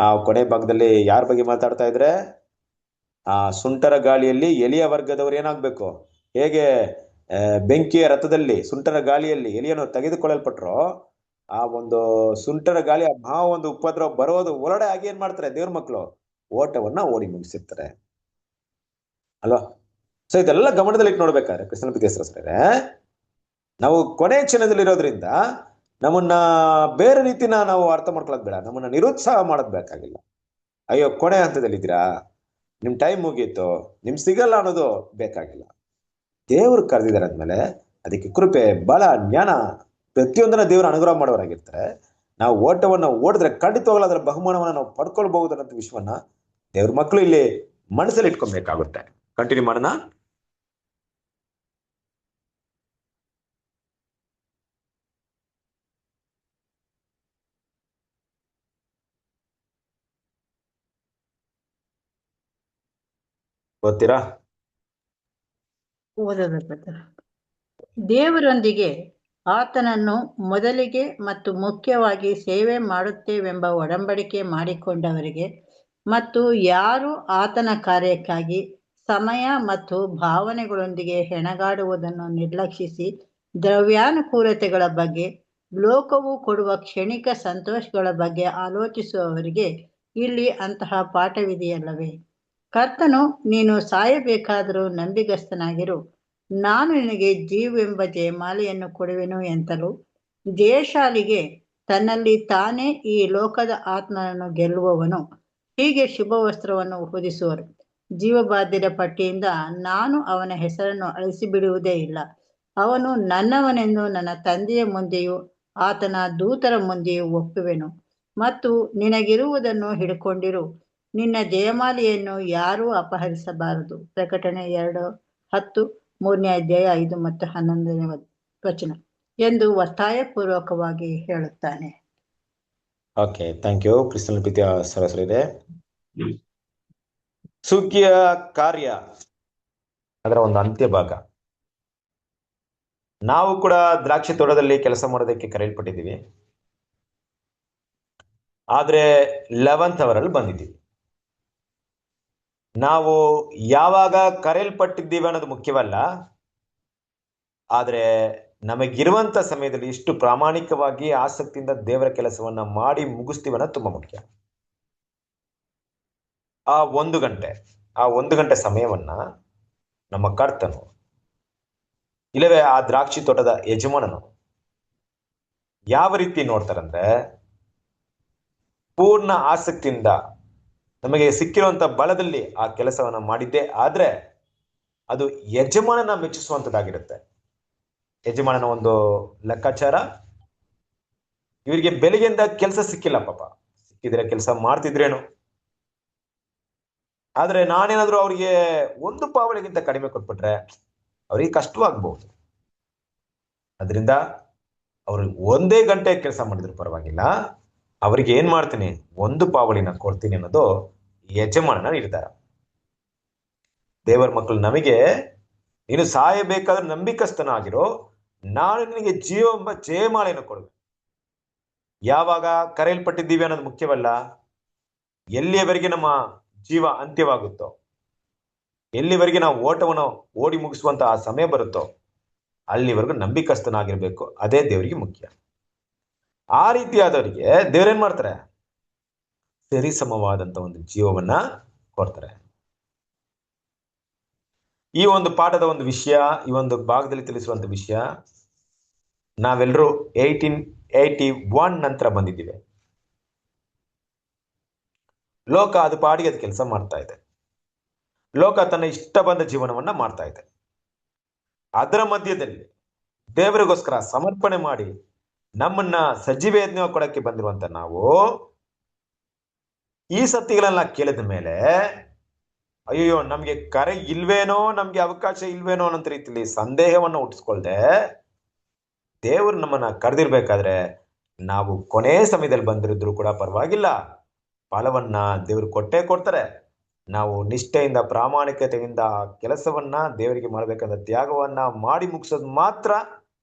ಆ ಕೊನೆ ಭಾಗದಲ್ಲಿ ಯಾರ ಬಗ್ಗೆ ಮಾತಾಡ್ತಾ ಇದ್ರೆ ಆ ಸುಂಟರ ಗಾಳಿಯಲ್ಲಿ ಎಲಿಯ ವರ್ಗದವರು ಏನಾಗ್ಬೇಕು? ಹೇಗೆ ಬೆಂಕಿಯ ರಥದಲ್ಲಿ ಸುಂಟರ ಗಾಳಿಯಲ್ಲಿ ಎಲಿಯನ್ನು ತೆಗೆದುಕೊಳ್ಳಲ್ಪಟ್ರೋ ಆ ಒಂದು ಸುಂಟರ ಗಾಳಿ ಆ ಒಂದು ಉಪದ್ರವ ಬರೋದು ಒಳಗಡೆ ಆಗಿ ಏನ್ ಮಾಡ್ತಾರೆ ದೇವ್ರ ಮಕ್ಕಳು? ಓಟವನ್ನ ಓಡಿ ಮುಗಿಸಿರ್ತಾರೆ ಅಲ್ವಾ? ಸೊ ಇದೆಲ್ಲ ಗಮನದಲ್ಲಿ ನೋಡ್ಬೇಕಾದ್ರೆ ಕ್ರಿಸ್ತನ ಪ್ರೀತಿಯ ನಾವು ಕೊನೆ ಕ್ಷಣದಲ್ಲಿ ಇರೋದ್ರಿಂದ ನಮ್ಮನ್ನ ಬೇರೆ ರೀತಿನ ನಾವು ಅರ್ಥ ಮಾಡ್ಕೊಳ್ಳೋದು ಬೇಡ, ನಮ್ಮನ್ನ ನಿರುತ್ಸಾಹ ಮಾಡೋದು ಬೇಕಾಗಿಲ್ಲ. ಅಯ್ಯೋ ಕೊನೆ ಹಂತದಲ್ಲಿದ್ದೀರಾ, ನಿಮ್ ಟೈಮ್ ಮುಗೀತು, ನಿಮ್ ಸಿಗಲ್ಲ ಅನ್ನೋದು ಬೇಕಾಗಿಲ್ಲ. ದೇವರು ಕರೆದಿದ್ದಾರೆ ಅಂದ್ಮೇಲೆ ಅದಕ್ಕೆ ಕೃಪೆ, ಬಲ, ಜ್ಞಾನ ಪ್ರತಿಯೊಂದನ್ನ ದೇವರು ಅನುಗ್ರಹ ಮಾಡೋರಾಗಿರ್ತಾರೆ. ನಾವು ಓಟವನ್ನ ಓಡಿದ್ರೆ ಖಂಡಿತವಾಗ್ಲೂ ಅದರ ಬಹುಮಾನವನ್ನ ನಾವು ಪಡ್ಕೊಳ್ಬಹುದು ಅನ್ನೋ ವಿಷಯವನ್ನ ದೇವ್ರ ಮಕ್ಕಳು ಇಲ್ಲಿ ಮನಸ್ಸಲ್ಲಿ ಇಟ್ಕೊಬೇಕಾಗುತ್ತೆ. ಕಂಟಿನ್ಯೂ ಮಾಡೋಣ. ಓದ್ತೀರಾ? ಓದೋದಕ್ಕೆ ದೇವರೊಂದಿಗೆ ಆತನನ್ನು ಮೊದಲಿಗೆ ಮತ್ತು ಮುಖ್ಯವಾಗಿ ಸೇವೆ ಮಾಡುತ್ತೇವೆಂಬ ಒಡಂಬಡಿಕೆ ಮಾಡಿಕೊಂಡವರಿಗೆ ಮತ್ತು ಯಾರು ಆತನ ಕಾರ್ಯಕ್ಕಾಗಿ ಸಮಯ ಮತ್ತು ಭಾವನೆಗಳೊಂದಿಗೆ ಹೆಣಗಾಡುವುದನ್ನು ನಿರ್ಲಕ್ಷಿಸಿ ದ್ರವ್ಯಾನುಕೂಲತೆಗಳ ಬಗ್ಗೆ, ಲೋಕವು ಕೊಡುವ ಕ್ಷಣಿಕ ಸಂತೋಷಗಳ ಬಗ್ಗೆ ಆಲೋಚಿಸುವವರಿಗೆ ಇಲ್ಲಿ ಅಂತಹ ಪಾಠವಿದೆಯಲ್ಲವೇ? ಕರ್ತನು, ನೀನು ಸಾಯಬೇಕಾದರೂ ನಂಬಿಗಸ್ತನಾಗಿರು, ನಾನು ನಿನಗೆ ಜೀವವೆಂಬ ಜಯಮಾಲೆಯನ್ನು ಕೊಡುವೆನು ಎಂತಲೂ, ಜಯಶಾಲಿಗೆ ತನ್ನಲ್ಲಿ ತಾನೇ ಈ ಲೋಕದ ಆತ್ಮನನ್ನು ಗೆಲ್ಲುವವನು ಹೀಗೆ ಶುಭವಸ್ತ್ರವನ್ನು ಹೊದಿಸುವರು. ಜೀವಬಾಧ್ಯರ ಪಟ್ಟಿಯಿಂದ ನಾನು ಅವನ ಹೆಸರನ್ನು ಅಳಿಸಿಬಿಡುವುದೇ ಇಲ್ಲ. ಅವನು ನನ್ನವನೆಂದು ನನ್ನ ತಂದೆಯ ಮುಂದೆಯೂ ಆತನ ದೂತರ ಮುಂದೆಯೂ ಒಪ್ಪುವೆನು. ಮತ್ತು ನಿನಗಿರುವುದನ್ನು ಹಿಡ್ಕೊಂಡಿರು, ನಿನ್ನ ಜಯಮಾಲೆಯನ್ನು ಯಾರೂ ಅಪಹರಿಸಬಾರದು. ಪ್ರಕಟಣೆ 2:10, 3ನೇ ಅಧ್ಯಾಯ 5 ಮತ್ತು 11ನೇ ವಚನ ಎಂದು ಒತ್ತಾಯಪೂರ್ವಕವಾಗಿ ಹೇಳುತ್ತಾನೆ. Okay, thank you. ಕ್ರಿಸ್ತನ ಪ್ರೀತಿಯ ಸರಸರಿದೆ. ಸುಗ್ಗಿಯ ಕಾರ್ಯ ಅದರ ಒಂದು ಅಂತ್ಯ ಭಾಗ. ನಾವು ಕೂಡ ದ್ರಾಕ್ಷಿ ತೋಟದಲ್ಲಿ ಕೆಲಸ ಮಾಡೋದಕ್ಕೆ ಕರೆಯಲ್ಪಟ್ಟಿದ್ದೀವಿ. ಆದ್ರೆ 11th ಅವರಲ್ಲಿ ಬಂದಿದ್ದೀವಿ. ನಾವು ಯಾವಾಗ ಕರೆಯಲ್ಪಟ್ಟಿದ್ದೀವಿ ಅನ್ನೋದು ಮುಖ್ಯವಲ್ಲ, ಆದ್ರೆ ನಮಗಿರುವಂತ ಸಮಯದಲ್ಲಿ ಇಷ್ಟು ಪ್ರಾಮಾಣಿಕವಾಗಿ ಆಸಕ್ತಿಯಿಂದ ದೇವರ ಕೆಲಸವನ್ನ ಮಾಡಿ ಮುಗಿಸ್ತೀವಿ ಅನ್ನೋದು ತುಂಬಾ ಮುಖ್ಯ. ಆ ಒಂದು ಗಂಟೆ ಸಮಯವನ್ನ ನಮ್ಮ ಕರ್ತನು, ಇಲ್ಲವೇ ಆ ದ್ರಾಕ್ಷಿ ತೋಟದ ಯಜಮಾನನು ಯಾವ ರೀತಿ ನೋಡ್ತಾರಂದ್ರೆ, ಪೂರ್ಣ ಆಸಕ್ತಿಯಿಂದ ನಮಗೆ ಸಿಕ್ಕಿರುವಂತ ಬಲದಲ್ಲಿ ಆ ಕೆಲಸವನ್ನ ಮಾಡಿದ್ದೆ ಆದ್ರೆ ಅದು ಯಜಮಾನನ ಮೆಚ್ಚಿಸುವಂತದ್ದಾಗಿರುತ್ತೆ. ಯಜಮಾನನ ಒಂದು ಲೆಕ್ಕಾಚಾರ, ಇವರಿಗೆ ಬೆಳಿಗ್ಗೆಯಿಂದ ಕೆಲಸ ಸಿಕ್ಕಿಲ್ಲ, ಪಾಪ ಸಿಕ್ಕಿದ್ರೆ ಕೆಲಸ ಮಾಡ್ತಿದ್ರೇನು, ಆದ್ರೆ ನಾನೇನಾದ್ರೂ ಅವ್ರಿಗೆ ಒಂದು ಪಾವಳಿಗಿಂತ ಕಡಿಮೆ ಕೊಟ್ಬಿಟ್ರೆ ಅವ್ರಿಗೆ ಕಷ್ಟವಾಗ್ಬಹುದು. ಅದರಿಂದ ಅವ್ರು 1 ಗಂಟೆ ಕೆಲಸ ಮಾಡಿದ್ರು ಪರವಾಗಿಲ್ಲ, ಅವರಿಗೆ ಏನ್ ಮಾಡ್ತೀನಿ, 1 ಪಾವಳಿನ ಕೊಡ್ತೀನಿ ಅನ್ನೋದು ಯಜಮಾನನ ನಿರ್ಧಾರ. ದೇವರ ಮಕ್ಕಳು ನಮಗೆ, ನೀನು ಸಾಯಬೇಕಾದ್ರೆ ನಂಬಿಕಸ್ತನಾಗಿರೋ, ನಾನು ನಿನಗೆ ಜೀವವೆಂಬ ಜಯಮಾಲೆಯನ್ನು ಕೊಡುವೆ. ಯಾವಾಗ ಕರೆಯಲ್ಪಟ್ಟಿದ್ದೀವಿ ಅನ್ನೋದು ಮುಖ್ಯವಲ್ಲ, ಎಲ್ಲಿಯವರೆಗೆ ನಮ್ಮ ಜೀವ ಅಂತ್ಯವಾಗುತ್ತೋ, ಎಲ್ಲಿವರೆಗೆ ನಾವು ಓಟವನ್ನು ಓಡಿ ಮುಗಿಸುವಂತ ಆ ಸಮಯ ಬರುತ್ತೋ ಅಲ್ಲಿವರೆಗೂ ನಂಬಿಕಸ್ತನಾಗಿರ್ಬೇಕು. ಅದೇ ದೇವರಿಗೆ ಮುಖ್ಯ. ಆ ರೀತಿಯಾದವರಿಗೆ ದೇವರೇನ್ ಮಾಡ್ತಾರೆ, ಸರಿಸಮವಾದಂತ ಒಂದು ಜೀವವನ್ನ ಕೊಡ್ತಾರೆ. ಈ ಒಂದು ಪಾಠದ ಒಂದು ವಿಷಯ, ಈ ಒಂದು ಭಾಗದಲ್ಲಿ ತಿಳಿಸುವಂತ ವಿಷಯ, ನಾವೆಲ್ಲರೂ 1881 ನಂತರ ಬಂದಿದ್ದೀವಿ. ಲೋಕ ಅದು ಪಾಡಿಗೆ ಅದು ಕೆಲಸ ಮಾಡ್ತಾ ಇದೆ. ಲೋಕ ತನ್ನ ಇಷ್ಟ ಬಂದ ಜೀವನವನ್ನ ಮಾಡ್ತಾ ಇದೆ. ಅದರ ಮಧ್ಯದಲ್ಲಿ ದೇವರಿಗೋಸ್ಕರ ಸಮರ್ಪಣೆ ಮಾಡಿ ನಮ್ಮನ್ನ ಸಜೀವ ಯಜ್ಞ ಕೊಡಕ್ಕೆ ಬಂದಿರುವಂತ ನಾವು ಈ ಸತ್ಯಗಳನ್ನ ಕೇಳಿದ ಮೇಲೆ, ಅಯ್ಯೋ ನಮ್ಗೆ ಕರೆ ಇಲ್ವೇನೋ, ನಮ್ಗೆ ಅವಕಾಶ ಇಲ್ವೇನೋ ಅನ್ನೋ ರೀತಿಯಲ್ಲಿ ಸಂದೇಹವನ್ನು ಹುಟ್ಟಿಸ್ಕೊಳ್ದೆ, ದೇವರು ನಮ್ಮನ್ನ ಕರೆದಿರ್ಬೇಕಾದ್ರೆ ನಾವು ಕೊನೆ ಸಮಯದಲ್ಲಿ ಬಂದಿರಿದ್ರು ಕೂಡ ಪರವಾಗಿಲ್ಲ, ಫಲವನ್ನ ದೇವರು ಕೊಟ್ಟೇ ಕೊಡ್ತಾರೆ. ನಾವು ನಿಷ್ಠೆಯಿಂದ ಪ್ರಾಮಾಣಿಕತೆಯಿಂದ ಕೆಲಸವನ್ನ ದೇವರಿಗೆ ಮಾಡಬೇಕಂದ ತ್ಯಾಗವನ್ನ ಮಾಡಿ ಮುಗಿಸೋದು ಮಾತ್ರ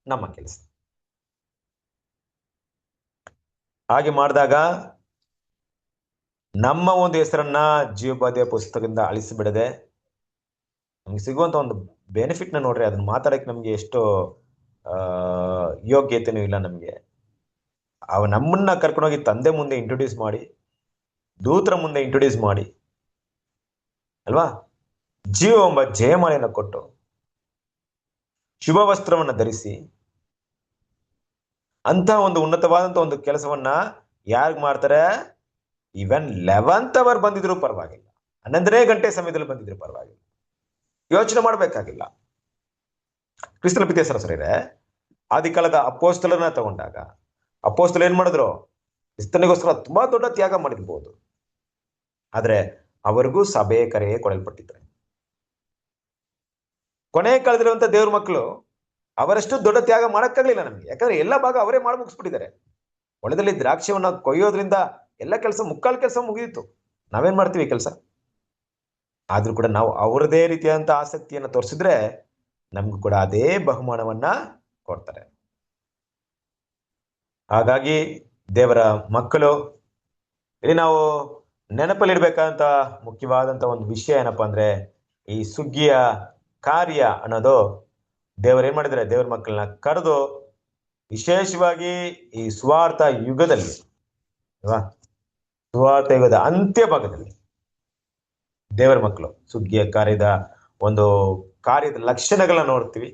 ನಮ್ಮ ಕೆಲಸ. ಹಾಗೆ ಮಾಡಿದಾಗ ನಮ್ಮ ಒಂದು ಹೆಸರನ್ನ ಜೀವಬಾಧ್ಯರ ಪುಸ್ತಕದಿಂದ ಅಳಿಸಿಬಿಡದೆ ನಮ್ಗೆ ಸಿಗುವಂತ ಒಂದು ಬೆನಿಫಿಟ್ ನ ನೋಡ್ರಿ, ಅದನ್ನ ಮಾತಾಡಕ್ಕೆ ನಮ್ಗೆ ಎಷ್ಟೋ ಯೋಗ್ಯತೆನೂ ಇಲ್ಲ. ನಮ್ಗೆ ನಮ್ಮನ್ನ ಕರ್ಕೊಂಡೋಗಿ ತಂದೆ ಮುಂದೆ ಇಂಟ್ರೊಡ್ಯೂಸ್ ಮಾಡಿ, ದೂತರ ಮುಂದೆ ಇಂಟ್ರೊಡ್ಯೂಸ್ ಮಾಡಿ ಅಲ್ವಾ, ಜೀವವೆಂಬ ಜಯಮಾಲೆಯನ್ನು ಕೊಟ್ಟು ಶುಭ ವಸ್ತ್ರವನ್ನು ಧರಿಸಿ ಅಂತ ಒಂದು ಉನ್ನತವಾದಂತ ಒಂದು ಕೆಲಸವನ್ನ ಯಾರಿಗ್ ಮಾಡ್ತಾರೆ? ಈವನ್ 11th ಅವರ್ ಬಂದಿದ್ರು ಪರವಾಗಿಲ್ಲ, 11ನೇ ಗಂಟೆ ಸಮಯದಲ್ಲಿ ಬಂದಿದ್ರು ಪರವಾಗಿಲ್ಲ, ಯೋಚನೆ ಮಾಡ್ಬೇಕಾಗಿಲ್ಲ. ಕ್ರಿಸ್ತನ ಪ್ರೀತಿಯ ಸಹೋದರರೇ, ಆದಿಕಾಲದ ಅಪೋಸ್ತಲರನ್ನ ತಗೊಂಡಾಗ ಅಪೋಸ್ತಲರು ಏನ್ ಮಾಡಿದ್ರು? ಕ್ರಿಸ್ತನಿಗೋಸ್ಕರ ತುಂಬಾ ದೊಡ್ಡ ತ್ಯಾಗ ಮಾಡಿರ್ಬೋದು, ಆದ್ರೆ ಅವರಿಗೂ ಸಭೆಯ ಕರೆಯೇ ಕೊಡಲ್ಪಟ್ಟಿದ್ದಾರೆ. ಕೊನೆ ಕಾಲದಲ್ಲಿರುವಂತ ದೇವ್ರ ಮಕ್ಕಳು ಅವರಷ್ಟು ದೊಡ್ಡ ತ್ಯಾಗ ಮಾಡಕ್ಕಾಗ್ಲಿಲ್ಲ ನಮ್ಗೆ, ಯಾಕಂದ್ರೆ ಎಲ್ಲ ಭಾಗ ಅವರೇ ಮಾಡಿ ಮುಗಿಸ್ಬಿಟ್ಟಿದ್ದಾರೆ. ಹೊಲದಲ್ಲಿ ದ್ರಾಕ್ಷಿಯನ್ನ ಕೊಯ್ಯೋದ್ರಿಂದ ಎಲ್ಲ ಕೆಲಸ, ಮುಕ್ಕಾಲು ಕೆಲಸ ಮುಗಿಯಿತು. ನಾವೇನ್ ಮಾಡ್ತೀವಿ ಕೆಲಸ? ಆದ್ರೂ ಕೂಡ ನಾವು ಅವರದೇ ರೀತಿಯಾದಂತ ಆಸಕ್ತಿಯನ್ನ ತೋರಿಸಿದ್ರೆ ನಮ್ಗೂ ಕೂಡ ಅದೇ ಬಹುಮಾನವನ್ನ ಕೊಡ್ತಾರೆ. ಹಾಗಾಗಿ ದೇವರ ಮಕ್ಕಳು ಇಲ್ಲಿ ನಾವು ನೆನಪಲ್ಲಿಡ್ಬೇಕಾದಂತ ಮುಖ್ಯವಾದಂತ ಒಂದು ವಿಷಯ ಏನಪ್ಪಾ ಅಂದ್ರೆ, ಈ ಸುಗ್ಗಿಯ ಕಾರ್ಯ ಅನ್ನೋದು ದೇವರು ಏನ್ ಮಾಡಿದ್ರೆ, ದೇವರ ಮಕ್ಕಳನ್ನ ಕರೆದು ವಿಶೇಷವಾಗಿ ಈ ಸುವಾರ್ಥ ಯುಗದಲ್ಲಿ, ಸುವಾರ್ಥ ಯುಗದ ಅಂತ್ಯ ಭಾಗದಲ್ಲಿ ದೇವರ ಮಕ್ಕಳು ಸುಗ್ಗಿಯ ಒಂದು ಕಾರ್ಯದ ಲಕ್ಷಣಗಳನ್ನ ನೋಡ್ತೀವಿ.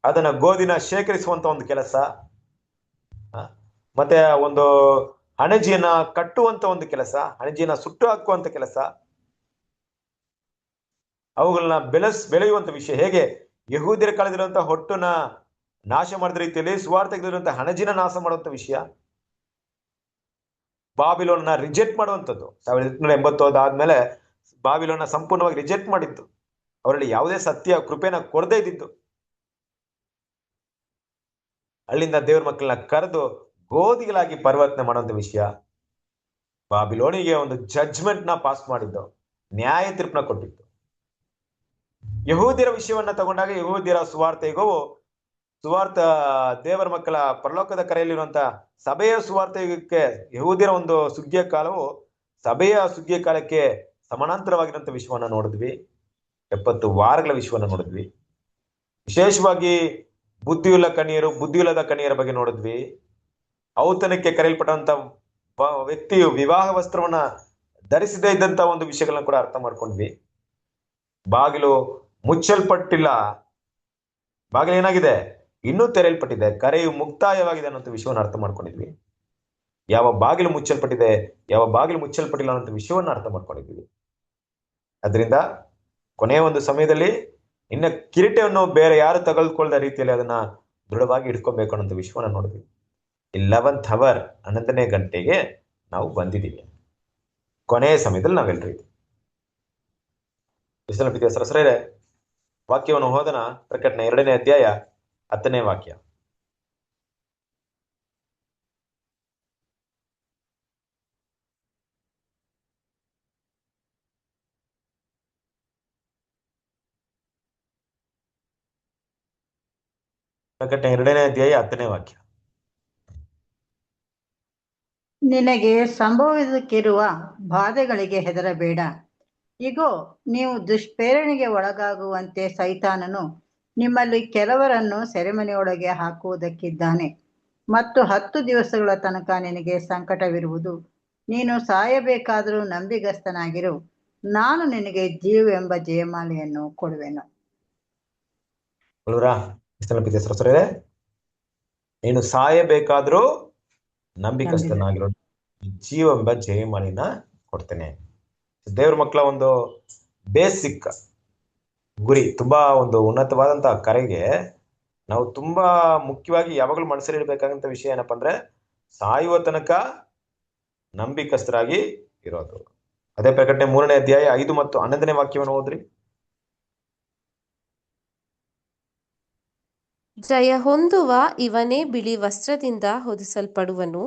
ಅದನ್ನ ಗೋಧಿನ ಶೇಖರಿಸುವಂತ ಒಂದು ಕೆಲಸ, ಮತ್ತೆ ಒಂದು ಹಣಜಿಯನ್ನ ಕಟ್ಟುವಂತ ಒಂದು ಕೆಲಸ, ಹಣಜಿಯನ್ನ ಸುಟ್ಟು ಹಾಕುವಂತ ಕೆಲಸ, ಅವುಗಳನ್ನ ಬೆಳೆಯುವಂತ ವಿಷಯ. ಹೇಗೆ ಯಹೂದ್ಯರ ಕಾಲದಿರುವಂತಹ ಹೊಟ್ಟುನ ನಾಶ ಮಾಡಿದ ರೀತಿಯಲ್ಲಿ ಸುವಾರ್ಥಿಗಿರುವಂತಹ ಹಣಜಿನ ನಾಶ ಮಾಡುವಂತ ವಿಷಯ, ಬಾಬಿಲೋನ್ನ ರಿಜೆಕ್ಟ್ ಮಾಡುವಂಥದ್ದು. 1880 ಆದ್ಮೇಲೆ ಬಾಬಿಲೋನ್ನ ಸಂಪೂರ್ಣವಾಗಿ ರಿಜೆಕ್ಟ್ ಮಾಡಿದ್ದು, ಅವರಲ್ಲಿ ಯಾವುದೇ ಸತ್ಯ ಕೃಪೆನ ಕೊಡದೇ ಇದ್ದಿದ್ದು. ಅಲ್ಲಿಂದ ದೇವ್ರ ಮಕ್ಕಳನ್ನ ಕರೆದು ಗೋಧಿಗಳಾಗಿ ಪರಿವರ್ತನೆ ಮಾಡುವಂತ ವಿಷಯ, ಬಾಬಿಲೋನಿಗೆ ಒಂದು ಜಡ್ಜ್ಮೆಂಟ್ ನ ಪಾಸ್ ಮಾಡಿದ್ದು, ನ್ಯಾಯ ತೀರ್ಪನ್ನ ಕೊಟ್ಟಿದ್ದು. ಯಹೂದ್ಯರ ವಿಷಯವನ್ನ ತಗೊಂಡಾಗ ಯಹೂದ್ಯರ ಸುವಾರ್ಥ ಯುಗವು, ಸುವಾರ್ಥ ದೇವರ ಮಕ್ಕಳ ಪರಲೋಕದ ಕರೆಯಲ್ಲಿರುವಂತ ಸಭೆಯ ಸುವಾರ್ಥ ಯುಗಕ್ಕೆ ಯಹೂದ್ಯರ ಒಂದು ಸುಗ್ಗಿಯ ಕಾಲವು ಸಭೆಯ ಸುಗ್ಗಿಯ ಕಾಲಕ್ಕೆ ಸಮಾನಾಂತರವಾಗಿರುವಂತ ವಿಷಯವನ್ನ ನೋಡಿದ್ವಿ. 70 ವಾರಗಳ ವಿಷಯವನ್ನ ನೋಡಿದ್ವಿ. ವಿಶೇಷವಾಗಿ ಬುದ್ಧಿಯುಲ್ಲದ ಕನ್ಯೆಯರ ಬಗ್ಗೆ ನೋಡಿದ್ವಿ. ಔತಣಕ್ಕೆ ಕರೆಯಲ್ಪಟ್ಟಂತ ವ್ಯಕ್ತಿಯು ವಿವಾಹ ವಸ್ತ್ರವನ್ನ ಧರಿಸದೇ ಇದ್ದಂತ ಒಂದು ವಿಷಯಗಳನ್ನ ಕೂಡ ಅರ್ಥ ಮಾಡ್ಕೊಂಡ್ವಿ. ಬಾಗಿಲು ಮುಚ್ಚಲ್ಪಟ್ಟಿಲ್ಲ, ಬಾಗಿಲು ಏನಾಗಿದೆ? ಇನ್ನೂ ತೆರೆಯಲ್ಪಟ್ಟಿದೆ, ಕರೆಯು ಮುಕ್ತಾಯವಾಗಿದೆ ಅನ್ನೋ ವಿಷಯವನ್ನು ಅರ್ಥ ಮಾಡ್ಕೊಂಡಿದ್ವಿ. ಯಾವ ಬಾಗಿಲು ಮುಚ್ಚಲ್ಪಟ್ಟಿದೆ, ಯಾವ ಬಾಗಿಲು ಮುಚ್ಚಲ್ಪಟ್ಟಿಲ್ಲ ಅನ್ನೋ ವಿಷಯವನ್ನ ಅರ್ಥ ಮಾಡ್ಕೊಂಡಿದ್ವಿ. ಅದರಿಂದ ಕೊನೆಯ ಒಂದು ಸಮಯದಲ್ಲಿ ಇನ್ನ ಕಿರೀಟವನ್ನು ಬೇರೆ ಯಾರು ತೆಗೆದುಕೊಳ್ಳದ ರೀತಿಯಲ್ಲಿ ಅದನ್ನ ದೃಢವಾಗಿ ಇಟ್ಕೋಬೇಕು ಅನ್ನೋ ವಿಷಯವನ್ನ ನೋಡಿದ್ವಿ. 11th ಅವರ್, 11ನೇ ಗಂಟೆಗೆ ನಾವು ಬಂದಿದ್ದೀವಿ. ಕೊನೆಯ ಸಮಯದಲ್ಲಿ ನಾವೆಲ್ಲರೂ ಇದ್ದೀವಿ. ಸಹೋದರರೇ, ವಾಕ್ಯವನ್ನು ಓದೋಣ. ಪ್ರಕಟಣೆ 2ನೇ ಅಧ್ಯಾಯ 10ನೇ ವಾಕ್ಯ. ಪ್ರಕಟಣೆ 2ನೇ ಅಧ್ಯಾಯ 10ನೇ ವಾಕ್ಯ. ನಿನಗೆ ಸಂಭವಿಸಕ್ಕಿರುವ ಬಾಧೆಗಳಿಗೆ ಹೆದರಬೇಡ. ಇಗೋ, ನೀವು ದುಷ್ಪ್ರೇರಣೆಗೆ ಒಳಗಾಗುವಂತೆ ಸೈತಾನನು ನಿಮ್ಮಲ್ಲಿ ಕೆಲವರನ್ನು ಸೆರೆಮನೆಯೊಳಗೆ ಹಾಕುವುದಕ್ಕಿದ್ದಾನೆ. ಮತ್ತು 10 ದಿವಸಗಳ ತನಕ ನಿನಗೆ ಸಂಕಟವಿರುವುದು. ನೀನು ಸಾಯಬೇಕಾದರೂ ನಂಬಿಗಸ್ತನಾಗಿರು, ನಾನು ನಿನಗೆ ಜೀವವೆಂಬ ಜಯಮಾಲೆಯನ್ನು ಕೊಡುವೆನು. ನೀನು ಸಾಯಬೇಕಾದ್ರೂ ನಂಬಿಕಸ್ಥನಾಗಿರೋ, ಜೀವವೆಂಬ ಜಯಮಾಲೆನ ಕೊಡ್ತೇನೆ. ದೇವ್ರ ಮಕ್ಕಳ ಒಂದು ಬೇಸಿಕ್ ಗುರಿ, ತುಂಬಾ ಒಂದು ಉನ್ನತವಾದಂತಹ ಕರೆಗೆ ನಾವು ತುಂಬಾ ಮುಖ್ಯವಾಗಿ ಯಾವಾಗಲೂ ಮನಸ್ಸಲ್ಲಿ ಇಡಬೇಕಾದಂತ ವಿಷಯ ಏನಪ್ಪಾ ಅಂದ್ರೆ, ಸಾಯುವ ತನಕ ನಂಬಿಕಸ್ಥರಾಗಿ ಇರೋದು. ಅದೇ ಪ್ರಕಟಣೆ 3ನೇ ಅಧ್ಯಾಯ 5 ಮತ್ತು 11ನೇ ವಾಕ್ಯವನ್ನು ಓದ್ರಿ. ಜಯ ಹೊಂದುವ ಇವನೇ ಬಿಳಿ ವಸ್ತ್ರದಿಂದ ಹೊದಿಸಲ್ಪಡುವನು.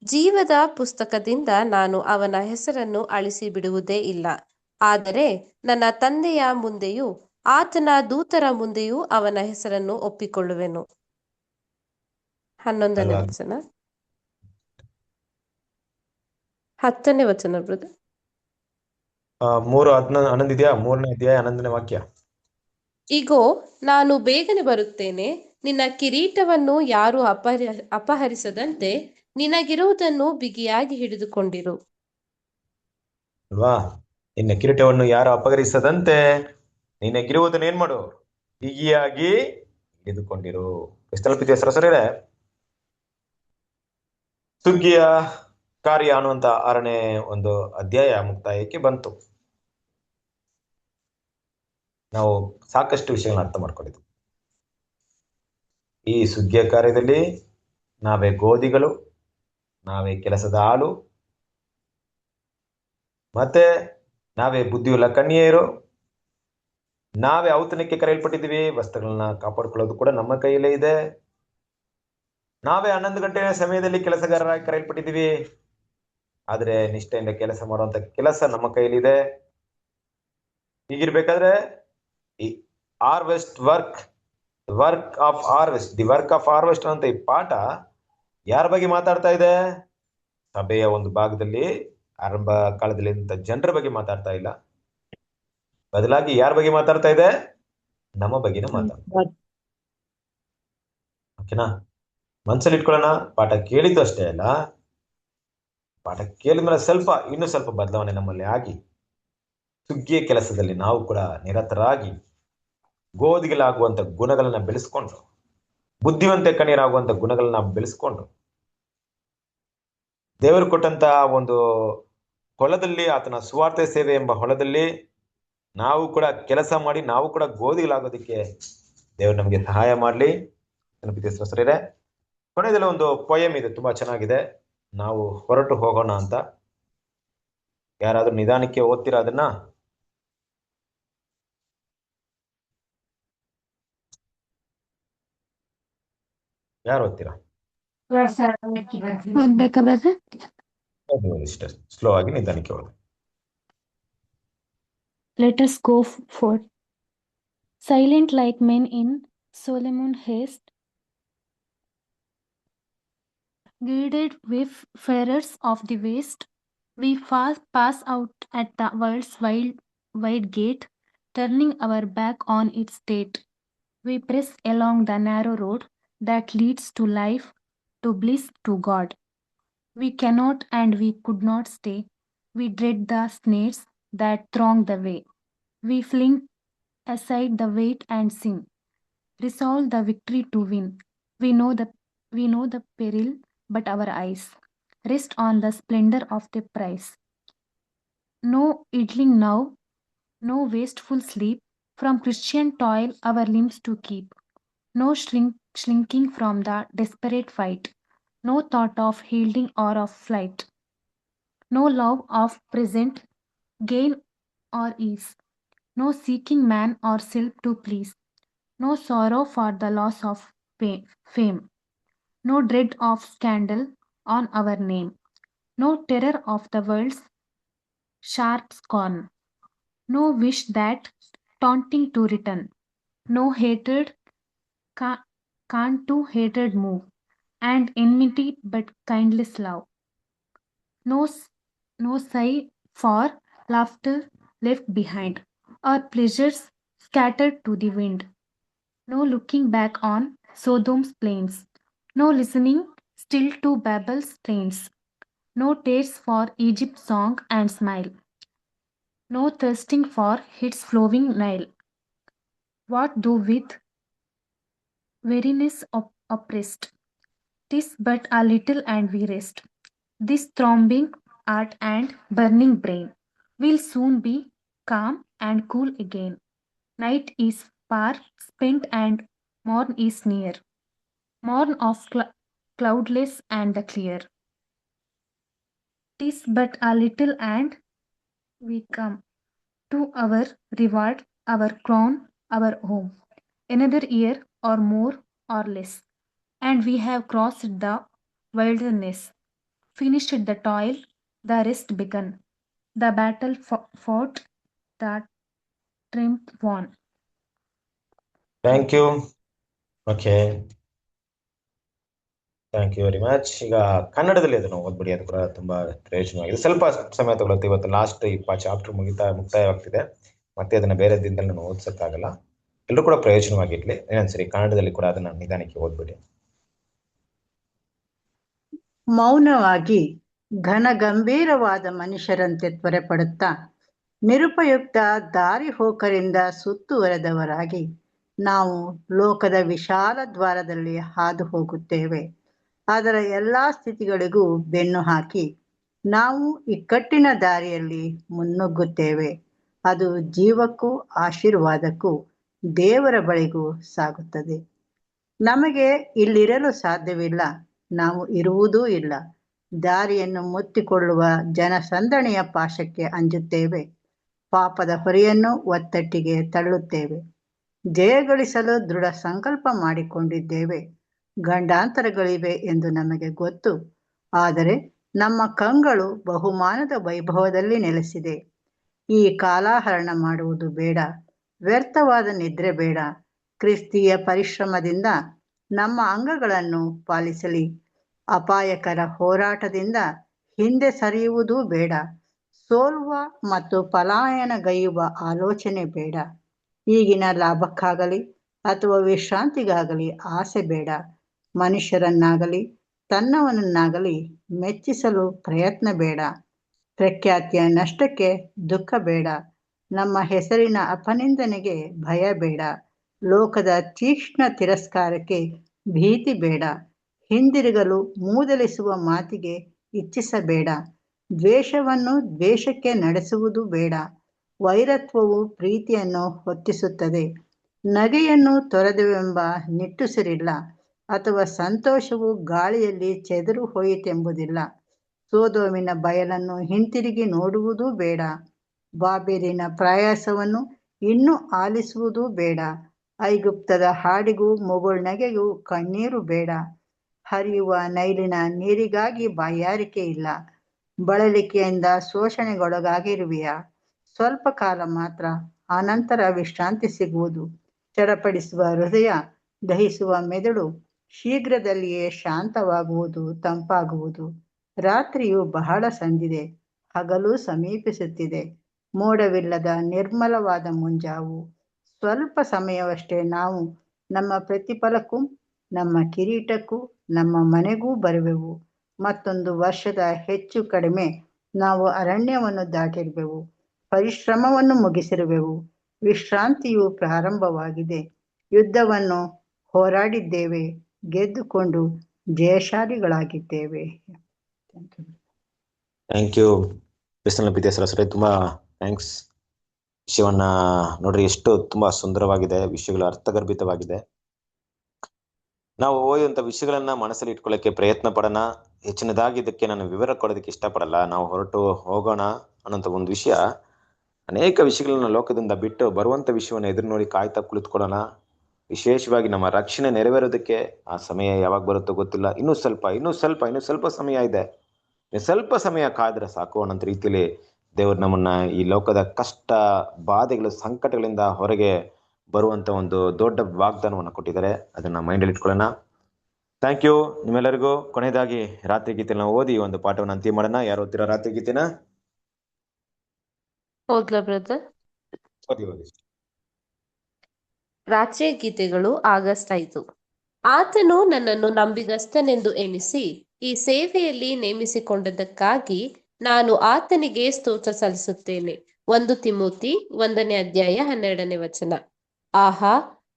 ಜೀವದ ಪುಸ್ತಕದಿಂದ ನಾನು ಅವನ ಹೆಸರನ್ನು ಅಳಿಸಿ ಬಿಡುವುದೇ ಇಲ್ಲ. ಆದರೆ ನನ್ನ ತಂದೆಯ ಮುಂದೆಯೂ ಆತನ ದೂತರ ಮುಂದೆಯೂ ಅವನ ಹೆಸರನ್ನು ಒಪ್ಪಿಕೊಳ್ಳುವೆನು. 11ನೇ ವಚನ, 10ನೇ ವಚನ ಬ್ರದರ್. 3:11 ಇದೆಯಾ? 3ನೇ ಅಧ್ಯಾಯ 11ನೇ ವಾಕ್ಯ. ಇಗೋ, ನಾನು ಬೇಗನೆ ಬರುತ್ತೇನೆ. ನಿನ್ನ ಕಿರೀಟವನ್ನು ಯಾರು ಅಪಹರಿಸದಂತೆ ನಿನಗಿರುವುದನ್ನು ಬಿಗಿಯಾಗಿ ಹಿಡಿದುಕೊಂಡಿರು. ಅಲ್ವಾ? ನಿನ್ನ ಕಿರೀಟವನ್ನು ಯಾರು ಅಪಹರಿಸದಂತೆ ನಿನಗಿರುವುದನ್ನು ಏನ್ ಮಾಡು? ಬಿಗಿಯಾಗಿ ಹಿಡಿದುಕೊಂಡಿರು. ಸಹೋದರರೇ, ಸುಗ್ಗಿಯ ಕಾರ್ಯ ಅನ್ನುವಂತ 6ನೇ ಒಂದು ಅಧ್ಯಾಯ ಮುಕ್ತಾಯಕ್ಕೆ ಬಂತು. ನಾವು ಸಾಕಷ್ಟು ವಿಷಯಗಳನ್ನ ಅರ್ಥ ಮಾಡ್ಕೊಂಡಿದ್ವಿ. ಈ ಸುಗ್ಗಿಯ ಕಾರ್ಯದಲ್ಲಿ ನಾವೇ ಗೋಧಿಗಳು, ನಾವೇ ಕೆಲಸದ ಆಳು, ಮತ್ತೆ ನಾವೇ ಬುದ್ಧಿಯುಳ್ಳ ಕನ್ಯೆಯರು, ನಾವೇ ಔತಣಕ್ಕೆ ಕರೆಯಲ್ಪಟ್ಟಿದ್ದೀವಿ. ವಸ್ತ್ರಗಳನ್ನ ಕಾಪಾಡ್ಕೊಳ್ಳೋದು ಕೂಡ ನಮ್ಮ ಕೈಯಲ್ಲೇ ಇದೆ. ನಾವೇ 11 ಗಂಟೆಯ ಸಮಯದಲ್ಲಿ ಕೆಲಸಗಾರರಾಗಿ ಕರೆಯಲ್ಪಟ್ಟಿದ್ದೀವಿ. ಆದ್ರೆ ನಿಷ್ಠೆಯಿಂದ ಕೆಲಸ ಮಾಡುವಂತ ಕೆಲಸ ನಮ್ಮ ಕೈಯಲ್ಲಿದೆ. ಹೀಗಿರ್ಬೇಕಾದ್ರೆ ಈ ಹಾರ್ವೆಸ್ಟ್ ವರ್ಕ್ ಆಫ್ ಹಾರ್ವೆಸ್ಟ್ ಅಂತ ಈ ಪಾಠ ಯಾರ ಬಗ್ಗೆ ಮಾತಾಡ್ತಾ ಇದೆ? ಸಭೆಯ ಒಂದು ಭಾಗದಲ್ಲಿ ಆರಂಭ ಕಾಲದಲ್ಲಿ ಜನರ ಬಗ್ಗೆ ಮಾತಾಡ್ತಾ ಇಲ್ಲ, ಬದಲಾಗಿ ಯಾರ ಬಗ್ಗೆ ಮಾತಾಡ್ತಾ ಇದೆ? ನಮ್ಮ ಬಗ್ಗೆನೇ ಮಾತಾಡ್ತಾ ಇದೆ. ಓಕೆನಾ? ಮನ್ಸಲ್ಲಿ ಇಟ್ಕೊಳ್ಳೋಣ. ಪಾಠ ಕೇಳಿದ್ದು ಅಷ್ಟೇ ಅಲ್ಲ, ಪಾಠ ಕೇಳಿದ್ಮೇಲೆ ಇನ್ನೂ ಸ್ವಲ್ಪ ಬದಲಾವಣೆ ನಮ್ಮಲ್ಲಿ ಆಗಿ ಸುಗ್ಗಿಯ ಕೆಲಸದಲ್ಲಿ ನಾವು ಕೂಡ ನಿರತರಾಗಿ ಗೋಧಿಗಳಾಗುವಂತ ಗುಣಗಳನ್ನ ಬೆಳೆಸ್ಕೊಂಡು, ಬುದ್ಧಿವಂತ ಕಣ್ಯರಾಗುವಂತ ಗುಣಗಳನ್ನ ಬೆಳೆಸ್ಕೊಂಡು, ದೇವರು ಕೊಟ್ಟಂತ ಒಂದು ಹೊಲದಲ್ಲಿ, ಆತನ ಸುವಾರ್ತೆ ಸೇವೆ ಎಂಬ ಹೊಲದಲ್ಲಿ ನಾವು ಕೂಡ ಕೆಲಸ ಮಾಡಿ ನಾವು ಕೂಡ ಗೋಧಿಗಳಾಗೋದಕ್ಕೆ ದೇವರು ನಮಗೆ ಸಹಾಯ ಮಾಡಲಿ. ಸರಿದೆ. ಕೊನೆಯಲ್ಲಿ ಒಂದು ಪೊಯಮ್ ಇದೆ, ತುಂಬಾ ಚೆನ್ನಾಗಿದೆ. ನಾವು ಹೊರಟು ಹೋಗೋಣ ಅಂತ. ಯಾರಾದ್ರೂ ನಿಧಾನಕ್ಕೆ ಓದ್ತೀರಾ ಅದನ್ನ? ಯಾರು ಓದ್ತೀರಾ? ಇಷ್ಟ ಸ್ಲೋ ಆಗಿ ನಿಧಾನಕ್ಕೆ ಓದಿ. Let us go forth. Silent like men in solemn haste, girded with ferrets of the waste, we pass out at the world's wide gate, turning our back on its state. We press along the narrow road that leads to life, to bliss, to God. We cannot and we could not stay. We dread the snares that throng the way. We fling aside the weight and sing, resolve the victory to win. We know the peril, but our eyes rest on the splendor of the prize. No idling now, no wasteful sleep, from Christian toil our limbs to keep. No shrinking from the desperate fight, no thought of yielding or of flight. No love of present gain or ease, no seeking man or self to please. No sorrow for the loss of fame, no dread of scandal on our name, no terror of the world's sharp scorn, no wish that taunting to return, no hatred can't to hatred move, and enmity but kindless love. No sigh for laughter left behind, or pleasures scattered to the wind. No looking back on Sodom's plains, no listening still to Babel's plains, no tears for Egypt's song and smile, no thirsting for its flowing Nile. What do with weariness oppressed? 'Tis but a little and we rest. This throbbing heart and burning brain will soon be calm and cool again. Night is far spent and morn is near, morn of cloudless and the clear. 'Tis but a little and we come to our reward, our crown, our home. Another year or more or less, and we have crossed the wilderness, finished the toil, the rest begun, the battle fought, the triumph won. Thank you. Okay, thank you very much. ಈಗ ಕನ್ನಡದಲ್ಲಿ ಅದನ್ನು ಓದ್ಬಿಡಿ, ಅದು ಕೂಡ ತುಂಬಾ ಪ್ರಯೋಜನವಾಗಿದೆ. ಸ್ವಲ್ಪ ಸಮಯ ತಗೊಳುತ್ತೆ. ಇವತ್ತು ಲಾಸ್ಟ್ ಈ ಚಾಪ್ಟರ್ ಮುಕ್ತಾಯವಾಗ್ತಿದೆ. ಮತ್ತೆ ಅದನ್ನ ಬೇರೆ ದಿನದಲ್ಲಿ ನಾನು ಓದ್ಸಕ್ಕಾಗಲ್ಲ. ಎಲ್ಲರೂ ಕೂಡ ಪ್ರಯೋಜನವಾಗಿರ್ಲಿ. ಏನನ್ಸರಿ ಕನ್ನಡದಲ್ಲಿ ಕೂಡ ಅದನ್ನ ನಿಧಾನಕ್ಕೆ ಓದ್ಬಿಡಿ. ಮೌನವಾಗಿ ಘನ ಗಂಭೀರವಾದ ಮನುಷ್ಯರಂತೆ ತ್ವರೆಪಡುತ್ತಾ ನಿರುಪಯುಕ್ತ ದಾರಿ ಹೋಕರಿಂದ ಸುತ್ತುವರೆದವರಾಗಿ ನಾವು ಲೋಕದ ವಿಶಾಲ ದ್ವಾರದಲ್ಲಿ ಹಾದು ಹೋಗುತ್ತೇವೆ. ಅದರ ಎಲ್ಲಾ ಸ್ಥಿತಿಗಳಿಗೂ ಬೆನ್ನು ಹಾಕಿ ನಾವು ಇಕ್ಕಟ್ಟಿನ ದಾರಿಯಲ್ಲಿ ಮುನ್ನುಗ್ಗುತ್ತೇವೆ. ಅದು ಜೀವಕ್ಕೂ ಆಶೀರ್ವಾದಕ್ಕೂ ದೇವರ ಬಳಿಗೂ ಸಾಗುತ್ತದೆ. ನಮಗೆ ಇಲ್ಲಿರಲು ಸಾಧ್ಯವಿಲ್ಲ, ನಾವು ಇರುವುದೂ ಇಲ್ಲ. ದಾರಿಯನ್ನು ಮುತ್ತಿಕೊಳ್ಳುವ ಜನಸಂದಣಿಯ ಪಾಶಕ್ಕೆ ಅಂಜುತ್ತೇವೆ. ಪಾಪದ ಹೊರೆಯನ್ನು ಒತ್ತಟ್ಟಿಗೆ ತಳ್ಳುತ್ತೇವೆ. ಜಯಗಳಿಸಲು ದೃಢ ಸಂಕಲ್ಪ ಮಾಡಿಕೊಂಡಿದ್ದೇವೆ. ಗಂಡಾಂತರಗಳಿವೆ ಎಂದು ನಮಗೆ ಗೊತ್ತು, ಆದರೆ ನಮ್ಮ ಕಂಗಳು ಬಹುಮಾನದ ವೈಭವದಲ್ಲಿ ನೆಲೆಸಿದೆ. ಈ ಕಾಲಹರಣ ಮಾಡುವುದು ಬೇಡ, ವ್ಯರ್ಥವಾದ ನಿದ್ರೆ ಬೇಡ. ಕ್ರಿಸ್ತೀಯ ಪರಿಶ್ರಮದಿಂದ ನಮ್ಮ ಅಂಗಗಳನ್ನು ಪಾಲಿಸಲಿ. ಅಪಾಯಕರ ಹೋರಾಟದಿಂದ ಹಿಂದೆ ಸರಿಯುವುದೂ ಬೇಡ. ಸೋಲುವ ಮತ್ತು ಪಲಾಯನಗೈಯುವ ಆಲೋಚನೆ ಬೇಡ. ಈಗಿನ ಲಾಭಕ್ಕಾಗಲಿ ಅಥವಾ ವಿಶ್ರಾಂತಿಗಾಗಲಿ ಆಸೆ ಬೇಡ. ಮನುಷ್ಯರನ್ನಾಗಲಿ ತನ್ನವನನ್ನಾಗಲಿ ಮೆಚ್ಚಿಸಲು ಪ್ರಯತ್ನ ಬೇಡ. ಪ್ರಖ್ಯಾತಿಯ ನಷ್ಟಕ್ಕೆ ದುಃಖ ಬೇಡ. ನಮ್ಮ ಹೆಸರಿನ ಅಪನಿಂದನೆಗೆ ಭಯ ಬೇಡ. ಲೋಕದ ತೀಕ್ಷ್ಣ ತಿರಸ್ಕಾರಕ್ಕೆ ಭೀತಿ ಬೇಡ. ಹಿಂದಿರುಗಲು ಮೂದಲಿಸುವ ಮಾತಿಗೆ ಇಚ್ಛಿಸಬೇಡ. ದ್ವೇಷವನ್ನು ದ್ವೇಷಕ್ಕೆ ನಡೆಸುವುದು ಬೇಡ. ವೈರತ್ವವು ಪ್ರೀತಿಯನ್ನು ಹೊತ್ತಿಸುತ್ತದೆ. ನಗೆಯನ್ನು ತೊರೆದೆವೆಂಬ ನಿಟ್ಟುಸಿರಿಲ್ಲ, ಅಥವಾ ಸಂತೋಷವು ಗಾಳಿಯಲ್ಲಿ ಚೆದರು ಹೋಯಿತೆಂಬುದಿಲ್ಲ. ಸೋದೋಮಿನ ಬಯಲನ್ನು ಹಿಂತಿರುಗಿ ನೋಡುವುದೂ ಬೇಡ. ಬಾಬೆಲಿನ ಪ್ರಯಾಸವನ್ನು ಇನ್ನೂ ಆಲಿಸುವುದೂ ಬೇಡ. ಐಗುಪ್ತದ ಹಾಡಿಗೂ ಮುಗುಳ್ನಗೆಗೂ ಕಣ್ಣೀರು ಬೇಡ. ಹರಿಯುವ ನೈಲಿನ ನೀರಿಗಾಗಿ ಬಾಯಾರಿಕೆ ಇಲ್ಲ. ಬಳಲಿಕೆಯಿಂದ ಶೋಷಣೆಗೊಳಗಾಗಿರುವೆಯಾ? ಸ್ವಲ್ಪ ಕಾಲ ಮಾತ್ರ, ಆನಂತರ ವಿಶ್ರಾಂತಿ ಸಿಗುವುದು. ಚಡಪಡಿಸುವ ಹೃದಯ, ದಹಿಸುವ ಮೆದುಳು ಶೀಘ್ರದಲ್ಲಿಯೇ ಶಾಂತವಾಗುವುದು, ತಂಪಾಗುವುದು. ರಾತ್ರಿಯು ಬಹಳ ಸಂದಿದೆ, ಹಗಲು ಸಮೀಪಿಸುತ್ತಿದೆ. ಮೋಡವಿಲ್ಲದ ನಿರ್ಮಲವಾದ ಮುಂಜಾವು. ಸ್ವಲ್ಪ ಸಮಯವಷ್ಟೇ ನಾವು ನಮ್ಮ ಪ್ರತಿಫಲಕ್ಕೂ ನಮ್ಮ ಕಿರೀಟಕ್ಕೂ ನಮ್ಮ ಮನೆಗೂ ಬರುವೆವು. ಮತ್ತೊಂದು ವರ್ಷದ ಹೆಚ್ಚು ಕಡಿಮೆ ನಾವು ಅರಣ್ಯವನ್ನು ದಾಟಿರುವೆವು, ಪರಿಶ್ರಮವನ್ನು ಮುಗಿಸಿರುವೆವು. ವಿಶ್ರಾಂತಿಯು ಪ್ರಾರಂಭವಾಗಿದೆ. ಯುದ್ಧವನ್ನು ಹೋರಾಡಿದ್ದೇವೆ, ಗೆದ್ದುಕೊಂಡು ಜಯಶಾಲಿಗಳಾಗಿದ್ದೇವೆ. ಥ್ಯಾಂಕ್ ಯು ಕ್ರಿಸ್ತನ ಪ್ರೀತಿಯ ಸರಸರೇ, ತುಂಬಾ ಥ್ಯಾಂಕ್ಸ್. ವಿಷಯವನ್ನ ನೋಡ್ರಿ, ಎಷ್ಟು ತುಂಬಾ ಸುಂದರವಾಗಿದೆ, ವಿಷಯಗಳು ಅರ್ಥಗರ್ಭಿತವಾಗಿದೆ. ನಾವು ಓದುವಂತ ವಿಷಯಗಳನ್ನ ಮನಸ್ಸಲ್ಲಿ ಇಟ್ಕೊಳ್ಳಕ್ಕೆ ಪ್ರಯತ್ನ ಪಡೋಣ. ಹೆಚ್ಚಿನದಾಗಿ ಇದಕ್ಕೆ ನಾನು ವಿವರ ಕೊಡೋದಕ್ಕೆ ಇಷ್ಟಪಡಲ್ಲ. ನಾವು ಹೊರಟು ಹೋಗೋಣ ಅನ್ನೋಂಥ ಒಂದು ವಿಷಯ. ಅನೇಕ ವಿಷಯಗಳನ್ನ ಲೋಕದಿಂದ ಬಿಟ್ಟು ಬರುವಂತ ವಿಷಯವನ್ನು ಎದುರು ನೋಡಿ ಕಾಯ್ತಾ ಕುಳಿತುಕೊಳ್ಳೋಣ. ವಿಶೇಷವಾಗಿ ನಮ್ಮ ರಕ್ಷಣೆ ನೆರವೇರೋದಕ್ಕೆ ಆ ಸಮಯ ಯಾವಾಗ ಬರುತ್ತೋ ಗೊತ್ತಿಲ್ಲ. ಇನ್ನೂ ಸ್ವಲ್ಪ ಸಮಯ ಇದೆ. ಸ್ವಲ್ಪ ಸಮಯ ಕಾದ್ರೆ ಸಾಕು ಅನ್ನೋಂಥ ರೀತಿಯಲ್ಲಿ ದೇವರು ನಮ್ಮನ್ನ ಈ ಲೋಕದ ಕಷ್ಟ, ಬಾಧೆಗಳು, ಸಂಕಟಗಳಿಂದ ಹೊರಗೆ ಬರುವಂತ ಒಂದು ದೊಡ್ಡ ವಾಗ್ದಾನವನ್ನು ಕೊಟ್ಟಿದ್ದಾರೆ. ಅದನ್ನ ಮೈಂಡಲ್ಲಿ ಇಟ್ಕೊಳ್ಳೋಣ. ಥ್ಯಾಂಕ್ ಯು ನಿಮ್ಮೆಲ್ಲರಿಗೂ. ಕೊನೆಯದಾಗಿ ರಾತ್ರಿ ಗೀತೆನ ಓದಿ ಒಂದು ಪಾಠವನ್ನು ಅಂತ್ಯ ಮಾಡೋಣ. ಯಾರು ಓದ್ತೀರಾ ರಾತ್ರಿ ಗೀತೆನ? ಓದ್ಲಾ ಬ್ರದರ್? ಓದಿ. ರಾತ್ರಿಯ ಗೀತೆಗಳು ಆಗಸ್ಟ್ 5. ಆತನು ನನ್ನನ್ನು ನಂಬಿಗಸ್ತನೆಂದು ಎಣಿಸಿ ಈ ಸೇವೆಯಲ್ಲಿ ನೇಮಿಸಿಕೊಂಡದಕ್ಕಾಗಿ ನಾನು ಆತನಿಗೆ ಸ್ತೋತ್ರ ಸಲ್ಲಿಸುತ್ತೇನೆ. 1 ತಿಮೋತಿ 1ನೇ ಅಧ್ಯಾಯ 12ನೇ ವಚನ. ಆಹಾ,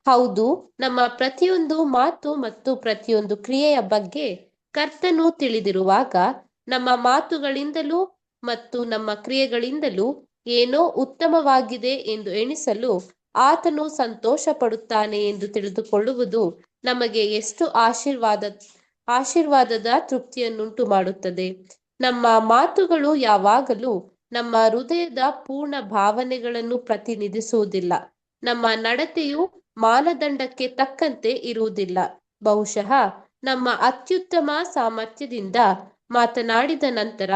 ಹೌದು, ನಮ್ಮ ಪ್ರತಿಯೊಂದು ಮಾತು ಮತ್ತು ಪ್ರತಿಯೊಂದು ಕ್ರಿಯೆಯ ಬಗ್ಗೆ ಕರ್ತನು ತಿಳಿದಿರುವಾಗ ನಮ್ಮ ಮಾತುಗಳಿಂದಲೂ ಮತ್ತು ನಮ್ಮ ಕ್ರಿಯೆಗಳಿಂದಲೂ ಏನೋ ಉತ್ತಮವಾಗಿದೆ ಎಂದು ಎಣಿಸಲು ಆತನು ಸಂತೋಷ ಪಡುತ್ತಾನೆ ಎಂದು ತಿಳಿದುಕೊಳ್ಳುವುದು ನಮಗೆ ಎಷ್ಟು ಆಶೀರ್ವಾದದ ತೃಪ್ತಿಯನ್ನುಂಟು ಮಾಡುತ್ತದೆ. ನಮ್ಮ ಮಾತುಗಳು ಯಾವಾಗಲೂ ನಮ್ಮ ಹೃದಯದ ಪೂರ್ಣ ಭಾವನೆಗಳನ್ನು ಪ್ರತಿನಿಧಿಸುವುದಿಲ್ಲ. ನಮ್ಮ ನಡತೆಯು ಮಾನದಂಡಕ್ಕೆ ತಕ್ಕಂತೆ ಇರುವುದಿಲ್ಲ. ಬಹುಶಃ ನಮ್ಮ ಅತ್ಯುತ್ತಮ ಸಾಮರ್ಥ್ಯದಿಂದ ಮಾತನಾಡಿದ ನಂತರ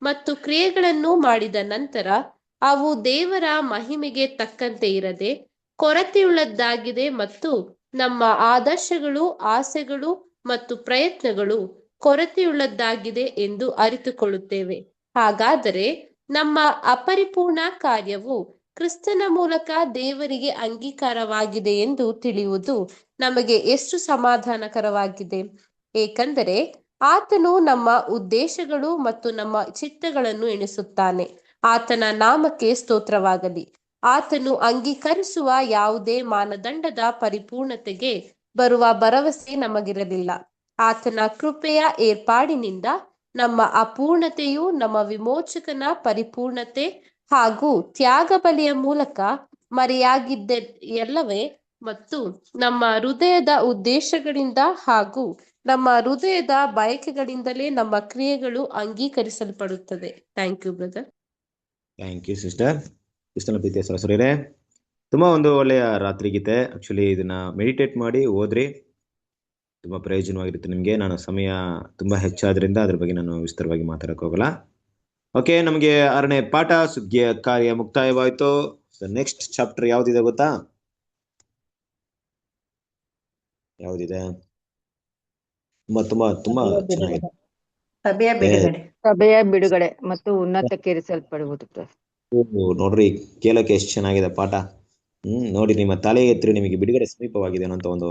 ಮತ್ತು ಕ್ರಿಯೆಗಳನ್ನು ಮಾಡಿದ ನಂತರ ಅವು ದೇವರ ಮಹಿಮೆಗೆ ತಕ್ಕಂತೆ ಇರದೆ ಕೊರತೆಯುಳ್ಳದ್ದಾಗಿದೆ ಮತ್ತು ನಮ್ಮ ಆದರ್ಶಗಳು, ಆಸೆಗಳು ಮತ್ತು ಪ್ರಯತ್ನಗಳು ಕೊರತೆಯುಳ್ಳದ್ದಾಗಿದೆ ಎಂದು ಅರಿತುಕೊಳ್ಳುತ್ತೇವೆ. ಹಾಗಾದರೆ ನಮ್ಮ ಅಪರಿಪೂರ್ಣ ಕಾರ್ಯವು ಕ್ರಿಸ್ತನ ಮೂಲಕ ದೇವರಿಗೆ ಅಂಗೀಕಾರವಾಗಿದೆ ಎಂದು ತಿಳಿಯುವುದು ನಮಗೆ ಎಷ್ಟು ಸಮಾಧಾನಕರವಾಗಿದೆ. ಏಕೆಂದರೆ ಆತನು ನಮ್ಮ ಉದ್ದೇಶಗಳು ಮತ್ತು ನಮ್ಮ ಚಿತ್ತಗಳನ್ನು ಎಣಿಸುತ್ತಾನೆ. ಆತನ ನಾಮಕ್ಕೆ ಸ್ತೋತ್ರವಾಗಲಿ. ಆತನು ಅಂಗೀಕರಿಸುವ ಯಾವುದೇ ಮಾನದಂಡದ ಪರಿಪೂರ್ಣತೆಗೆ ಬರುವ ಭರವಸೆ ನಮಗಿರಲಿಲ್ಲ. ಆತನ ಕೃಪೆಯ ಏರ್ಪಾಡಿನಿಂದ ನಮ್ಮ ಅಪೂರ್ಣತೆಯು ನಮ್ಮ ವಿಮೋಚಕನ ಪರಿಪೂರ್ಣತೆ ಹಾಗೂ ತ್ಯಾಗ ಬಲಿಯ ಮೂಲಕ ಮರೆಯಾಗಿದ್ದ ಎಲ್ಲವೇ ಮತ್ತು ನಮ್ಮ ಹೃದಯದ ಉದ್ದೇಶಗಳಿಂದ ಹಾಗೂ ನಮ್ಮ ಹೃದಯದ ಬಯಕೆಗಳಿಂದಲೇ ನಮ್ಮ ಕ್ರಿಯೆಗಳು ಅಂಗೀಕರಿಸಲ್ಪಡುತ್ತದೆ. Thank you brother. Thank you sister. ಕ್ರಿಸ್ತನ ಪ್ರೀತಿಯ ಸಹೋದರರೇ, ತುಂಬಾ ಒಂದು ಒಳ್ಳೆಯ ರಾತ್ರಿ ಗೀತೆ. ಆಕ್ಚುಲಿ ಇದನ್ನ ಮೆಡಿಟೇಟ್ ಮಾಡಿ ಓದ್ರಿ, ತುಂಬಾ ಪ್ರಯೋಜನವಾಗಿರುತ್ತೆ ನಿಮಗೆ. ನಾನು ಸಮಯ ತುಂಬಾ ಹೆಚ್ಚಾದ್ರಿಂದ ಅದ್ರ ಬಗ್ಗೆ ನಾನು ವಿಸ್ತಾರವಾಗಿ ಮಾತಾಡಕ್ ಹೋಗಲ್ಲ. ಓಕೆ, ನಮಗೆ 6ನೇ ಪಾಠ ಸುಗ್ಗಿಯ ಕಾರ್ಯ ಮುಕ್ತಾಯವಾಯ್ತು. ನೆಕ್ಸ್ಟ್ ಚಾಪ್ಟರ್ ಯಾವ್ದಿದೆ ಗೊತ್ತಾ? ಯಾವ್ದಿದೆ? ತುಂಬಾ ತುಂಬಾ ತುಂಬಾ ಚೆನ್ನಾಗಿದೆ. ಸಭೆಯ ಬಿಡುಗಡೆ. ಸಭೆಯ ಬಿಡುಗಡೆ ಮತ್ತು ಉನ್ನತಕ್ಕೇರಿಸಲ್ಪಡುವುದು. ನೋಡ್ರಿ, ಕೇಳಕ್ಕೆ ಎಷ್ಟು ಚೆನ್ನಾಗಿದೆ ಪಾಠ. ನೋಡಿ, ನಿಮ್ಮ ತಲೆ ಎತ್ತಿರಿ, ನಿಮಗೆ ಬಿಡುಗಡೆ ಸಮೀಪವಾಗಿದೆ ಅನ್ನೋಂಥ ಒಂದು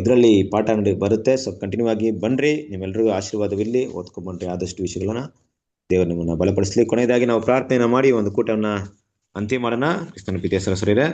ಇದರಲ್ಲಿ ಪಾಠ ಬರುತ್ತೆ. ಸೊ ಕಂಟಿನ್ಯೂ ಆಗಿ ಬನ್ರಿ, ನಿಮ್ಮೆಲ್ರಿಗೂ ಆಶೀರ್ವಾದವಿಲ್ಲಿ. ಓದ್ಕೊಂಡ್ಬನ್ರಿ ಆದಷ್ಟು ವಿಷಯಗಳನ್ನ. ದೇವರು ನಿಮ್ಮನ್ನ ಬಲಪಡಿಸ್ಲಿ. ಕೊನೆಯದಾಗಿ ನಾವು ಪ್ರಾರ್ಥನೆಯನ್ನ ಮಾಡಿ ಒಂದು ಕೂಟವನ್ನ ಅಂತ್ಯ ಮಾಡೋಣ. ಕ್ರಿಸ್ತನ ಪ್ರೀತಿಯ ಸಹೋದರರೇ,